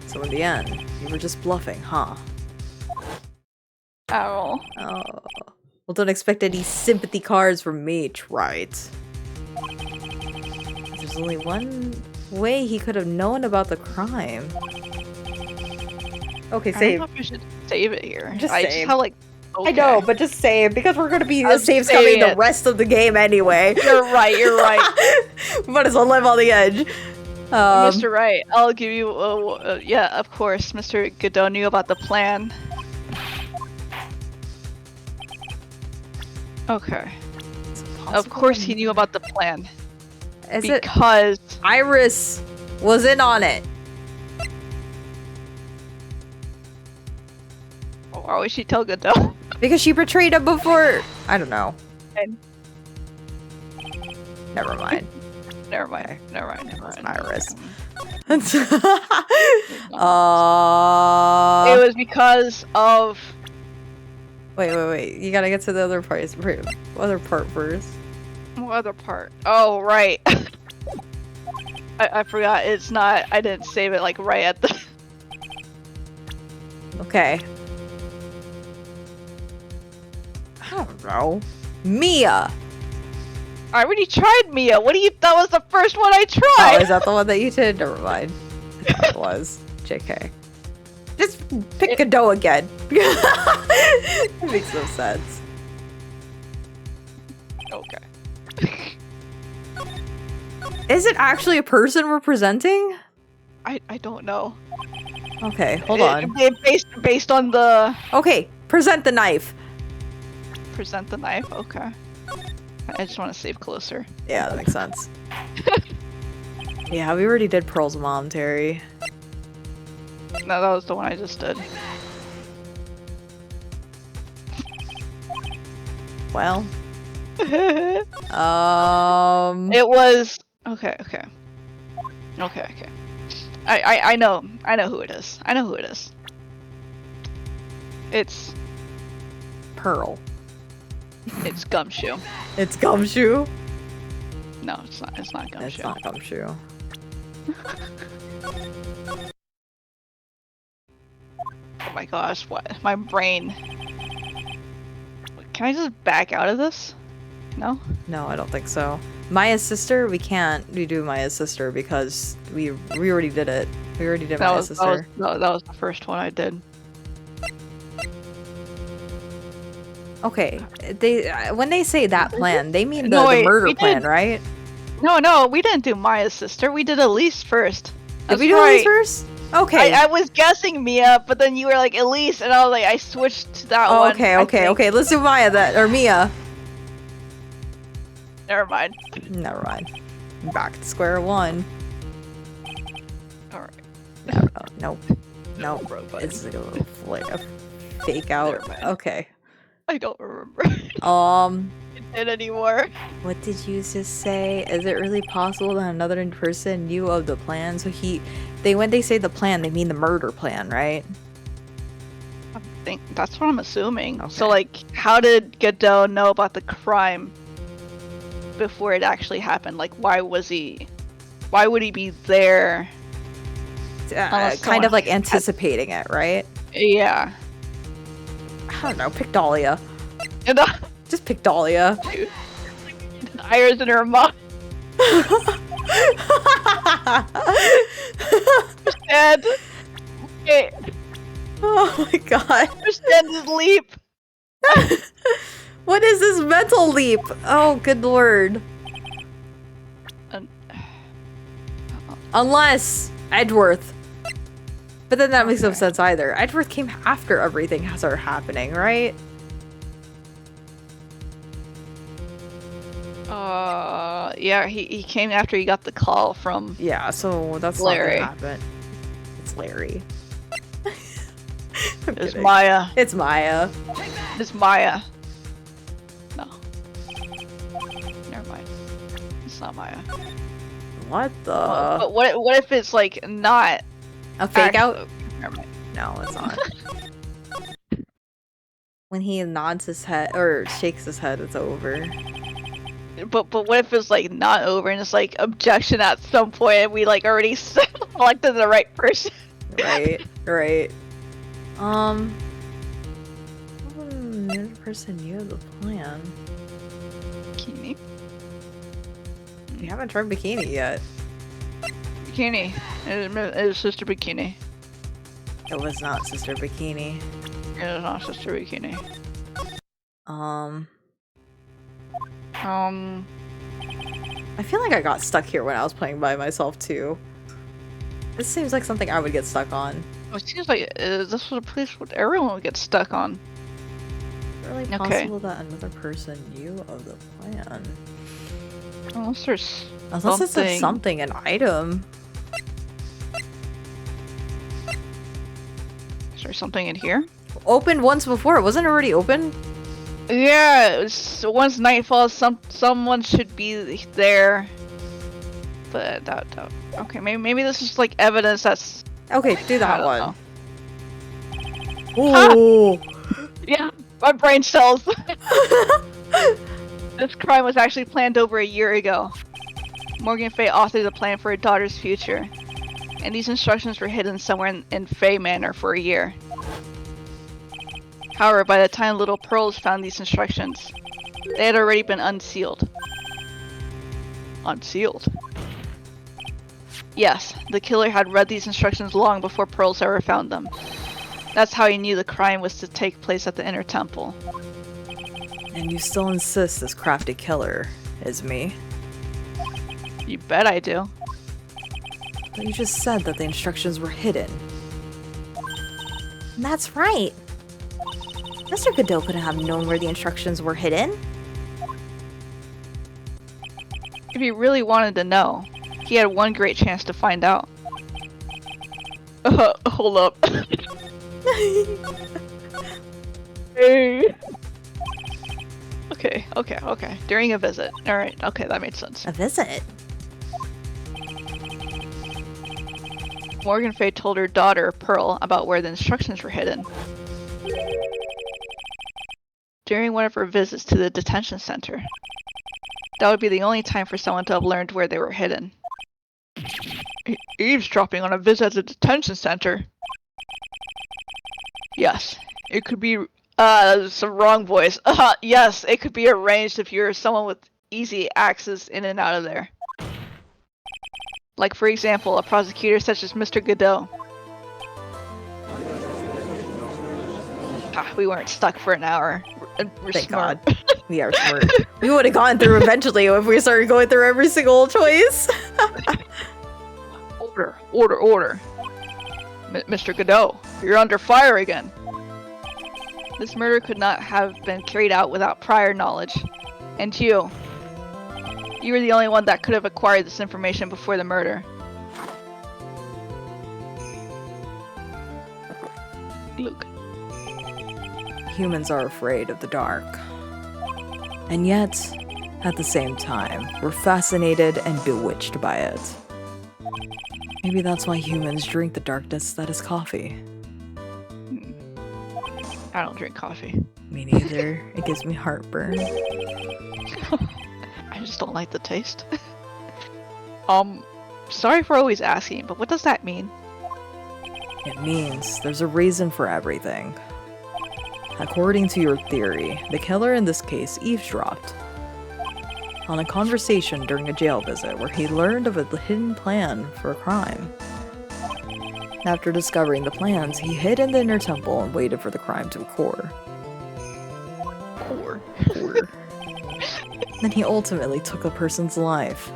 So in the end, you were just bluffing, huh? Ow. Oh. Well, don't expect any sympathy cards from me, right? There's only one way he could have known about the crime. Okay, I don't save. know if we should save it here. Just I save. just have like. Okay. I know, but just save, because we're gonna be I'm saves coming saving the it. rest of the game anyway. You're right. You're right. Might as well live on the edge. Mr. Wright, I'll give you. Yeah, of course. Mr. Godot knew about the plan. Okay. Of course he knew about the plan. Is it Because Iris was in on it? why would she tell Godot? Because she betrayed him before. I don't know. And- Never mind. Never mind. Never mind. Never mind. Iris. It It was because of. Wait. You gotta get to the other part. Other part first. What other part? Oh, right. I forgot. It's not. I didn't save it like right at the. Okay. I don't know. Mia. I already tried Mia. What do you? That was the first one I Oh, tried. is that the one that you did? Never mind. I thought it was. JK. Just pick Godot again. It makes no sense. Okay. Is it actually a person we're presenting? I don't know. Okay, hold on. Based on the Okay, present the knife. present the knife. Okay. I just want to save closer. Yeah, that makes sense. Yeah, we already did Pearl's mom, Terry. No, that was the one I just did. Well, It was okay. I know who it is. I know who it is. It's Pearl. Gumshoe. It's Gumshoe. No, it's not. It's not Gumshoe. It's not Gumshoe. Oh my gosh, what? My brain. Can I just back out of this? No? No, I don't think so. Maya's sister, we can't redo Maya's sister because we already did it. We already did Maya's sister. That was the first one I did. Okay, they when they say that plan, they mean No, the wait, murder we plan, did- right? No, we didn't do Maya's sister. We did Elise first. Did we That's do Elise right. first? Okay. I was guessing Mia, but then you were like Elise, and I was like, I switched to that Oh, one. okay, I okay, think. okay. Let's do Maya then, or Mia. Never mind. Never mind. Back to square one. Alright. Nope. Nope. Robot. It's like a little a fake out. Never mind. Okay. I don't remember it anymore. What did you just say? Is it really possible that another person knew of the plan? So when they say the plan, they mean the murder plan, right? I think that's what I'm assuming. Okay. So like, how did Godot know about the crime before it actually happened? Like, why would he be there Unless kind of someone like anticipating it, right? Yeah. I don't know. Pick Dahlia. And Just pick Dahlia. Iris in her mom. Understand? Okay. Oh my god. Understand this leap. What is this mental leap? Oh, good lord. Unless Edgeworth. But then that makes no sense either. Edgeworth came after everything started happening, right? Yeah, he came after he got the call from Yeah, so that's Larry. not gonna happen. It's Larry. I'm It's kidding. Maya. It's Maya. It's Maya. No. Never mind. It's not Maya. What the? But what if it's like not A fake out? actually- Never mind. No, it's not. When he nods his head or shakes his head, it's over. But what if it's like not over and it's like objection at some point and we like already selected the right person? Right, right. Another person knew the plan. Bikini. We haven't tried bikini yet. Bikini. It is Sister Bikini. It was not Sister Bikini. It is not Sister Bikini. I feel like I got stuck here when I was playing by myself too. This seems like something I would get stuck on. It seems like this was a place where everyone would get stuck on. Really Okay. possible that another person knew of the plan. Unless there's Unless it's a something, an item. Is there something in here? Opened once before. It wasn't already open? Yeah, it was, once night falls, someone should be there. But that okay, maybe this is like evidence that's Okay, do I that don't one. know. Ooh. Yeah, my brain cells. This crime was actually planned over a year ago. Morgan Fay authored a plan for her daughter's future, and these instructions were hidden somewhere in Fay Manor for a year. However, by the time Little Pearls found these instructions, they had already been unsealed. Unsealed? Yes, the killer had read these instructions long before Pearls ever found them. That's how he knew the crime was to take place at the Inner Temple. And you still insist this crafty killer is me? You bet I do. But you just said that the instructions were hidden. That's right. Mr. Godot couldn't have known where the instructions were hidden. If he really wanted to know, he had one great chance to find out. Hold up. Hey. Okay. During a visit. Alright, okay, that made sense. A visit? Morgan Fay told her daughter, Pearl, about where the instructions were hidden. During one of her visits to the detention center. That would be the only time for someone to have learned where they were hidden. Eavesdropping on a visit at the detention center? Yes, it could be, some wrong voice. Yes, it could be arranged if you're someone with easy access in and out of there. Like, for example, a prosecutor such as Mr. Godot. We weren't stuck for an hour. We're Thank smart. God. We are smart. We would have gone through eventually if we started going through every single choice. Order. Mr. Godot, you're under fire again. This murder could not have been carried out without prior knowledge. And you were the only one that could have acquired this information before the murder. Luke. Humans are afraid of the dark. And yet, at the same time, we're fascinated and bewitched by it. Maybe that's why humans drink the darkness that is coffee. I don't drink coffee. Me neither. It gives me heartburn. I just don't like the taste. Sorry for always asking, but what does that mean? It means there's a reason for everything. According to your theory, the killer in this case eavesdropped on a conversation during a jail visit where he learned of a hidden plan for a crime. After discovering the plans, he hid in the inner temple and waited for the crime to occur. Occur. Then he ultimately took a person's life.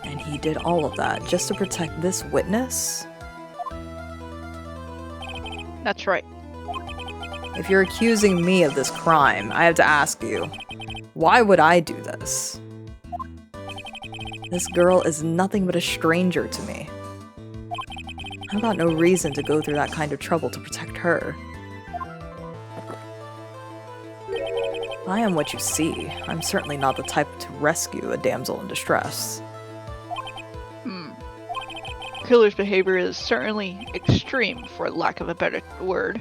And he did all of that just to protect this witness? That's right. If you're accusing me of this crime, I have to ask you, why would I do this? This girl is nothing but a stranger to me. I've got no reason to go through that kind of trouble to protect her. I am what you see. I'm certainly not the type to rescue a damsel in distress. Killer's behavior is certainly extreme, for lack of a better word.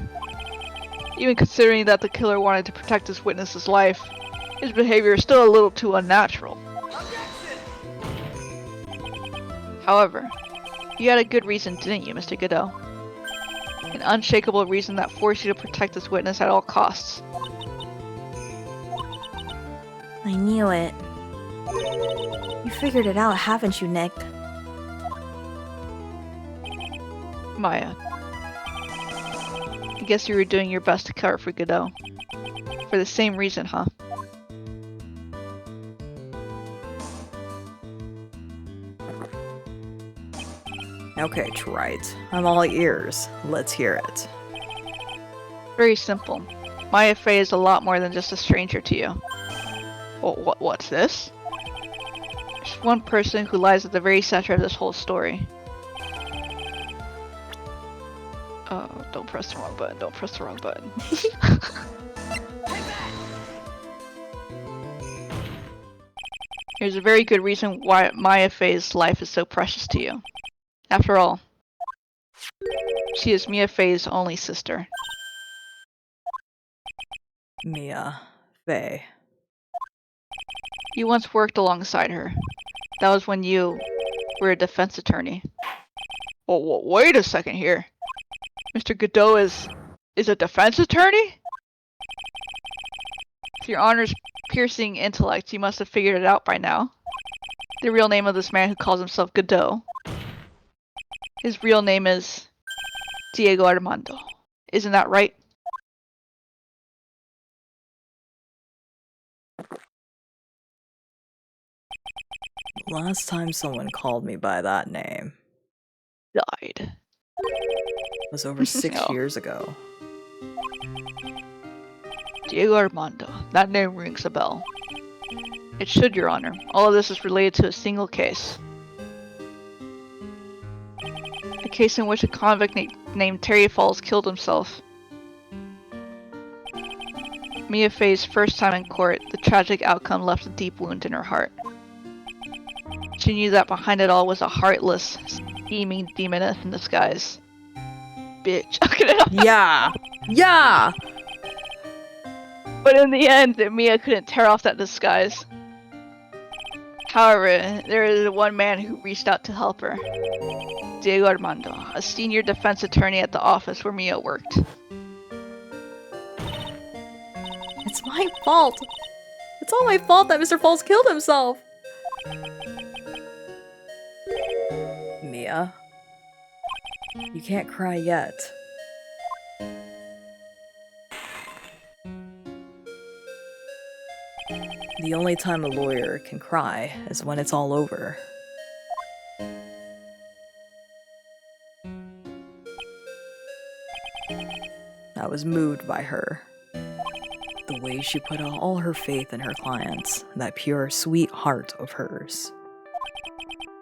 Even considering that the killer wanted to protect his witness's life, his behavior is still a little too unnatural. However, you had a good reason, didn't you, Mr. Godot? An unshakable reason that forced you to protect this witness at all costs. I knew it. You figured it out, haven't you, Nick? Maya. I guess you were doing your best to cover for Godot. For the same reason, huh? Okay, Trite. I'm all ears. Let's hear it. Very simple. Maya Fey is a lot more than just a stranger to you. What's this? There's one person who lies at the very center of this whole story. Don't press the wrong button, don't press the wrong button. There's a very good reason why Maya Fey's life is so precious to you. After all, she is Mia Fey's only sister. Mia Fey. You once worked alongside her. That was when you were a defense attorney. Oh, wait a second here. Mr. Godot is a defense attorney? With your honor's piercing intellect, you must have figured it out by now. The real name of this man who calls himself Godot. His real name is Diego Armando. Isn't that right? Last time someone called me by that name Died. was over 6 Oh. years ago. Diego Armando. That name rings a bell. It should, Your Honor. All of this is related to a single case. A case in which a convict named Terry Falls killed himself. Mia Fey's first time in court, the tragic outcome left a deep wound in her heart. She knew that behind it all was a heartless, scheming demoness in disguise. Bitch. Yeah! Yeah! But in the end, Mia couldn't tear off that disguise. However, there is one man who reached out to help her. Diego Armando, a senior defense attorney at the office where Mia worked. It's my fault! It's all my fault that Mr. Falls killed himself! Mia? You can't cry yet. The only time a lawyer can cry is when it's all over. I was moved by her. The way she put all her faith in her clients, that pure, sweet heart of hers.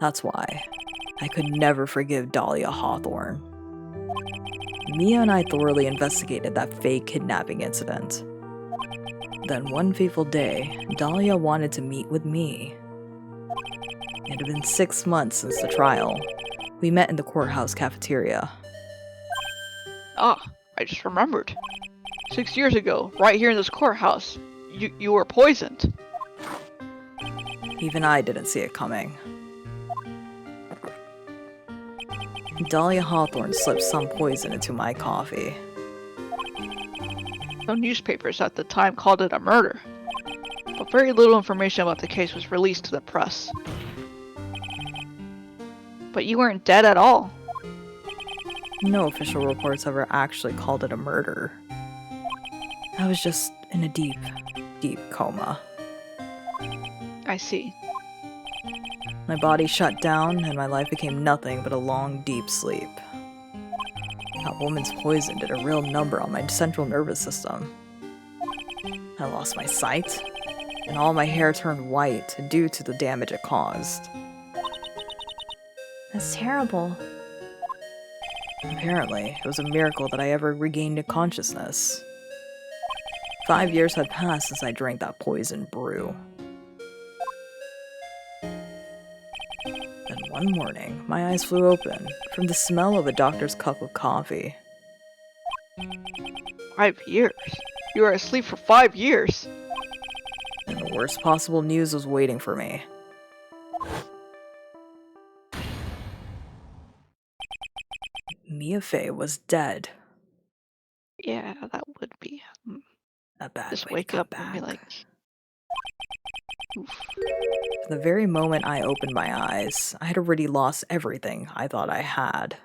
That's why I could never forgive Dahlia Hawthorne. Mia and I thoroughly investigated that fake kidnapping incident. Then one fateful day, Dahlia wanted to meet with me. It had been 6 months since the trial. We met in the courthouse cafeteria. Ah, I just remembered. 6 years ago, right here in this courthouse, you were poisoned. Even I didn't see it coming. Dahlia Hawthorne slipped some poison into my coffee. Some newspapers at the time called it a murder, but very little information about the case was released to the press. But you weren't dead at all. No official reports ever actually called it a murder. I was just in a deep, deep coma. I see. My body shut down, and my life became nothing but a long, deep sleep. That woman's poison did a real number on my central nervous system. I lost my sight, and all my hair turned white due to the damage it caused. That's terrible. Apparently, it was a miracle that I ever regained consciousness. 5 years had passed since I drank that poison brew. Then one morning, my eyes flew open from the smell of a doctor's cup of coffee. 5 years? You were asleep for 5 years? And the worst possible news was waiting for me. Mia Fey was dead. Yeah, that would be. A bad Just way wake to come up and be back. like, oof. The very moment I opened my eyes, I had already lost everything I thought I had.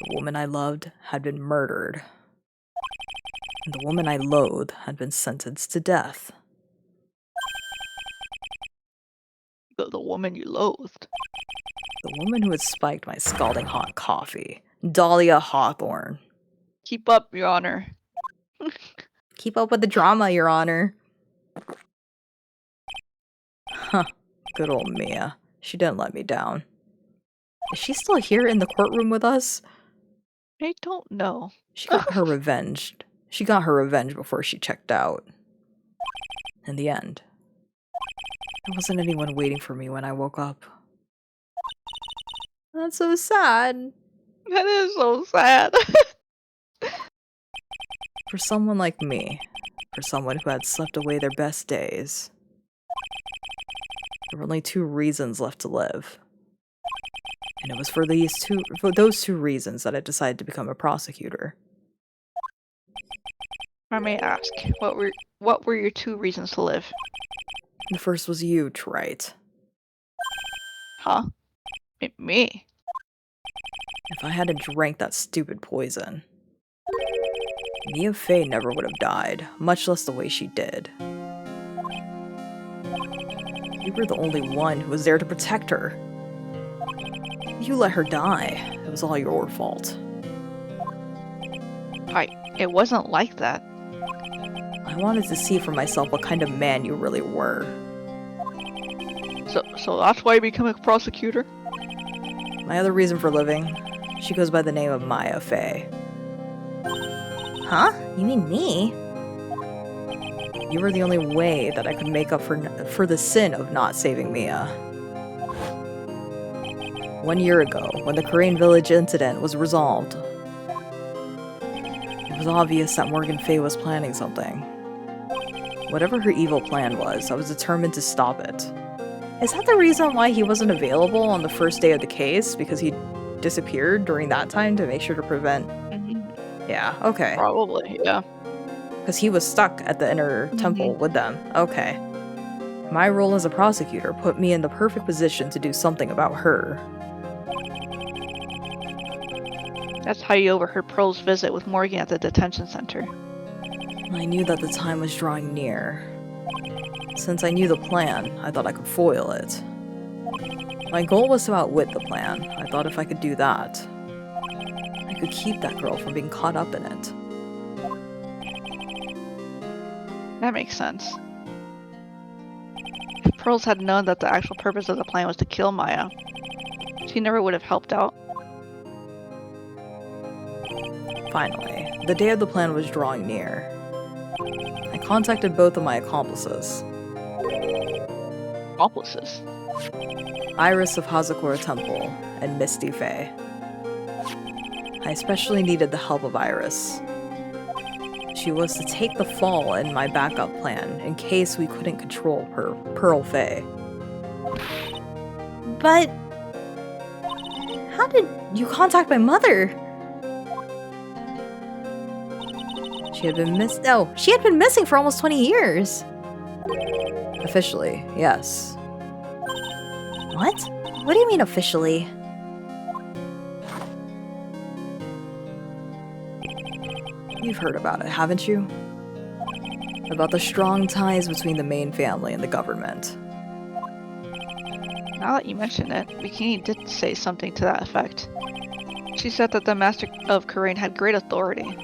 The woman I loved had been murdered. And the woman I loathed had been sentenced to death. The woman you loathed. The woman who had spiked my scalding hot coffee. Dahlia Hawthorne. Keep up, Your Honor. Keep up with the drama, Your Honor. Huh. Good old Mia. She didn't let me down. Is she still here in the courtroom with us? I don't know. She got her revenge. She got her revenge before she checked out. In the end, there wasn't anyone waiting for me when I woke up. That's so sad. That is so sad. For someone like me, for someone who had slept away their best days, there were only 2 reasons left to live. And it was for those two reasons that I decided to become a prosecutor. I may ask, what were your 2 reasons to live? The first was you, Trite. Huh? Me? If I hadn't drank that stupid poison, Mia Fey never would have died, much less the way she did. You were the only one who was there to protect her. You let her die. It was all your fault. It wasn't like that. I wanted to see for myself what kind of man you really were. So that's why you become a prosecutor? My other reason for living, she goes by the name of Maya Fey. Huh? You mean me? You were the only way that I could make up for the sin of not saving Mia. 1 year ago, when the Korean village incident was resolved, it was obvious that Morgan Fey was planning something. Whatever her evil plan was, I was determined to stop it. Is that the reason why he wasn't available on the first day of the case? Because he disappeared during that time to make sure to prevent... Yeah, okay. Probably, yeah. Because he was stuck at the inner temple with them. Okay. My role as a prosecutor put me in the perfect position to do something about her. That's how you overheard Pearl's visit with Morgan at the detention center. I knew that the time was drawing near. Since I knew the plan, I thought I could foil it. My goal was to outwit the plan. I thought if I could do that, I could keep that girl from being caught up in it. That makes sense. If Pearls had known that the actual purpose of the plan was to kill Maya, she never would have helped out. Finally, the day of the plan was drawing near. I contacted both of my accomplices. Accomplices? Iris of Hazakura Temple and Misty Fey. I especially needed the help of Iris. She was to take the fall in my backup plan in case we couldn't control Pearl Fey. But How did you contact my mother? She had been missing for almost 20 years. Officially, yes. What? What do you mean officially? You've heard about it, haven't you? About the strong ties between the main family and the government. Now that you mention it, Bikini did say something to that effect. She said that the Master of Karain had great authority.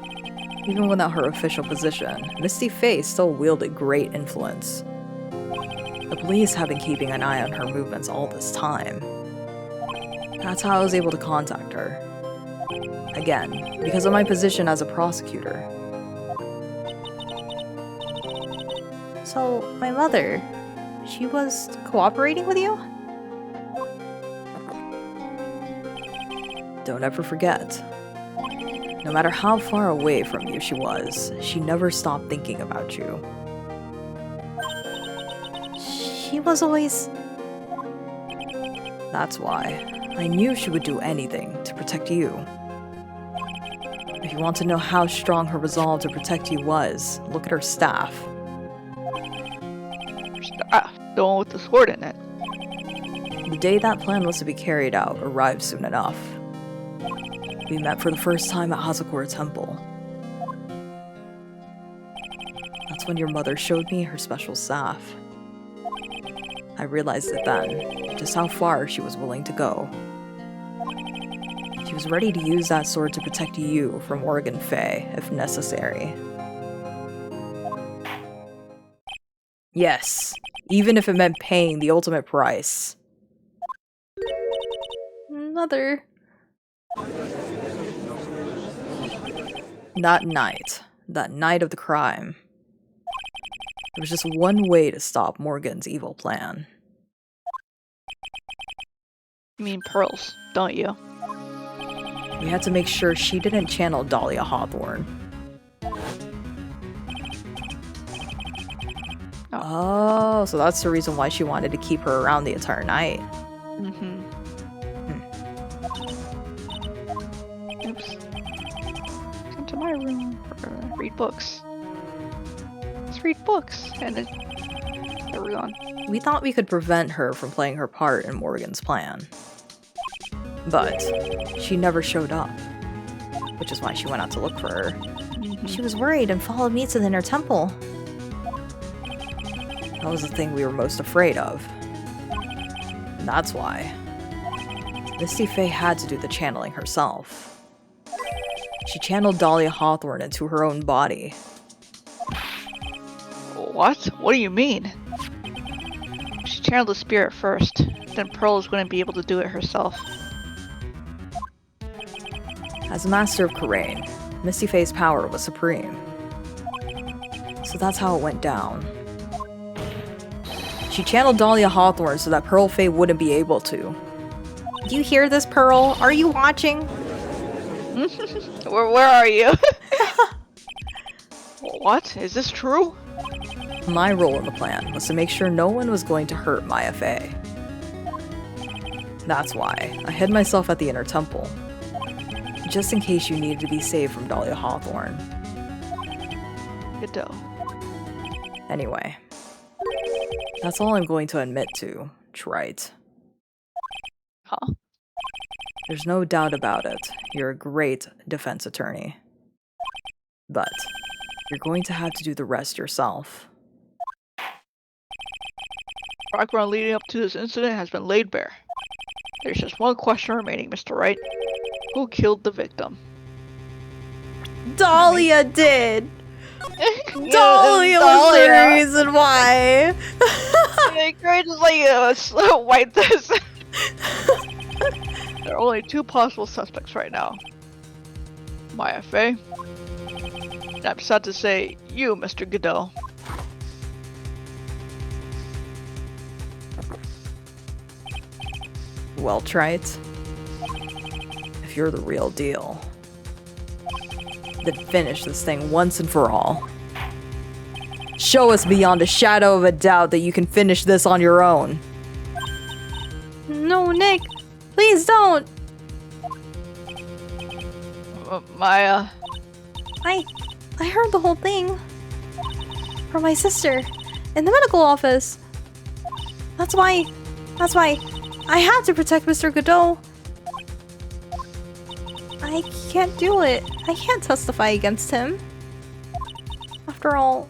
Even without her official position, Misty Faye still wielded great influence. The police have been keeping an eye on her movements all this time. That's how I was able to contact her. Again, because of my position as a prosecutor. So, my mother, she was cooperating with you? Don't ever forget. No matter how far away from you she was, she never stopped thinking about you. She was always... That's why. I knew she would do anything to protect you. If you want to know how strong her resolve to protect you was, look at her staff. Ah, the one with the sword in it. The day that plan was to be carried out arrived soon enough. We met for the first time at Hazakura Temple. That's when your mother showed me her special staff. I realized it then, just how far she was willing to go. She was ready to use that sword to protect you from Morgan Fay, if necessary. Yes, even if it meant paying the ultimate price. Mother... That night of the crime, there was just one way to stop Morgan's evil plan. You mean pearls, don't you? We had to make sure she didn't channel Dahlia Hawthorne. Oh, so that's the reason why she wanted to keep her around the entire night. Mm-hmm. Oops. Come to my room for read books. Let's read books. And it... There we go. We thought we could prevent her from playing her part in Morgan's plan. But she never showed up, which is why she went out to look for her. Mm-hmm. She was worried and followed me to the inner temple. That was the thing we were most afraid of. And that's why Misty Faye had to do the channeling herself. She channeled Dahlia Hawthorne into her own body. What? What do you mean? She channeled the spirit first, then Pearl wouldn't be able to do it herself. As Master of Karain, Misty Faye's power was supreme. So that's how it went down. She channeled Dahlia Hawthorne so that Pearl Faye wouldn't be able to. Do you hear this, Pearl? Are you watching? Where are you? What? Is this true? My role in the plan was to make sure no one was going to hurt Maya Faye. That's why I hid myself at the inner temple, just in case you needed to be saved from Dahlia Hawthorne. Good dough. Anyway, that's all I'm going to admit to, Trite. Huh? There's no doubt about it, you're a great defense attorney. But you're going to have to do the rest yourself. Background leading up to this incident has been laid bare. There's just one question remaining, Mr. Wright. Who killed the victim? Dahlia did! Dahlia was the reason why! Great, just like wipe this. There are only two possible suspects right now. Maya Faye. And I'm sad to say, you, Mr. Goodell. Well, Trite, if you're the real deal, then finish this thing once and for all. Show us beyond a shadow of a doubt that you can finish this on your own. No, Nick! Please don't! Maya. I heard the whole thing from my sister in the medical office. That's why I had to protect Mr. Godot. I can't do it. I can't testify against him. After all,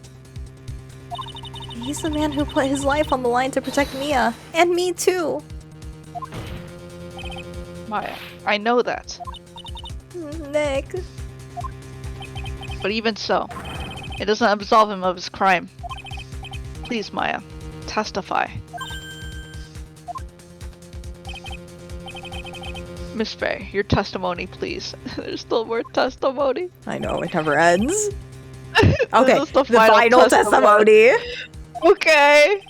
he's the man who put his life on the line to protect Mia. And me too. Maya, I know that. Nick. But even so, it doesn't absolve him of his crime. Please, Maya, testify. Miss Faye, your testimony, please. There's still more testimony. I know, it never ends. This Okay, is the the final testimony. Okay.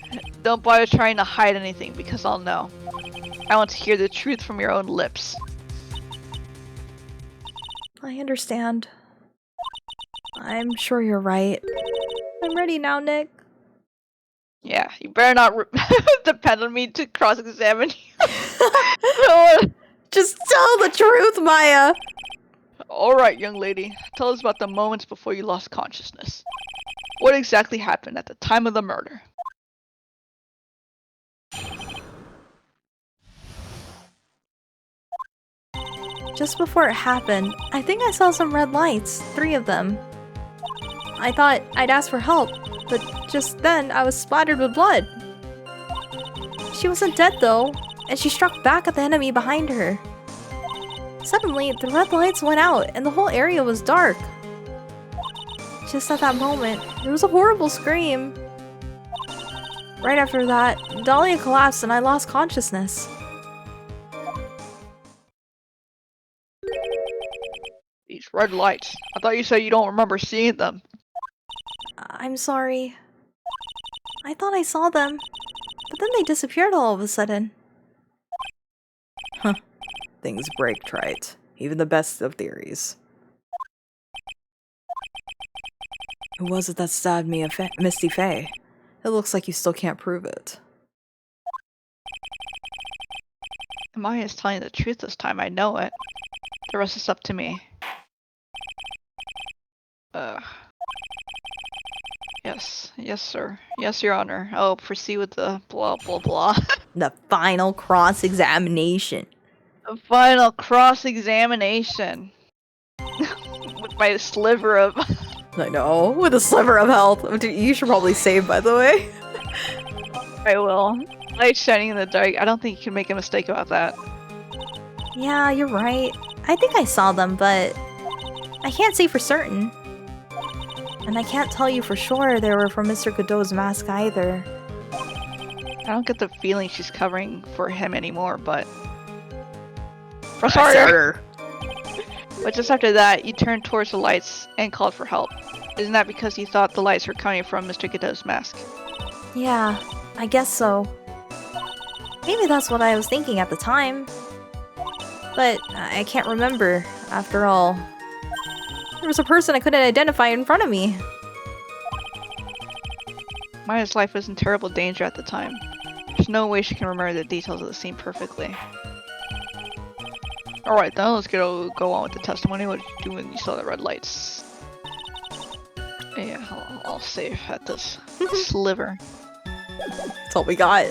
Don't bother trying to hide anything because I'll know. I want to hear the truth from your own lips. I understand. I'm sure you're right. I'm ready now, Nick. Yeah, you better not depend on me to cross-examine you. Just tell the truth, Maya. Alright, young lady. Tell us about the moments before you lost consciousness. What exactly happened at the time of the murder? Just before it happened, I think I saw some red lights, 3 of them. I thought I'd ask for help, but just then I was splattered with blood. She wasn't dead though, and she struck back at the enemy behind her. Suddenly, the red lights went out and the whole area was dark. Just at that moment, there was a horrible scream. Right after that, Dahlia collapsed and I lost consciousness. These red lights. I thought you said you don't remember seeing them. I'm sorry. I thought I saw them, but then they disappeared all of a sudden. Huh. Things break, Trite. Even the best of theories. Who was it that stabbed me, Misty Faye? It looks like you still can't prove it. Maya's telling the truth this time, I know it. The rest is up to me. Yes, sir. Yes, Your Honor. I'll proceed with the blah, blah, blah. The final cross-examination. The final cross-examination. With my sliver of... I know, with a sliver of health. You should probably save, by the way. I will. Light shining in the dark. I don't think you can make a mistake about that. Yeah, you're right. I think I saw them, but I can't say for certain. And I can't tell you for sure they were from Mr. Godot's mask either. I don't get the feeling she's covering for him anymore, but... Press harder! But just after that, you turned towards the lights and called for help. Isn't that because you thought the lights were coming from Mr. Godot's mask? Yeah, I guess so. Maybe that's what I was thinking at the time. But I can't remember, after all. There was a person I couldn't identify in front of me. Maya's life was in terrible danger at the time. There's no way she can remember the details of the scene perfectly. Alright then, let's go on with the testimony. What did you do when you saw the red lights? Yeah, I'll save at this sliver. That's all we got.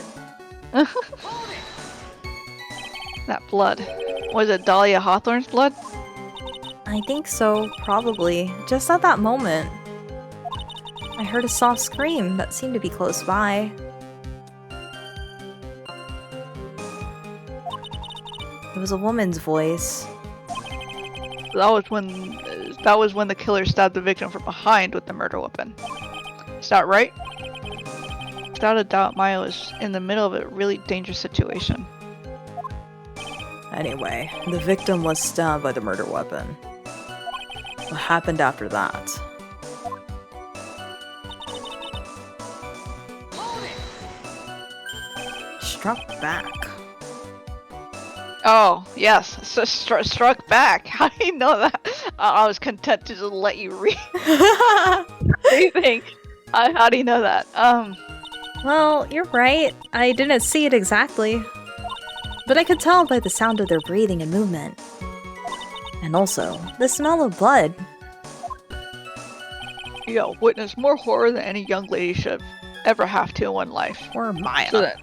That blood. Was it Dahlia Hawthorne's blood? I think so, probably. Just at that moment. I heard a soft scream that seemed to be close by. It was a woman's voice. That was when the killer stabbed the victim from behind with the murder weapon. Is that right? Without a doubt, Maya was in the middle of a really dangerous situation. Anyway, the victim was stabbed by the murder weapon. What happened after that? Struck back. Oh, yes. So struck back. How do you know that? I was content to just let you read anything. How do you know that? Well, you're right. I didn't see it exactly. But I could tell by the sound of their breathing and movement. And also, the smell of blood. Yo, witnessed more horror than any young lady should ever have to in one life. Or Maya. So then,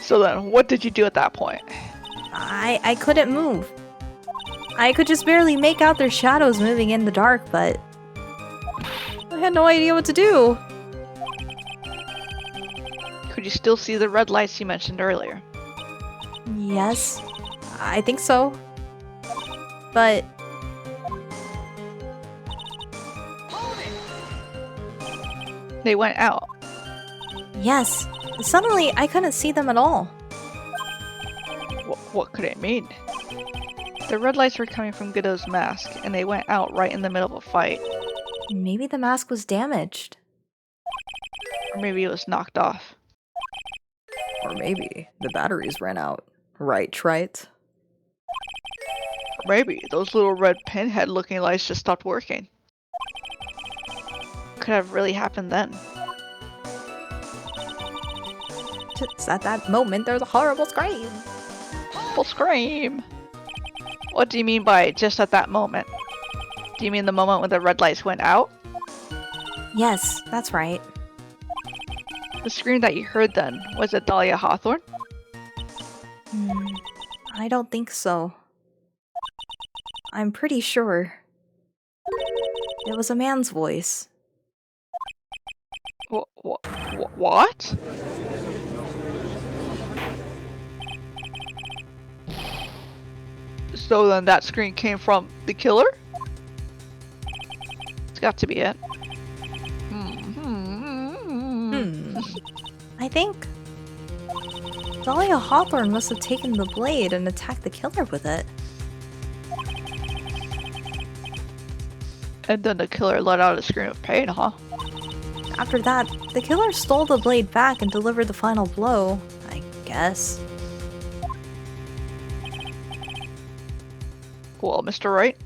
so then, what did you do at that point? I couldn't move. I could just barely make out their shadows moving in the dark, but I had no idea what to do. Could you still see the red lights you mentioned earlier? Yes, I think so. But They went out. yes, suddenly I couldn't see them at all. What could it mean? The red lights were coming from Godot's mask, and they went out right in the middle of a fight. Maybe the mask was damaged. Or maybe it was knocked off. Or maybe the batteries ran out. Right, Trite? Or maybe those little red pinhead-looking lights just stopped working. Could have really happened then. Just at that moment, there's a horrible scream. Full scream! What do you mean by just at that moment? Do you mean the moment when the red lights went out? Yes, that's right. The scream that you heard then, was it Dahlia Hawthorne? I don't think so. I'm pretty sure. It was a man's voice. What? So then that scream came from the killer? It's got to be it. I think Dahlia Hawthorne must have taken the blade and attacked the killer with it. And then the killer let out a scream of pain, huh? After that, the killer stole the blade back and delivered the final blow, I guess. Well, Mr. Wright,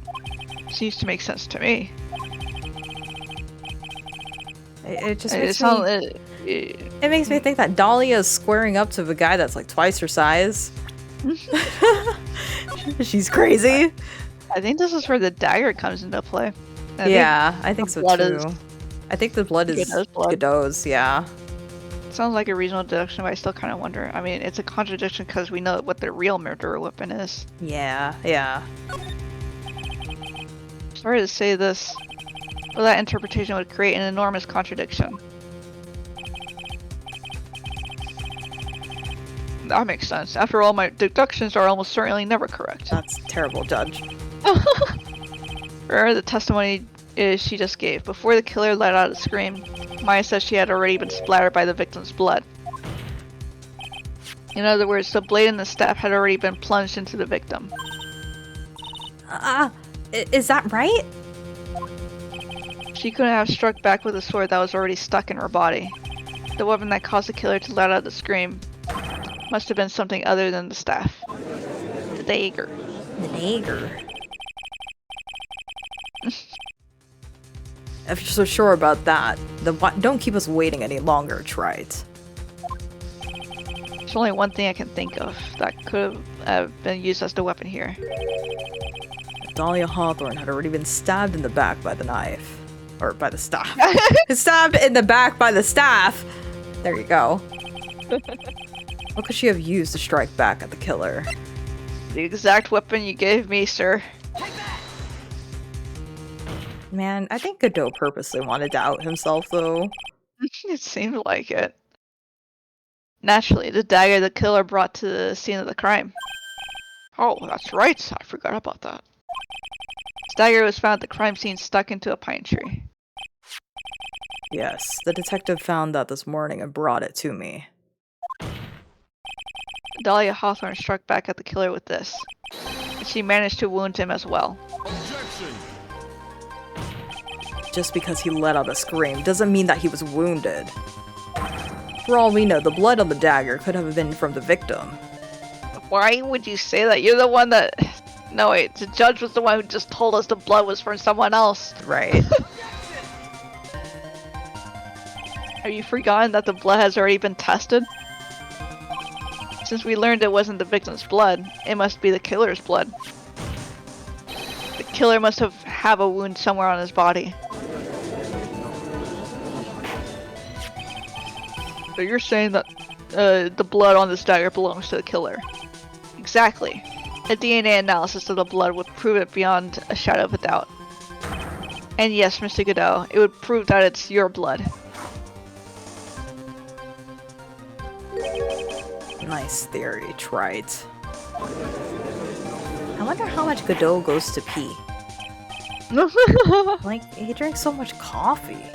seems to make sense to me. It just It makes me think that Dahlia is squaring up to the guy that's like twice her size. She's crazy. I think this is where the dagger comes into play. I think so blood too. is- I think the blood is Godot's blood. Godot's, yeah. Sounds like a reasonable deduction, but I still kind of wonder. I mean, it's a contradiction because we know what the real murderer weapon is. Yeah. Sorry to say this, but that interpretation would create an enormous contradiction. That makes sense. After all, my deductions are almost certainly never correct. That's terrible, Judge. Remember the testimony she just gave. Before the killer let out a scream, Maya says she had already been splattered by the victim's blood. In other words, the blade and the staff had already been plunged into the victim. Is that right? She couldn't have struck back with a sword that was already stuck in her body. The weapon that caused the killer to let out the scream must have been something other than the staff. The dagger. The dagger. If you're so sure about that, then don't keep us waiting any longer, Trite. There's only one thing I can think of that could have been used as the weapon here. Dahlia Hawthorne had already been stabbed in the back by the knife. Or by the staff. Stabbed in the back by the staff! There you go. What could she have used to strike back at the killer? The exact weapon you gave me, sir. Man, I think Godot purposely wanted to out himself, though. It seemed like it. Naturally, the dagger the killer brought to the scene of the crime. Oh, that's right. I forgot about that. This dagger was found at the crime scene stuck into a pine tree. Yes, the detective found that this morning and brought it to me. Dahlia Hawthorne struck back at the killer with this, and she managed to wound him as well. Objection! Just because he let out a scream doesn't mean that he was wounded. For all we know, the blood on the dagger could have been from the victim. Why would you say that? You're the one that... No, wait, the judge was the one who just told us the blood was from someone else. Right. Have you forgotten that the blood has already been tested? Since we learned it wasn't the victim's blood, it must be the killer's blood. killer must have a wound somewhere on his body. So you're saying that the blood on this dagger belongs to the killer? Exactly. A DNA analysis of the blood would prove it beyond a shadow of a doubt. And yes, Mr. Godot, it would prove that it's your blood. Nice theory, trite. I wonder how much Godot goes to pee. Like, he drinks so much coffee.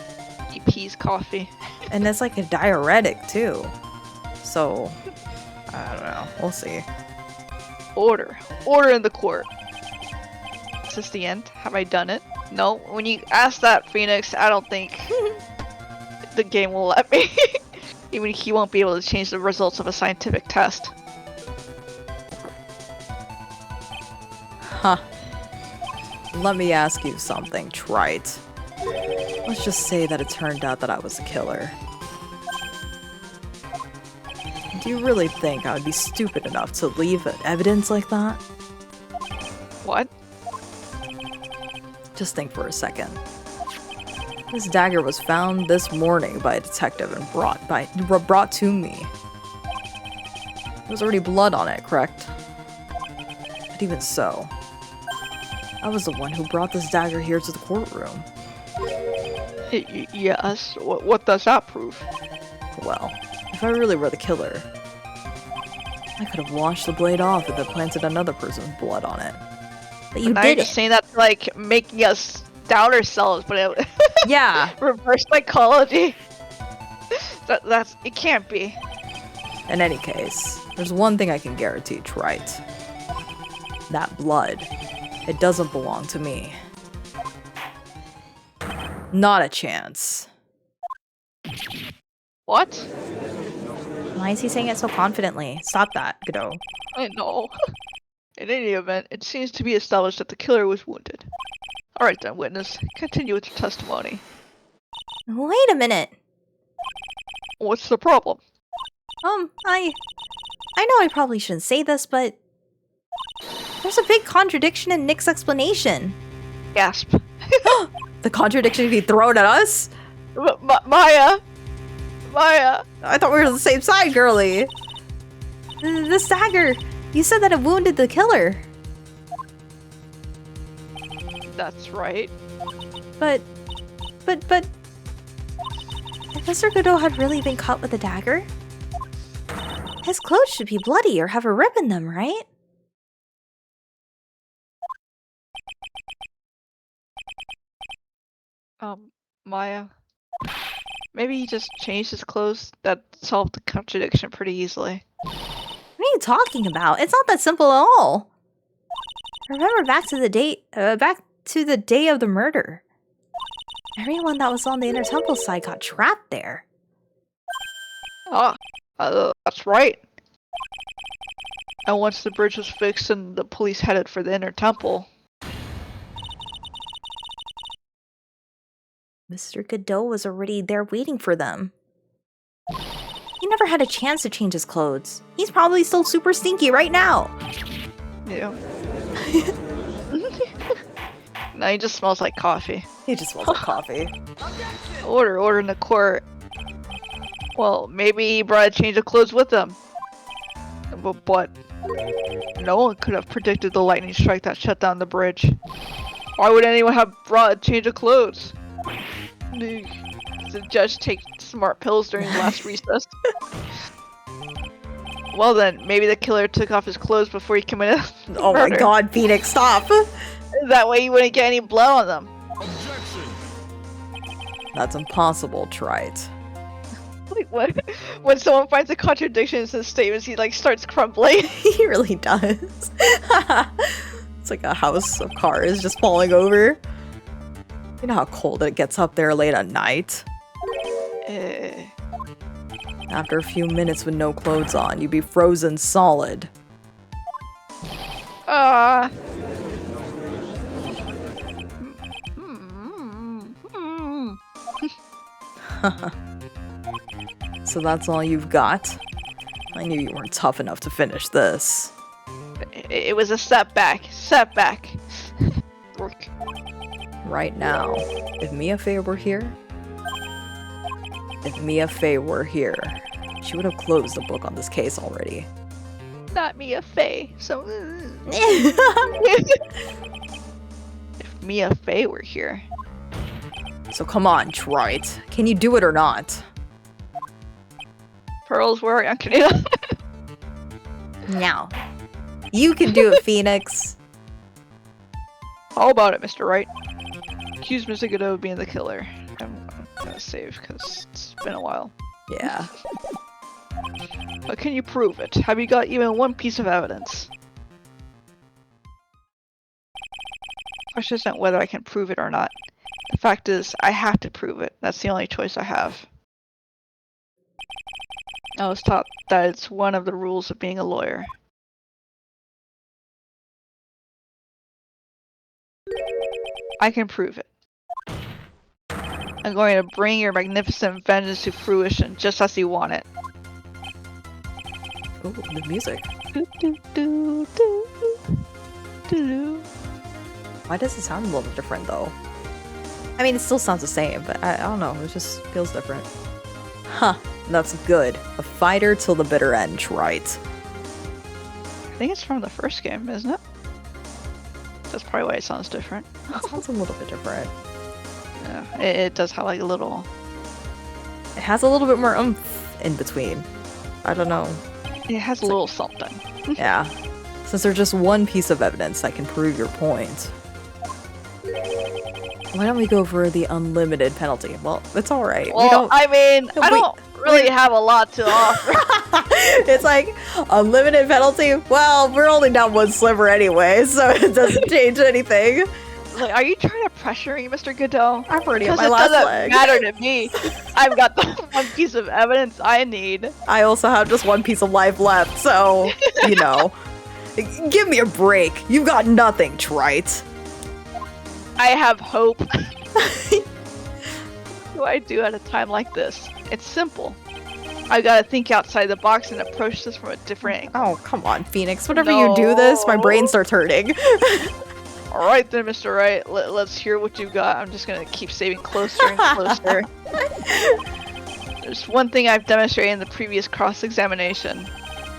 He pees coffee. And it's like a diuretic, too. So, I don't know. We'll see. Order. Order in the court. Is this the end? Have I done it? No. When you ask that, Phoenix, I don't think the game will let me. Even he won't be able to change the results of a scientific test. Huh. Let me ask you something, trite. Let's just say that it turned out that I was a killer. Do you really think I would be stupid enough to leave evidence like that? What? Just think for a second. This dagger was found this morning by a detective and brought to me. There was already blood on it, correct? But even so, I was the one who brought this dagger here to the courtroom. Yes. What does that prove? Well, if I really were the killer, I could have washed the blade off and then planted another person's blood on it. But you Now you're did just saying that's like making us doubt ourselves, but it Yeah. reverse psychology. That's it can't be. In any case, there's one thing I can guarantee, trite. That blood, it doesn't belong to me. Not a chance. What? Why is he saying it so confidently? Stop that, Godot. I know. In any event, it seems to be established that the killer was wounded. Alright then, witness. Continue with your testimony. Wait a minute. What's the problem? I know I probably shouldn't say this, but there's a big contradiction in Nick's explanation. Gasp. The contradiction can be thrown at us? Maya! Maya! I thought we were on the same side, girly. This dagger, you said that it wounded the killer. That's right. But... If Mr. Godot had really been cut with a dagger, his clothes should be bloody or have a rip in them, right? Maya. Maybe he just changed his clothes. That solved the contradiction pretty easily. What are you talking about? It's not that simple at all. Remember back to the day of the murder. Everyone that was on the Inner Temple side got trapped there. That's right. And once the bridge was fixed and the police headed for the Inner Temple, Mr. Godot was already there waiting for them. He never had a chance to change his clothes. He's probably still super stinky right now. yeah. Now he just smells like coffee. He just smells like coffee. Order in the court. Well, maybe he brought a change of clothes with him. But no one could have predicted the lightning strike that shut down the bridge. Why would anyone have brought a change of clothes? The judge take smart pills during the last recess. Well then, maybe the killer took off his clothes before he committed the Oh my murder. god, Phoenix, stop! That way he wouldn't get any blood on them. Objection! That's impossible, trite. Like what? When someone finds a contradiction in his statements, he like starts crumbling. He really does. It's like a house of cards just falling over. You know how cold it gets up there late at night? After a few minutes with no clothes on, you'd be frozen solid. So that's all you've got? I knew you weren't tough enough to finish this. It was a setback. paperwork. Right now. If Mia Fey were here... she would have closed the book on this case already. Not Mia Fey, so... If Mia Fey were here... So come on, try it. Can you do it or not? Pearls, where are you, Antonina? No. You can do it, Phoenix. How about it, Mr. Wright? Accuse Mr. Godot of being the killer. I'm gonna save, because it's been a while. Yeah. But can you prove it? Have you got even one piece of evidence? The question isn't whether I can prove it or not. The fact is, I have to prove it. That's the only choice I have. I was taught that it's one of the rules of being a lawyer. I can prove it. I'm going to bring your magnificent vengeance to fruition, just as you want it. Ooh, the music. Do, do, do, do, do. Why does it sound a little different, though? I mean, it still sounds the same, but I don't know. It just feels different. Huh. That's good. A fighter till the bitter end, right? I think it's from the first game, isn't it? That's probably why it sounds different. It sounds a little bit different. Yeah, it does have like a little... It has a little bit more oomph in between. I don't know. It has a little something. Yeah. Since there's just one piece of evidence that can prove your point. Why don't we go for the unlimited penalty? Well, it's alright. Well, I mean, I don't really have a lot to offer. It's like, unlimited penalty? Well, we're only down one sliver anyway, so it doesn't change anything. Like, are you trying to pressure me, Mr. Godot? I'm already at Because my it last doesn't leg. matter to me. I've got the one piece of evidence I need. I also have just one piece of life left, so, you know. Give me a break. You've got nothing, trite. I have hope. What do I do at a time like this? It's simple. I gotta think outside the box and approach this from a different angle. Oh, come on, Phoenix. Whenever you do this, my brain starts hurting. Alright then, Mr. Wright. Let's hear what you've got. I'm just gonna keep saving closer and closer. There's one thing I've demonstrated in the previous cross-examination.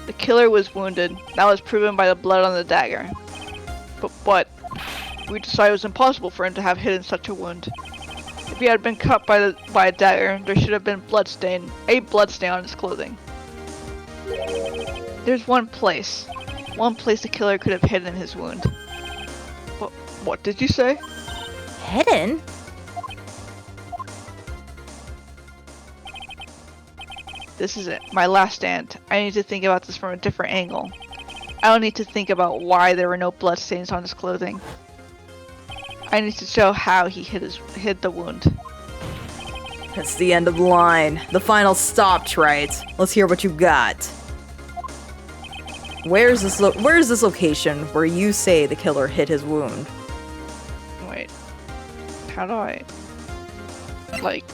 The killer was wounded. That was proven by the blood on the dagger. But we decided it was impossible for him to have hidden such a wound. If he had been cut by a dagger, there should have been a blood stain on his clothing. There's one place the killer could have hidden his wound. What did you say? Hidden? This is it, my last stand. I need to think about this from a different angle. I don't need to think about why there were no bloodstains on his clothing. I need to show how he hid the wound. That's the end of the line. The final stop, trite. Let's hear what you got. Where's this location where you say the killer hid his wound? Wait. How do I... Like...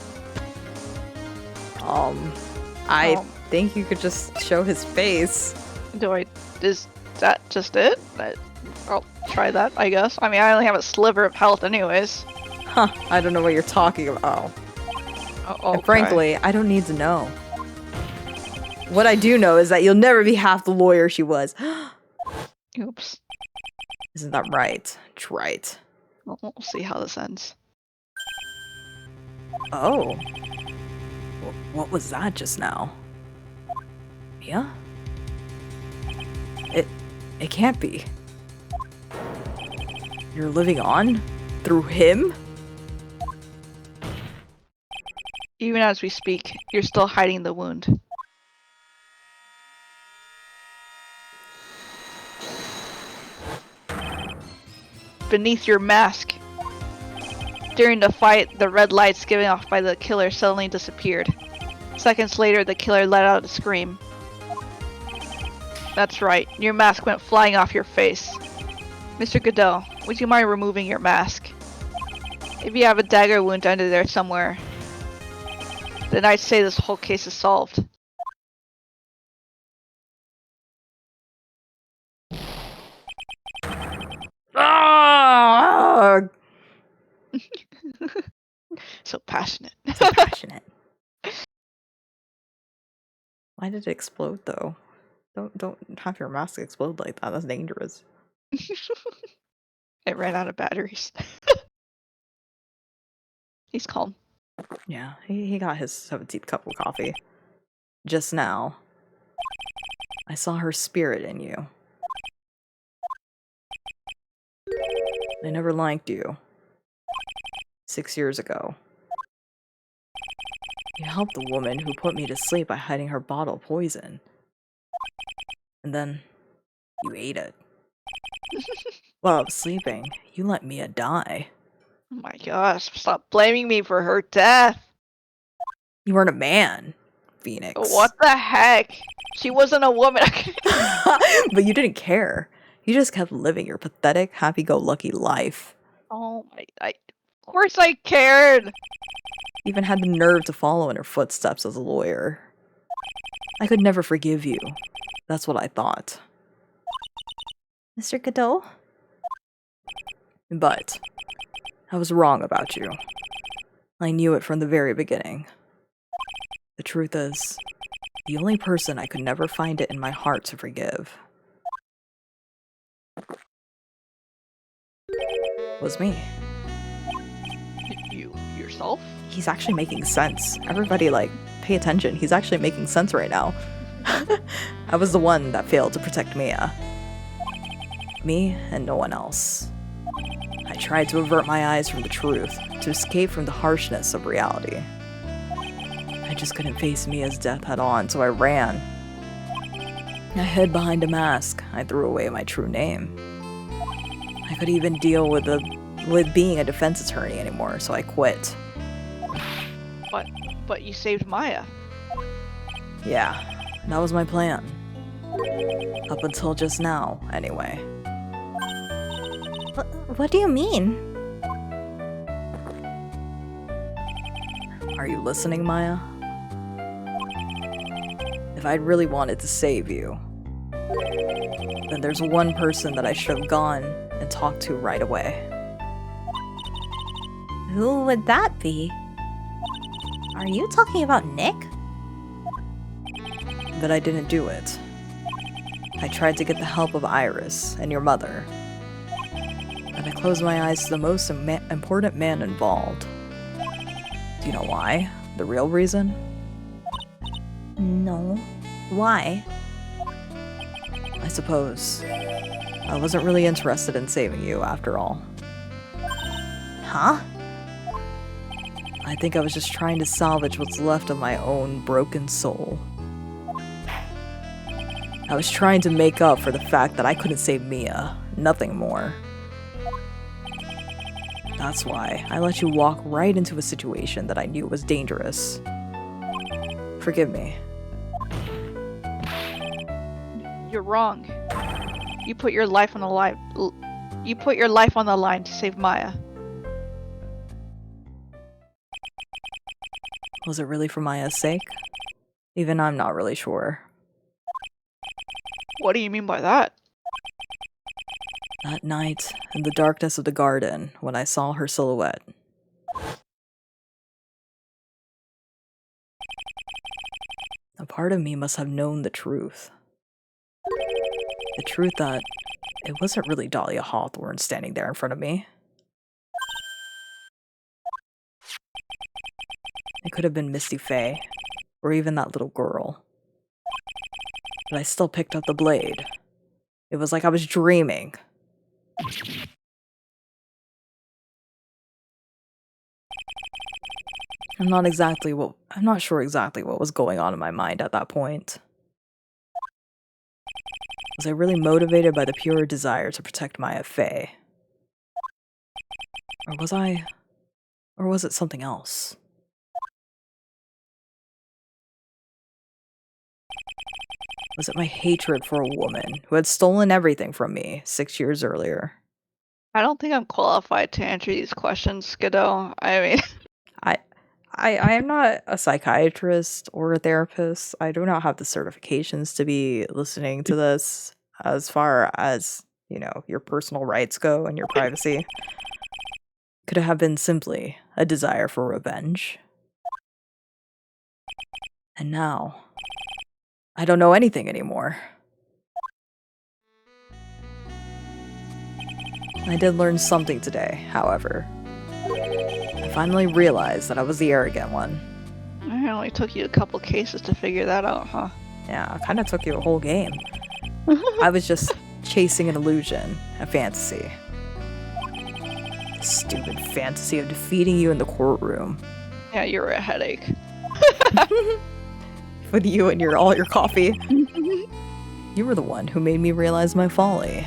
I think you could just show his face. Is that just it? I'll try that, I guess. I mean, I only have a sliver of health anyways. Huh, I don't know what you're talking about. And frankly, I don't need to know. What I do know is that you'll never be half the lawyer she was. Oops. Isn't that right? Trite. We'll see how this ends. Oh. What was that just now? Mia? It can't be. You're living on? Through him? Even as we speak, you're still hiding the wound. Beneath your mask. During the fight, the red lights given off by the killer suddenly disappeared. Seconds later, the killer let out a scream. That's right, your mask went flying off your face. Mr. Godot, would you mind removing your mask? If you have a dagger wound under there somewhere, then I'd say this whole case is solved. Ah, So passionate. So passionate. Why did it explode though? Don't have your mask explode like that. That's dangerous. It ran out of batteries. He's calm. Yeah, he got his 17th cup of coffee. Just now. I saw her spirit in you. I never liked you. 6 years ago. You helped the woman who put me to sleep by hiding her bottle of poison. And then you ate it. While I was sleeping, you let Mia die. Oh my gosh, stop blaming me for her death. You weren't a man, Phoenix. What the heck? She wasn't a woman. But you didn't care. You just kept living your pathetic, happy-go-lucky life. Oh my, of course I cared. Even had the nerve to follow in her footsteps as a lawyer. I could never forgive you. That's what I thought. Mr. Godot? But I was wrong about you. I knew it from the very beginning. The truth is, the only person I could never find it in my heart to forgive was me. You yourself? He's actually making sense. Everybody, pay attention. He's actually making sense right now. I was the one that failed to protect Mia. Me and no one else. I tried to avert my eyes from the truth, to escape from the harshness of reality. I just couldn't face Mia's death head on, so I ran. I hid behind a mask. I threw away my true name. I couldn't even deal with being a defense attorney anymore, so I quit. But you saved Maya. Yeah, that was my plan. Up until just now, anyway. What do you mean? Are you listening, Maya? If I'd really wanted to save you, then there's one person that I should have gone and talked to right away. Who would that be? Are you talking about Nick? But I didn't do it. I tried to get the help of Iris and your mother. And I closed my eyes to the most important man involved. Do you know why? The real reason? No. Why? I suppose I wasn't really interested in saving you after all. Huh? I think I was just trying to salvage what's left of my own broken soul. I was trying to make up for the fact that I couldn't save Mia, nothing more. That's why I let you walk right into a situation that I knew was dangerous. Forgive me. You're wrong. You put your life on the line. You put your life on the line to save Maya. Was it really for Maya's sake? Even I'm not really sure. What do you mean by that? That night, in the darkness of the garden, when I saw her silhouette. A part of me must have known the truth. The truth that it wasn't really Dahlia Hawthorne standing there in front of me. It could have been Misty Faye, or even that little girl. But I still picked up the blade. It was like I was dreaming. I'm not sure exactly what was going on in my mind at that point. Was I really motivated by the pure desire to protect Maya Faye? Or was it something else? Was it my hatred for a woman who had stolen everything from me 6 years earlier? I don't think I'm qualified to answer these questions, Godot. I mean, I am not a psychiatrist or a therapist. I do not have the certifications to be listening to this as far as, your personal rights go and your privacy. Could it have been simply a desire for revenge? And now, I don't know anything anymore. I did learn something today, however. I finally realized that I was the arrogant one. It only took you a couple cases to figure that out, huh? Yeah, it kind of took you a whole game. I was just chasing an illusion, a fantasy. The stupid fantasy of defeating you in the courtroom. Yeah, you're a headache. With you and all your coffee. You were the one who made me realize my folly.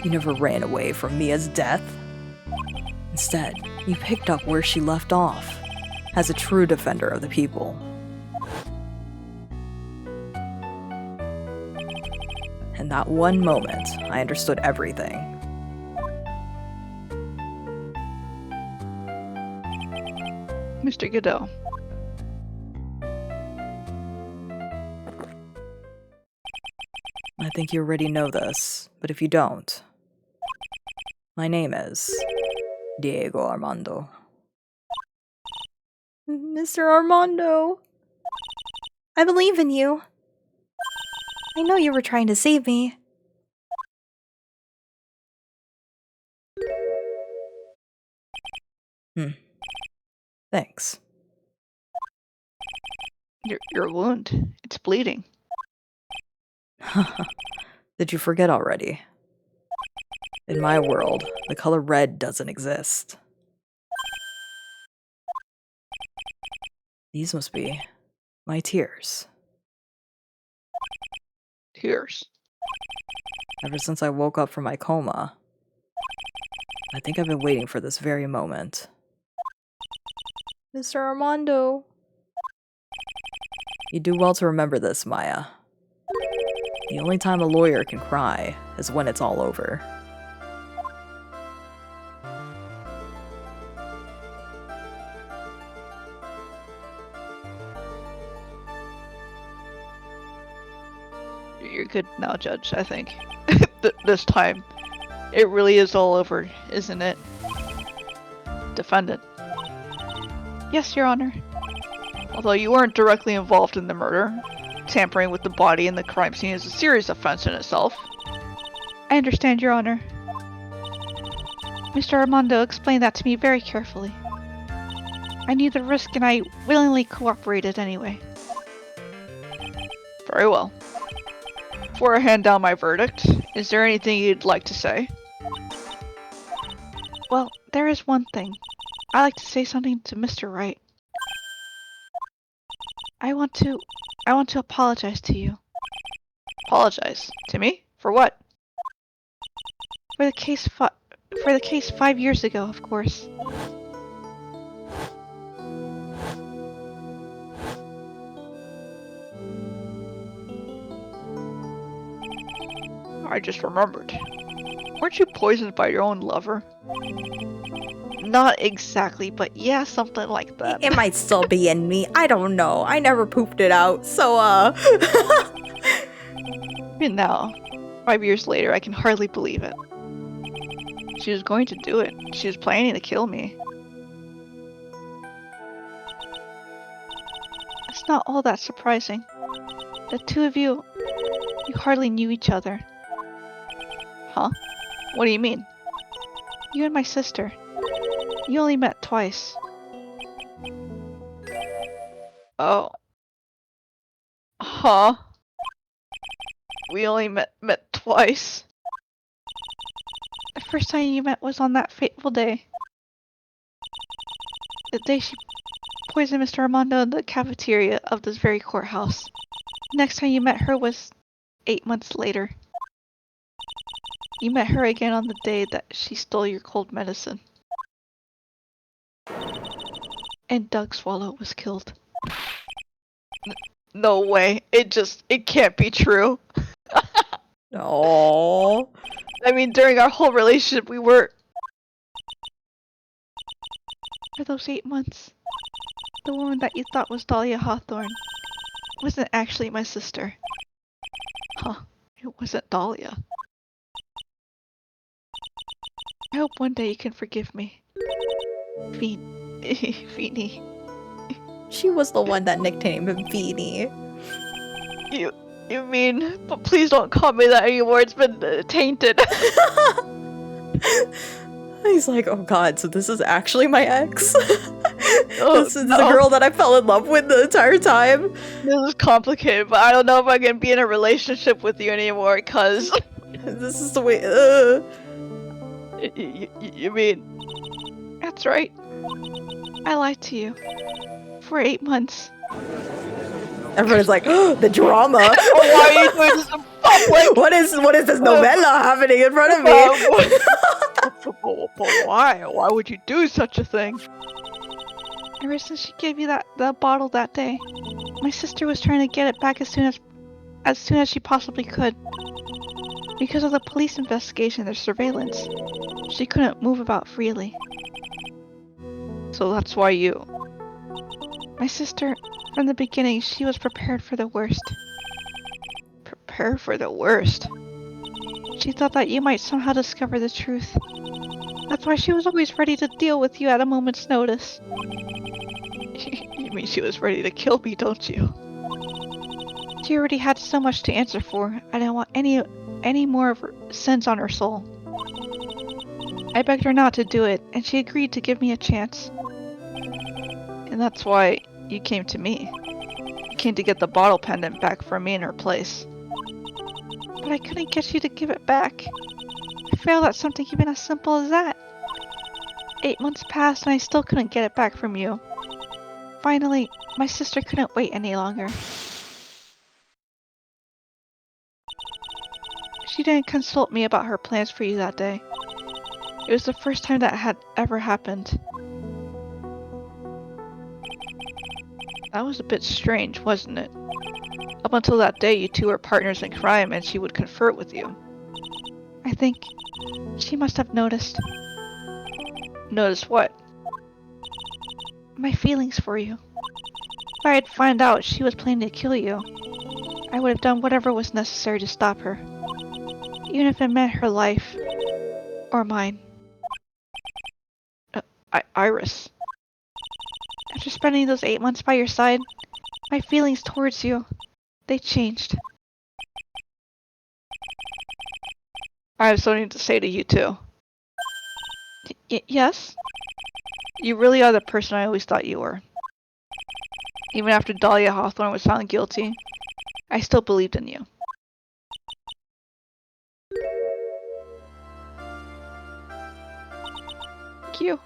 You never ran away from Mia's death. Instead, you picked up where she left off, as a true defender of the people. In that one moment, I understood everything. Mr. Godot. I think you already know this, but if you don't, my name is Diego Armando. Mr. Armando. I believe in you. I know you were trying to save me. Thanks. Your wound. It's bleeding. Did you forget already? In my world, the color red doesn't exist. These must be my tears. Tears. Ever since I woke up from my coma, I think I've been waiting for this very moment. Mr. Armando. You do well to remember this, Maya. The only time a lawyer can cry is when it's all over. You're good now, Judge, I think. This time. It really is all over, isn't it? Defendant. Yes, Your Honor. Although you weren't directly involved in the murder, tampering with the body in the crime scene is a serious offense in itself. I understand, Your Honor. Mr. Armando explained that to me very carefully. I knew the risk and I willingly cooperated anyway. Very well. Before I hand down my verdict, is there anything you'd like to say? Well, there is one thing. I'd like to say something to Mr. Wright. I want to apologize to you. Apologize? To me? For what? For the case 5 years ago, of course. I just remembered. Weren't you poisoned by your own lover? Not exactly, but yeah, something like that. It might still be in me. I don't know. I never pooped it out, so, And now, 5 years later, I can hardly believe it. She was going to do it. She was planning to kill me. It's not all that surprising. The two of you hardly knew each other. Huh? What do you mean? You and my sister. You only met twice. Oh. Huh? We only met twice. The first time you met was on that fateful day. The day she poisoned Mr. Armando in the cafeteria of this very courthouse. Next time you met her was 8 months later. You met her again on the day that she stole your cold medicine. And Doug Swallow was killed. No way. It can't be true. oh. I mean, during our whole relationship, we were... For those 8 months, the woman that you thought was Dahlia Hawthorne wasn't actually my sister. Huh. It wasn't Dahlia. I hope one day you can forgive me. Feeny. She was the one that nicknamed him Feeny. You mean? But please don't call me that anymore. It's been tainted. He's like, oh god, so this is actually my ex? Oh, This is no. the girl that I fell in love with the entire time? This is complicated, but I don't know if I can be in a relationship with you anymore, cause This is the way, you mean? That's right. I lied to you for 8 months. Everybody's like, oh, the drama. Why are you doing this in public? What is this novella happening in front of me? But why? Why would you do such a thing? Ever since she gave you that bottle that day, my sister was trying to get it back as soon as she possibly could. Because of the police investigation and surveillance, she couldn't move about freely. So that's why you. My sister, from the beginning, she was prepared for the worst. Prepare for the worst. She thought that you might somehow discover the truth. That's why she was always ready to deal with you at a moment's notice. You mean she was ready to kill me, don't you? She already had so much to answer for. I didn't want any more of her sins on her soul. I begged her not to do it, and she agreed to give me a chance. And that's why you came to me. You came to get the bottle pendant back from me in her place. But I couldn't get you to give it back. I failed at something even as simple as that. 8 months passed and I still couldn't get it back from you. Finally, my sister couldn't wait any longer. She didn't consult me about her plans for you that day. It was the first time that had ever happened. That was a bit strange, wasn't it? Up until that day, you two were partners in crime and she would confer with you. I think she must have noticed Notice what? my feelings for you. If I had found out she was planning to kill you, I would have done whatever was necessary to stop her. Even if it meant her life. Or mine. Iris. After spending those 8 months by your side, my feelings towards you, they changed. I have something to say to you too. Yes? You really are the person I always thought you were. Even after Dahlia Hawthorne was found guilty, I still believed in you. Thank you.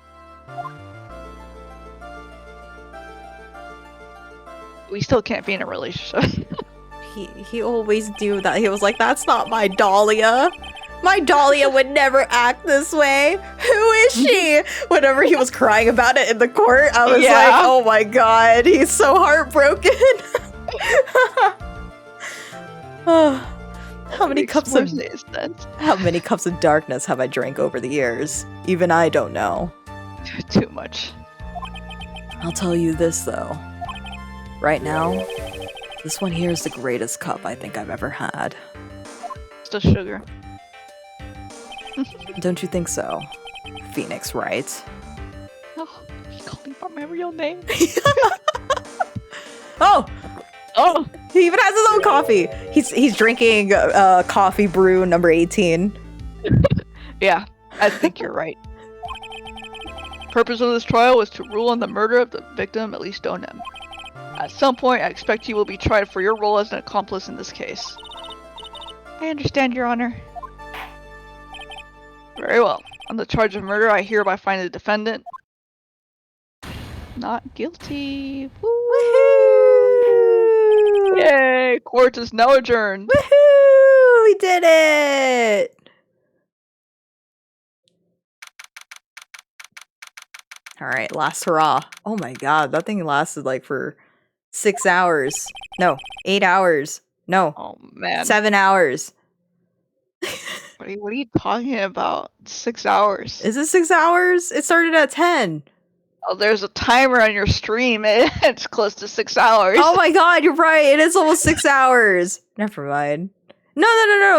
We still can't be in a relationship. He always knew that. He was like, that's not my Dahlia. My Dahlia would never act this way. Who is she? Whenever he was crying about it in the court, I was like, oh my god, he's so heartbroken. How many cups of darkness have I drank over the years? Even I don't know. Too much. I'll tell you this though. Right now, this one here is the greatest cup I think I've ever had. Still sugar. Don't you think so? Phoenix, right? Oh, he called me by my real name. Oh! Oh! He even has his own coffee. He's drinking coffee brew number 18. Yeah, I think you're right. Purpose of this trial was to rule on the murder of the victim, at least Donem. At some point, I expect you will be tried for your role as an accomplice in this case. I understand, Your Honor. Very well. On the charge of murder, I hereby find the defendant not guilty. Woo! Woohoo! Yay! Court is now adjourned. Woohoo! We did it! Alright, last hurrah. Oh my god, that thing lasted like for 6 hours. No, 8 hours. No, Oh man. 7 hours. What are you talking about? 6 hours. Is it 6 hours? It started at 10. Oh, there's a timer on your stream. It's close to 6 hours. Oh my god, you're right. It is almost 6 hours. Never mind. No,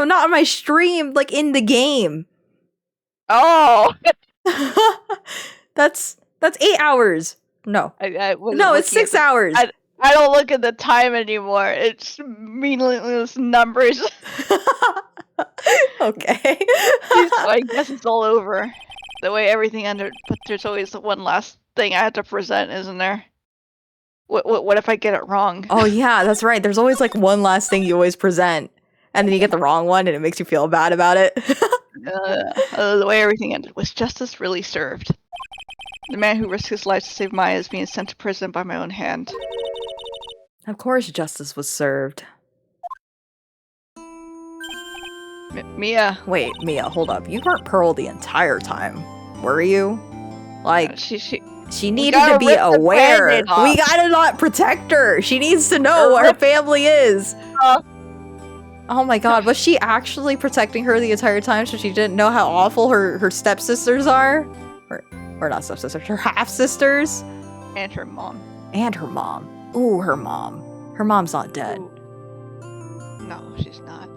not on my stream, like in the game. Oh! That's 8 hours. No. I wasn't No, it's looking at 6 hours. I don't look at the time anymore. It's meaningless numbers. Okay. So I guess it's all over. The way everything ended, but there's always one last thing I have to present, isn't there? What if I get it wrong? Oh yeah, that's right. There's always like one last thing you always present, and then you get the wrong one, and it makes you feel bad about it. The way everything ended, was justice really served? The man who risked his life to save Maya is being sent to prison by my own hand. Of course, justice was served. Mia. Wait, Mia, hold up. You weren't Pearl the entire time, were you? Like, she needed to be aware. We gotta not protect her. She needs to know what her family is. Oh my god, was she actually protecting her the entire time so she didn't know how awful her stepsisters are? Or not stepsisters, her half-sisters? And her mom. And her mom. Ooh, her mom. Her mom's not dead. Ooh. No, she's not.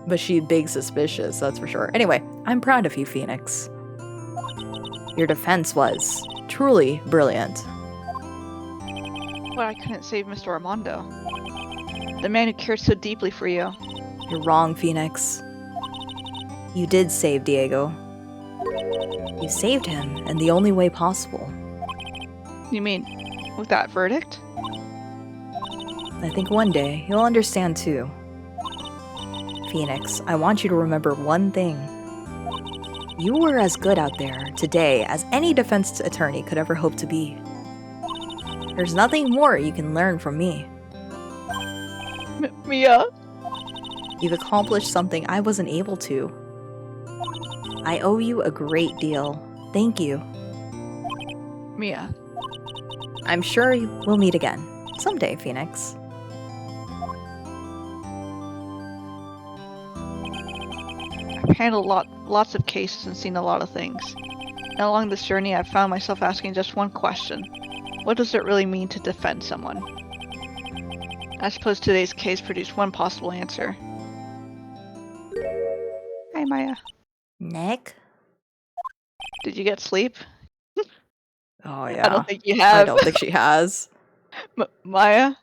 But she's big suspicious, that's for sure. Anyway, I'm proud of you, Phoenix. Your defense was truly brilliant. But I couldn't save Mr. Armando. The man who cared so deeply for you. You're wrong, Phoenix. You did save Diego. You saved him in the only way possible. You mean, with that verdict? I think one day you'll understand too. Phoenix, I want you to remember one thing. You were as good out there today as any defense attorney could ever hope to be. There's nothing more you can learn from me. Mia? You've accomplished something I wasn't able to. I owe you a great deal. Thank you. Mia. I'm sure we'll meet again. Someday, Phoenix. I've handled lots of cases and seen a lot of things. And along this journey, I've found myself asking just one question. What does it really mean to defend someone? I suppose today's case produced one possible answer. Hi, Maya. Nick? Did you get sleep? Oh, yeah. I don't think you have. I don't think she has. Maya?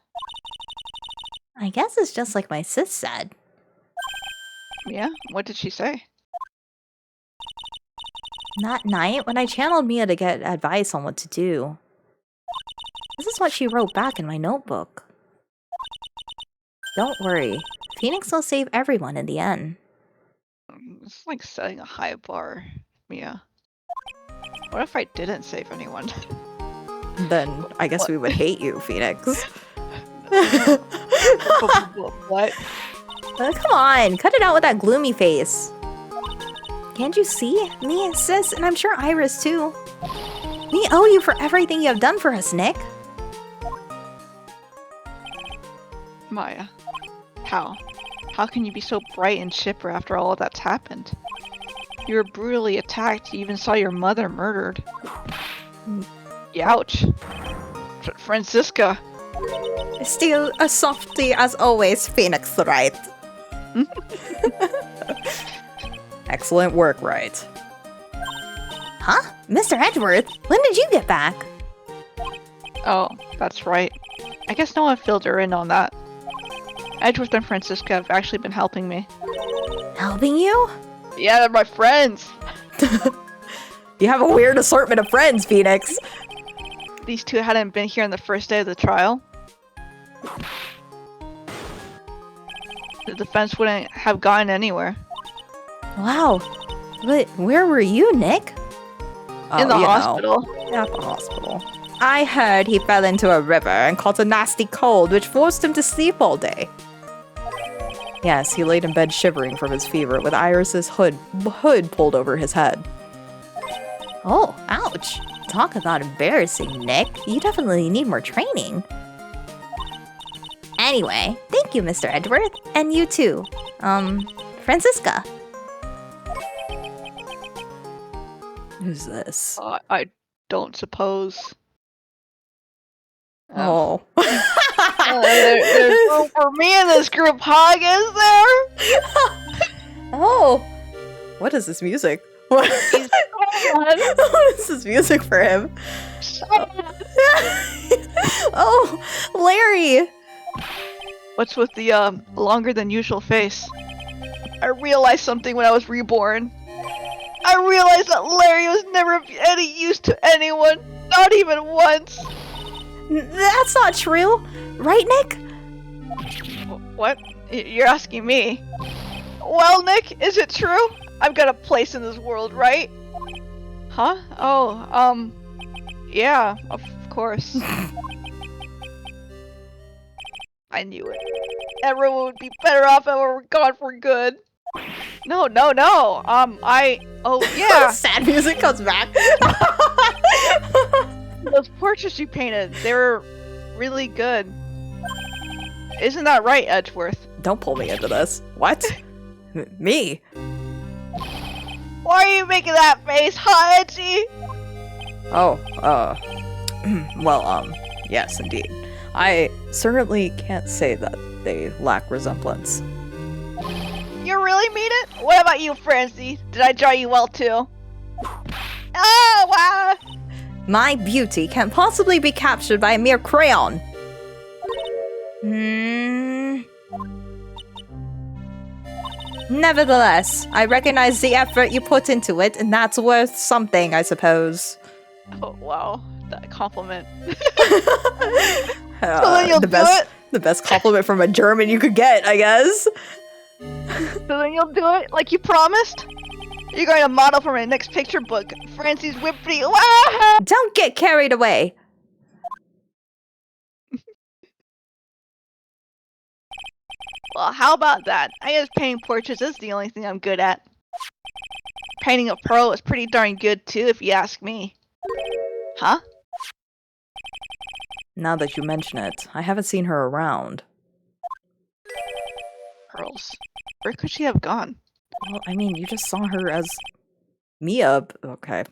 I guess it's just like my sis said. Mia? What did she say? That night, when I channeled Mia to get advice on what to do, this is what she wrote back in my notebook. Don't worry, Phoenix will save everyone in the end. It's like setting a high bar, Mia. What if I didn't save anyone? Then I guess we would hate you, Phoenix. What? Come on, cut it out with that gloomy face. Can't you see? Me, sis, and I'm sure Iris too. We owe you for everything you have done for us, Nick. Maya. How? How can you be so bright and chipper after all of that's happened? You were brutally attacked, you even saw your mother murdered. Ouch. Francisca. Still a softie as always, Phoenix, right? Excellent work, right? Huh? Mr. Edgeworth, when did you get back? Oh, that's right. I guess no one filled her in on that. Edgeworth and Francisca have actually been helping me. Helping you? Yeah, they're my friends! You have a weird assortment of friends, Phoenix. These two hadn't been here on the first day of the trial. The defense wouldn't have gone anywhere. Wow. But where were you, Nick? In the hospital. Yeah, at the hospital. I heard he fell into a river and caught a nasty cold, which forced him to sleep all day. Yes, he laid in bed shivering from his fever, with Iris's hood pulled over his head. Oh, ouch. Talk about embarrassing, Nick. You definitely need more training. Anyway, thank you, Mr. Edgeworth. And you too. Francisca. Who's this? I don't suppose. Oh. There's room for me in this group hug, is there? Oh. What is this music? What? He's This is music for him. Oh, Larry! What's with the longer than usual face? I realized something when I was reborn. I realized that Larry was never of any use to anyone, not even once. That's not true, right, Nick? What? You're asking me? Well, Nick, is it true? I've got a place in this world, right? Huh? Oh, yeah, of course. I knew it. Everyone would be better off if we were gone for good. No. Oh, yeah. Sad music comes back. Those portraits you painted, they were really good. Isn't that right, Edgeworth? Don't pull me into this. What? Me? Why are you making that face, huh, Edgy? Oh, well, yes, indeed. I certainly can't say that they lack resemblance. You really mean it? What about you, Francie? Did I draw you well, too? Oh, wow! My beauty can't possibly be captured by a mere crayon. Nevertheless, I recognize the effort you put into it, and that's worth something, I suppose. Oh, wow. That compliment. So then you'll The best compliment from a German you could get, I guess. So then you'll do it like you promised? You're going to model for my next picture book, Francie's Whippity. Wah! Don't get carried away. Well, how about that? I guess painting portraits is the only thing I'm good at. Painting a pro is pretty darn good too, if you ask me. Huh? Now that you mention it, I haven't seen her around. Pearls. Where could she have gone? Well, I mean, you just saw her as Mia. Okay.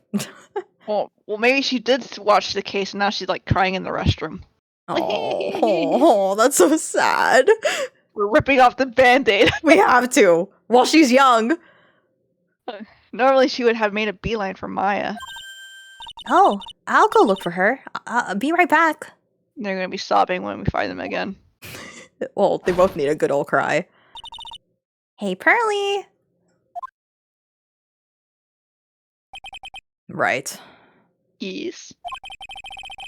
Well, maybe she did watch the case and now she's like crying in the restroom. Oh, that's so sad. We're ripping off the band-aid. We have to, while she's young. Normally she would have made a beeline for Maya. Oh, I'll go look for her. I'll be right back. They're gonna be sobbing when we find them again. Well, they both need a good old cry. Hey, Pearly. Right. Yes.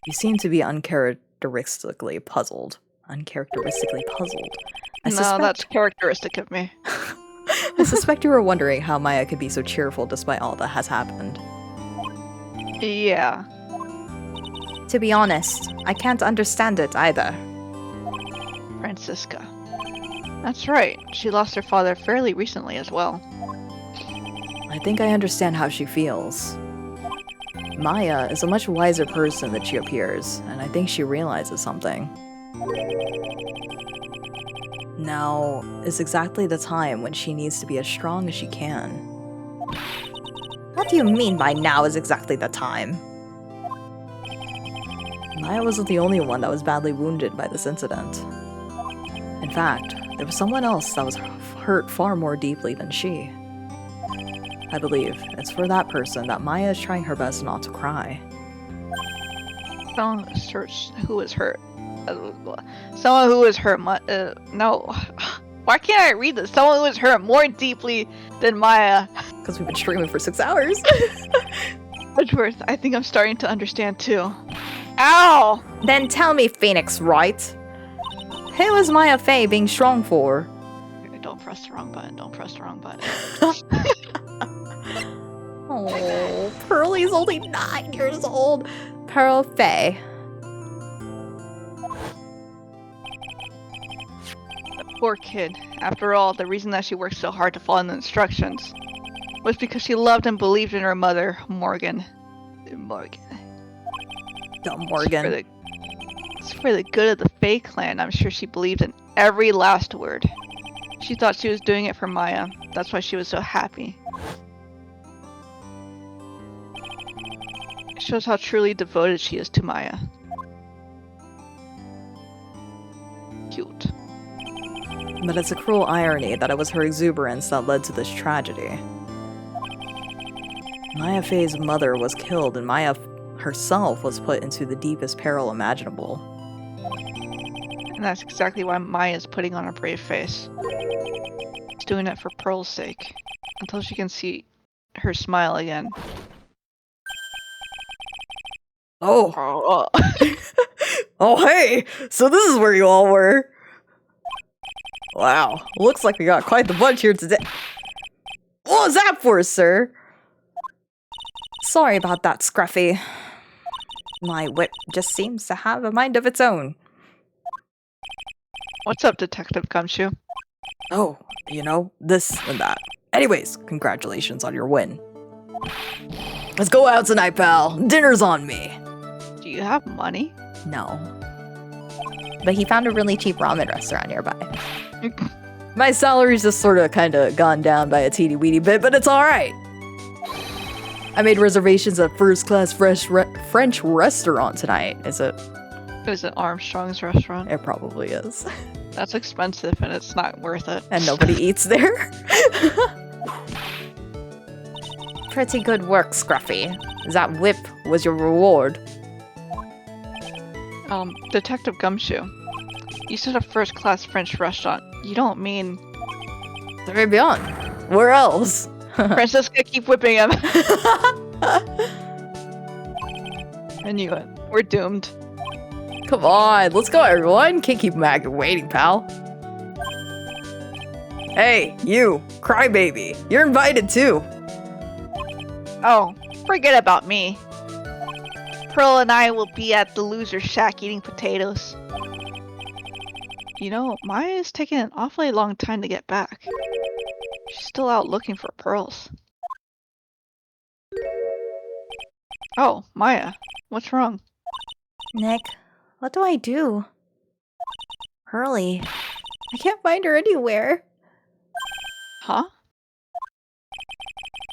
You seem to be uncharacteristically puzzled. Uncharacteristically puzzled. No, that's characteristic of me. I suspect you were wondering how Maya could be so cheerful despite all that has happened. Yeah. To be honest, I can't understand it either. Francisca. That's right. She lost her father fairly recently as well. I think I understand how she feels. Maya is a much wiser person than she appears, and I think she realizes something. Now is exactly the time when she needs to be as strong as she can. What do you mean by now is exactly the time? Maya wasn't the only one that was badly wounded by this incident. In fact, there was someone else that was hurt far more deeply than she. I believe it's for that person that Maya is trying her best not to cry. Someone who was hurt. Someone who was hurt. No. Why can't I read this? Someone who was hurt more deeply than Maya. Because we've been streaming for 6 hours. Edgeworth, I think I'm starting to understand too. Ow! Then tell me, Phoenix Wright. Who is Maya Fey being strong for? Don't press the wrong button. Don't press the wrong button. Oh, Pearly's only 9 years old. Pearl Fey. Poor kid. After all, the reason that she worked so hard to follow the instructions was because she loved and believed in her mother, Morgan. Morgan. Dumb Morgan. It's for the good of the Fae clan. I'm sure she believed in every last word. She thought she was doing it for Maya. That's why she was so happy. It shows how truly devoted she is to Maya. Cute. But it's a cruel irony that it was her exuberance that led to this tragedy. Maya Fey's mother was killed, and Maya herself was put into the deepest peril imaginable. And that's exactly why Maya's putting on a brave face. She's doing it for Pearl's sake. Until she can see her smile again. Oh, Oh, oh hey! So this is where you all were! Wow, looks like we got quite the bunch here today. What was that for, sir? Sorry about that, Scruffy. My whip just seems to have a mind of its own. what's up, Detective Gumshoe? Oh, you know, this and that. Anyways, congratulations on your win. Let's go out tonight, pal. Dinner's on me. Do you have money? No. But he found a really cheap ramen restaurant nearby. My salary's just sort of kind of gone down by a teeny weeny bit, but it's alright. I made reservations at first-class French restaurant tonight. Is it? Is it Armstrong's restaurant? It probably is. That's expensive and it's not worth it. And nobody eats there. Pretty good work, Scruffy. That whip was your reward. Detective Gumshoe. You said a first-class French restaurant. You don't mean... Très bien. Where else? Francesca, keep whipping him. I knew it. We're doomed. Come on, let's go, everyone. Can't keep Maggie waiting, pal. Hey, you, crybaby. You're invited too. Oh, forget about me. Pearl and I will be at the loser shack eating potatoes. You know, Maya is taking an awfully long time to get back. She's still out looking for pearls. Oh, Maya, what's wrong? Nick, what do I do? Hurley, I can't find her anywhere. Huh?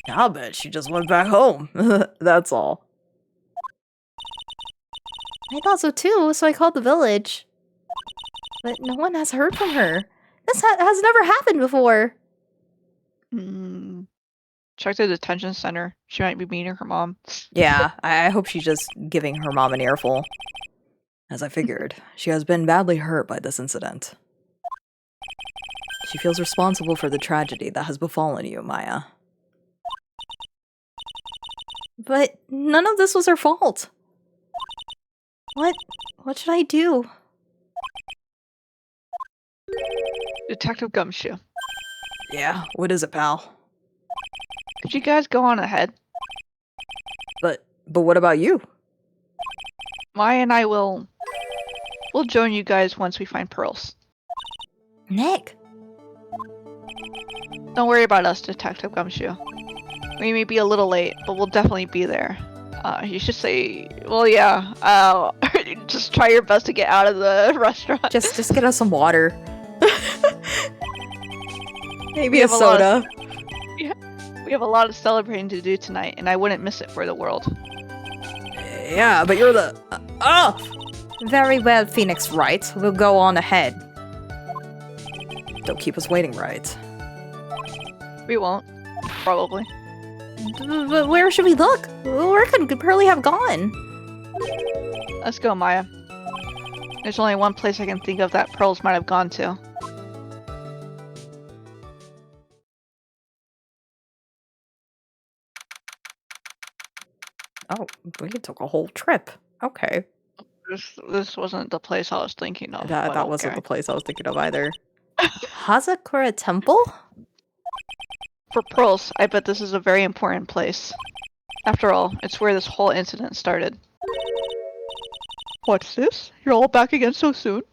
I'll bet she just went back home. That's all. I thought so too, so I called the village. But no one has heard from her. This has never happened before. Check the detention center. She might be meeting her mom. Yeah, I hope she's just giving her mom an earful. As I figured, she has been badly hurt by this incident. She feels responsible for the tragedy that has befallen you, Maya. But none of this was her fault. What should I do? Detective Gumshoe, Yeah, what is it, pal? could you guys go on ahead? But what about you? Maya and I will... We'll join you guys once we find pearls. Nick, Don't worry about us, Detective Gumshoe. We may be a little late, but we'll definitely be there. You should say, well, yeah, just try your best to get out of the restaurant. Just get us some water. Maybe We a have a lot soda. We have a lot of celebrating to do tonight, and I wouldn't miss it for the world. Yeah, but you're the... very well, Phoenix Wright. We'll go on ahead. Don't keep us waiting, right? We won't. Probably. But where should we look? Where could Pearly have gone? Let's go, Maya. There's only one place I can think of that pearls might have gone to. Oh, we took a whole trip. Okay. This wasn't the place I was thinking of. That but wasn't okay. the place I was thinking of either. Hazakura Temple? For pearls, I bet this is a very important place. After all, it's where this whole incident started. What's this? You're all back again so soon?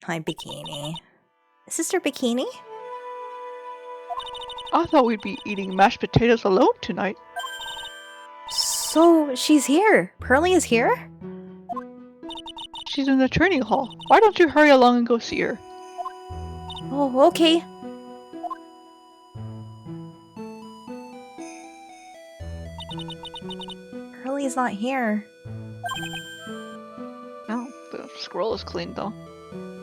Hi, Bikini. Sister Bikini? I thought we'd be eating mashed potatoes alone tonight. So, she's here. Pearly is here? She's in the training hall. Why don't you hurry along and go see her? Oh, okay. Pearly's not here. No, the scroll is clean though.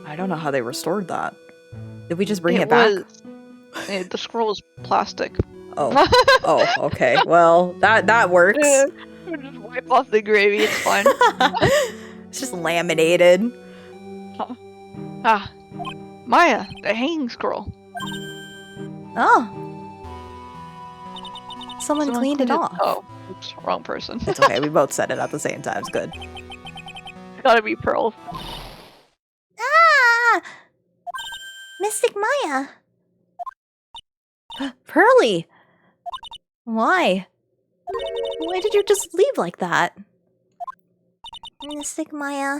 I don't know how they restored that. Did we just bring it back? The scroll was plastic. Oh. Oh, okay. Well, that works. We'll just wipe off the gravy, it's fine. It's just laminated. Ah, Maya, the hanging scroll. Oh. Someone cleaned it off. Oh, oops, wrong person. It's okay. We both said it at the same time. It's good. Gotta be Pearl. Ah! Mystic Maya. Pearly! Why? Why did you just leave like that? Mystic Maya.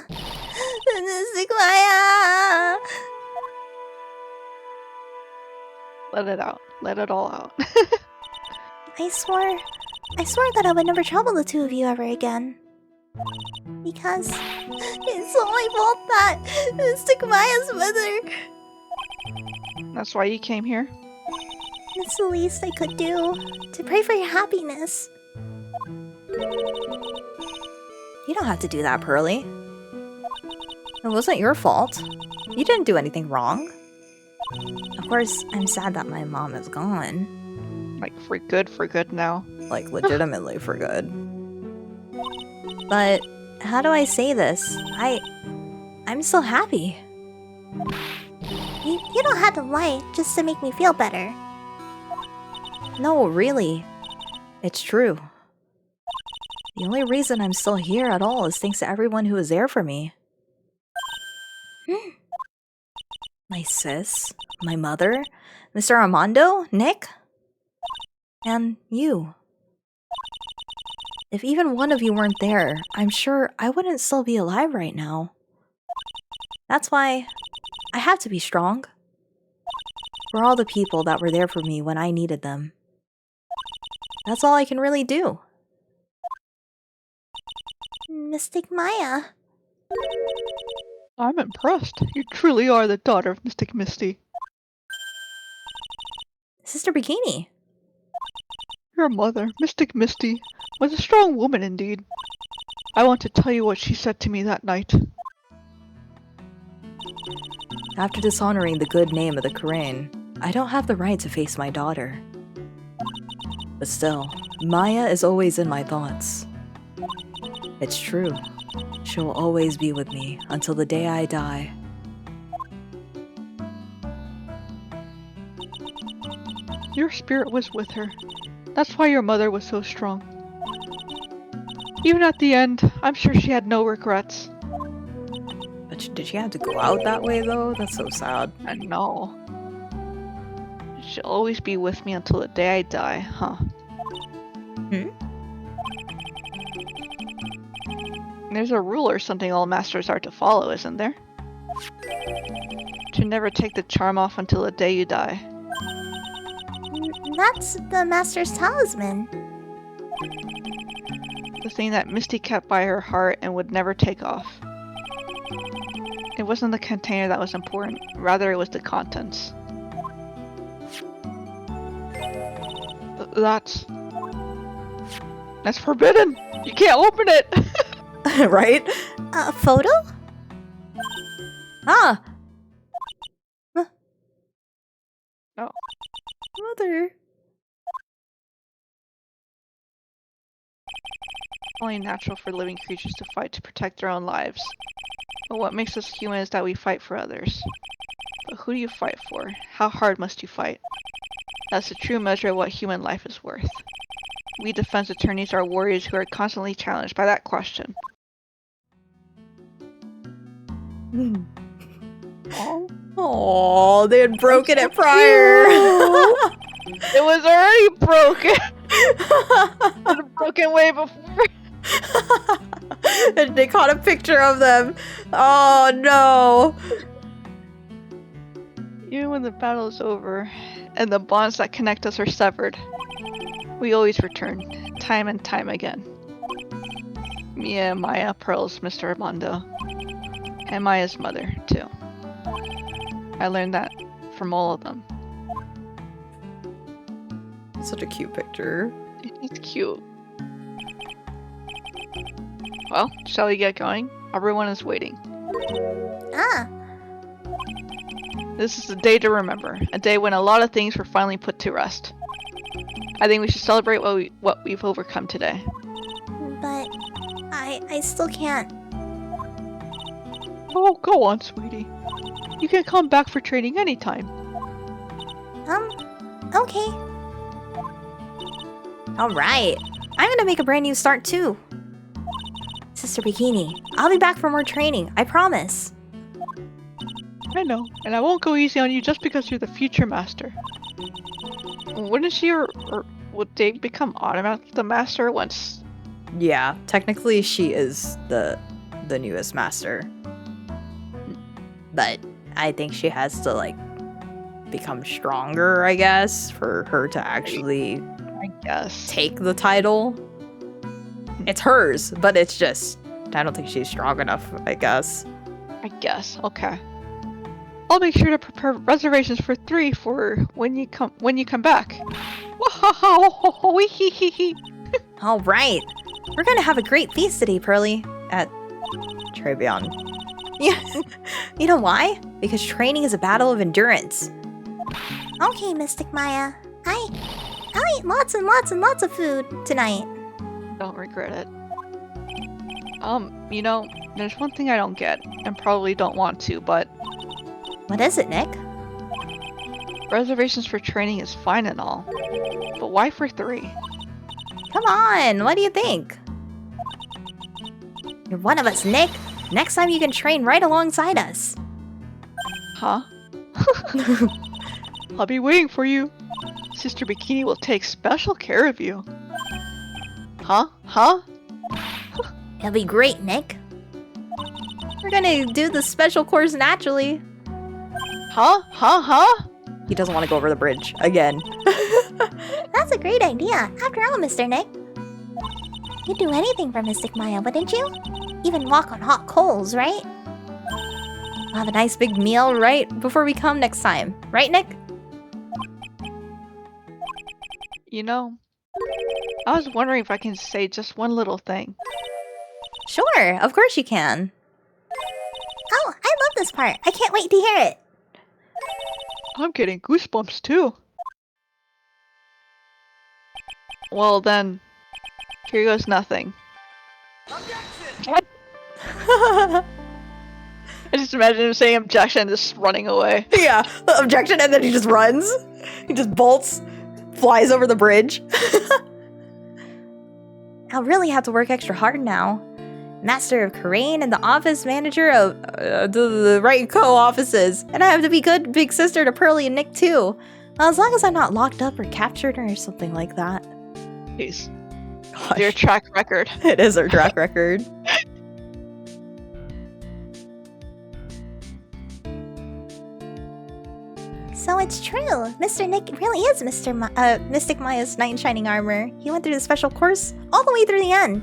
Mystic Maya! Let it out. Let it all out. I swore that I would never trouble the two of you ever again. Because it's all my fault that Mystic Maya's mother. That's why you came here? It's the least I could do to pray for your happiness. You don't have to do that, Pearly. It wasn't your fault. You didn't do anything wrong. Of course, I'm sad that my mom is gone. Like, for good now. Like, legitimately for good. But how do I say this? I'm so happy. You don't have to lie just to make me feel better. No, really. It's true. The only reason I'm still here at all is thanks to everyone who was there for me. My sis, my mother, Mr. Armando, Nick, and you. If even one of you weren't there, I'm sure I wouldn't still be alive right now. That's why I have to be strong. For all the people that were there for me when I needed them. That's all I can really do. Mystic Maya. I'm impressed. You truly are the daughter of Mystic Misty. Sister Bikini. Your mother, Mystic Misty, was a strong woman indeed. I want to tell you what she said to me that night. After dishonoring the good name of the Kurain, I don't have the right to face my daughter. But still, Maya is always in my thoughts. It's true. She will always be with me until the day I die. Your spirit was with her. That's why your mother was so strong. Even at the end, I'm sure she had no regrets. But did she have to go out that way though? That's so sad. I know. She'll always be with me until the day I die, huh? There's a rule or something all masters are to follow, isn't there? To never take the charm off until the day you die. That's the Master's talisman. The thing that Misty kept by her heart and would never take off. It wasn't the container that was important, rather it was the contents. That's forbidden! You can't open it! Right? A photo? Ah! No. Mother. Only natural for living creatures to fight to protect their own lives. But what makes us human is that we fight for others. But who do you fight for? How hard must you fight? That's the true measure of what human life is worth. We defense attorneys are warriors who are constantly challenged by that question. Oh, they had broken it prior. It was already broken! It was broken way before. And they caught a picture of them. Oh no. Even when the battle is over, and the bonds that connect us are severed, we always return, time and time again. Mia, Maya, Pearls, Mr. Armando, and Maya's mother, too. I learned that from all of them. Such a cute picture. It's cute. Well, shall we get going? Everyone is waiting. Ah, This is a day to remember, a day when a lot of things were finally put to rest. I think we should celebrate what we've overcome today. But I still can't. Oh, go on, sweetie. You can come back for training anytime. Okay. Alright. I'm gonna make a brand new start too. Sister Bikini, I'll be back for more training, I promise. I know, and I won't go easy on you just because you're the future master. Wouldn't she or would they become automatically the master once? Yeah, technically she is the newest master. But I think she has to like become stronger, I guess, for her to actually I guess. take the title. It's hers, but it's just I don't think she's strong enough, I guess. I guess. Okay. I'll make sure to prepare reservations for 3 for when you come back. Alright. We're gonna have a great feast today, Pearly. At Trebion. Yeah. You know why? Because training is a battle of endurance. Okay, Mystic Maya. I'll eat lots and lots and lots of food tonight. Don't regret it. You know, there's one thing I don't get, and probably don't want to, but What is it, Nick? reservations for training is fine and all. But why for 3? Come on, what do you think? You're one of us, Nick. Next time you can train right alongside us. Huh? I'll be waiting for you. Sister Bikini will take special care of you. Huh? Huh? It'll be great, Nick. We're gonna do the special course naturally. Huh? Huh? Huh? He doesn't want to go over the bridge again. That's a great idea. After all, Mr. Nick. You'd do anything for Mystic Maya, wouldn't you? Even walk on hot coals, right? We'll have a nice big meal right before we come next time. Right, Nick? You know, I was wondering if I can say just one little thing. Sure, of course you can. Oh, I love this part. I can't wait to hear it. I'm getting goosebumps too. Well then, here goes nothing. What? I just imagine him saying objection and just running away. Yeah, objection, and then he just runs. He just bolts, flies over the bridge. I'll really have to work extra hard now. Master of Karain and the office manager of The right co-offices. and I have to be good big sister to Pearly and Nick too. Well, as long as I'm not locked up or captured or something like that. Jeez. Gosh, Their track record. it is our track record. So it's true. Mr. Nick really is Mystic Maya's knight in shining armor. He went through the special course all the way through the end.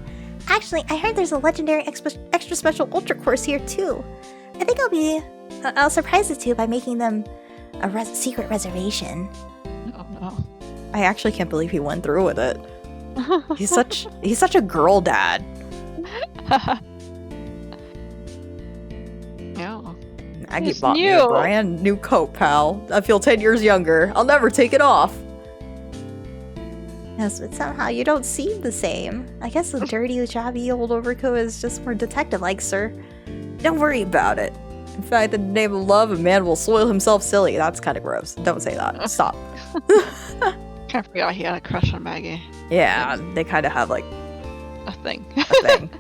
Actually, I heard there's a legendary extra special ultra course here too. I think I'll surprise the two by making them a secret reservation. Oh no. I actually can't believe he went through with it. He's such a girl dad. No. Maggie It's bought me a new. brand new coat, pal. I feel 10 years younger. I'll never take it off. Yes, but somehow you don't seem the same. I guess the dirty, jobby old overcoat is just more detective-like, sir. Don't worry about it. In fact, in the name of love, a man will soil himself silly. That's kind of gross. Don't say that. Stop. Kind of forgot he had a crush on Maggie. Yeah, they kind of have like A thing. a thing.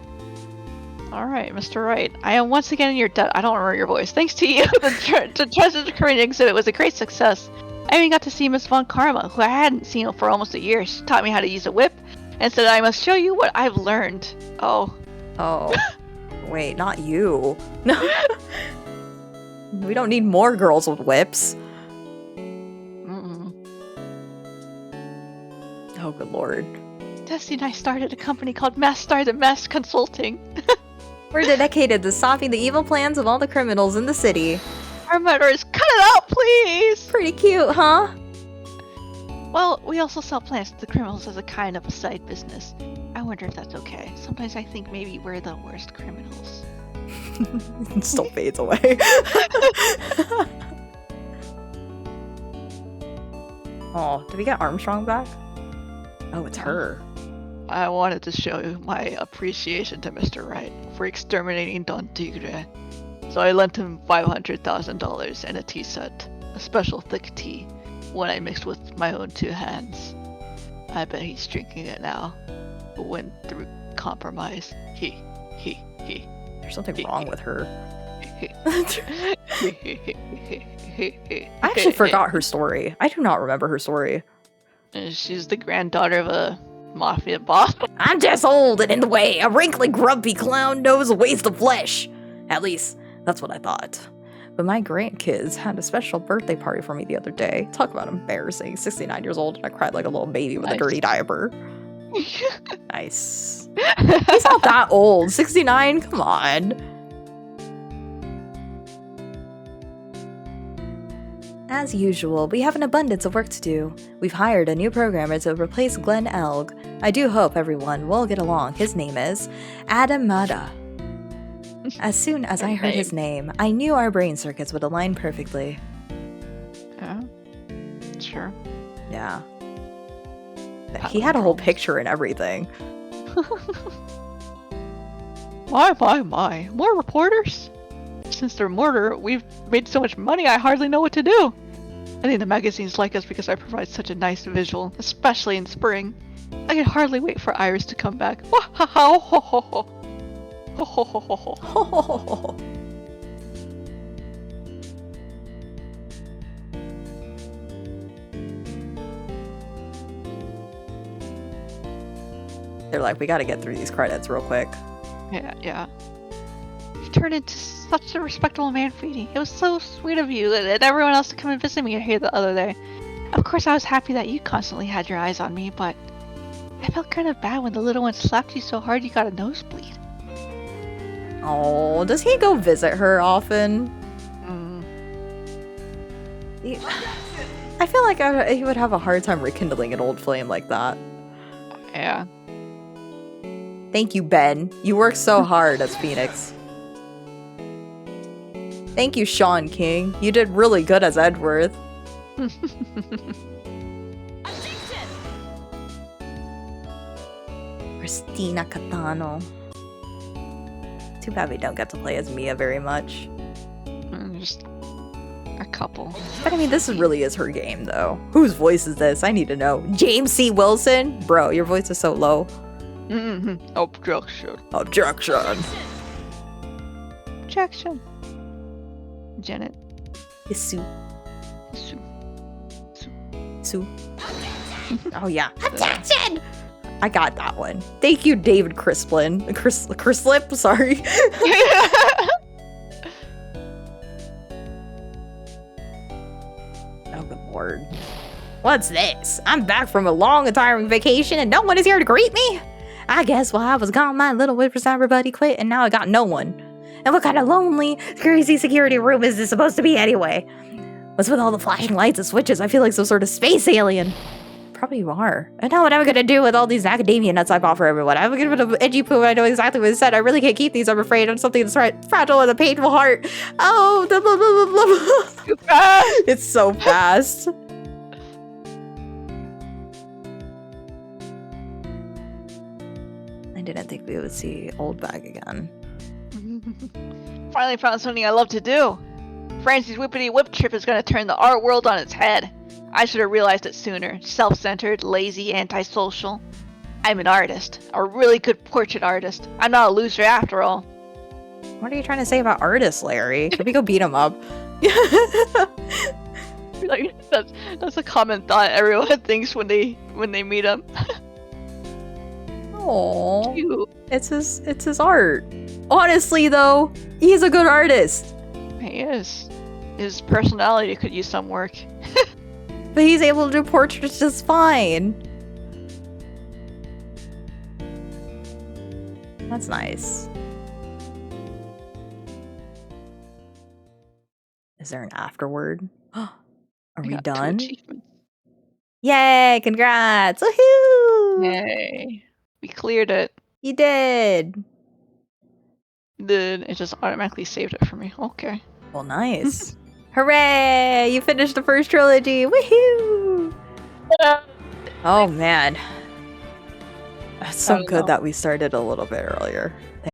Alright, Mr. Wright. I am once again in your debt. I don't remember your voice. Thanks to you, the Treasure Korean exhibit was a great success. I even got to see Miss Von Karma, who I hadn't seen for almost a year. She taught me how to use a whip and said I must show you what I've learned. Oh. Oh, wait, not you. No. We don't need more girls with whips. Mm-mm. Oh, good lord. Dusty and I started a company called Master the Mask Consulting. We're dedicated to stopping the evil plans of all the criminals in the city. Our motto is cut it out, please! Pretty cute, huh? Well, we also sell plants to the criminals as a kind of a side business. I wonder if that's okay. Sometimes I think maybe we're the worst criminals. It still fades away. Oh, did we get Armstrong back? Oh, it's her. I wanted to show my appreciation to Mr. Wright for exterminating Don Tigre. So I lent him $500,000 and a tea set, a special thick tea, one I mixed with my own 2 hands. I bet he's drinking it now. But went through compromise. He. There's something wrong with her. I I actually forgot her story. I do not remember her story. She's the granddaughter of a mafia boss. I'm just old and in the way. A wrinkly, grumpy clown knows a waste of flesh. At least, that's what I thought. But my grandkids had a special birthday party for me the other day. Talk about embarrassing. 69 years old, and I cried like a little baby with a dirty diaper. Nice. He's not that old. 69? Come on. As usual, we have an abundance of work to do. We've hired a new programmer to replace Glenn Elg. I do hope everyone will get along. His name is Adam Mada. As soon as I heard his name, I knew our brain circuits would align perfectly. Yeah. Sure. Yeah. He had a whole picture and everything. My. More reporters? Since their murder, we've made so much money I hardly know what to do. I think the magazines like us because I provide such a nice visual, especially in spring. I can hardly wait for Iris to come back. They're like, we gotta get through these credits real quick. Yeah. You turned into such a respectable man, Feedy. It was so sweet of you and everyone else to come and visit me here the other day. Of course, I was happy that you constantly had your eyes on me, but I felt kind of bad when the little one slapped you so hard you got a nosebleed. Oh, does he go visit her often? I feel like he would have a hard time rekindling an old flame like that. Yeah. Thank you, Ben. You work so hard as Phoenix. Thank you, Sean King. You did really good as Edgeworth. Christina Catano. Too bad we don't get to play as Mia very much. Just a couple. But I mean, this really is her game, though. Whose voice is this? I need to know. James C. Wilson? Bro, your voice is so low. Objection. Objection. Objection. Janet. Sue. Su- Sue. Oh, yeah. Objection! I got that one. Thank you, David Crisplin. Crislip, sorry. Oh, good lord. What's this? I'm back from a long and tiring vacation and no one is here to greet me? I guess while I was gone, my little whippersnapper buddy quit and now I got no one. And what kind of lonely, crazy security room is this supposed to be anyway? What's with all the flashing lights and switches? I feel like some sort of space alien. Probably you are. I know what I'm gonna do with all these macadamia nuts I bought for everyone. I'm gonna give it an edgy poo. I know exactly what it said. I really can't keep these, I'm afraid. I'm something that's fragile and a painful heart. Oh, blah, blah, blah, blah, blah. It's so fast. I didn't think we would see Old Bag again. Finally found something I love to do. Francie's whippity whip trip is gonna turn the art world on its head. I should have realized it sooner. Self-centered, lazy, antisocial. I'm an artist. A really good portrait artist. I'm not a loser after all. What are you trying to say about artists, Larry? Can we go beat him up? Like, that's a common thought everyone thinks when they meet him. Oh, Cute. it's his art. Honestly, though, he's a good artist. He is. His personality could use some work. But he's able to do portraits just fine. That's nice. Is there an afterword? Are we Got 2 done? achievements. Yay! Congrats! Woohoo! Yay. We cleared it. You did. Then it just automatically saved it for me. Okay. Well, nice. Hooray! You finished the first trilogy. Woohoo! Oh man, It's so don't good know. that we started a little bit earlier.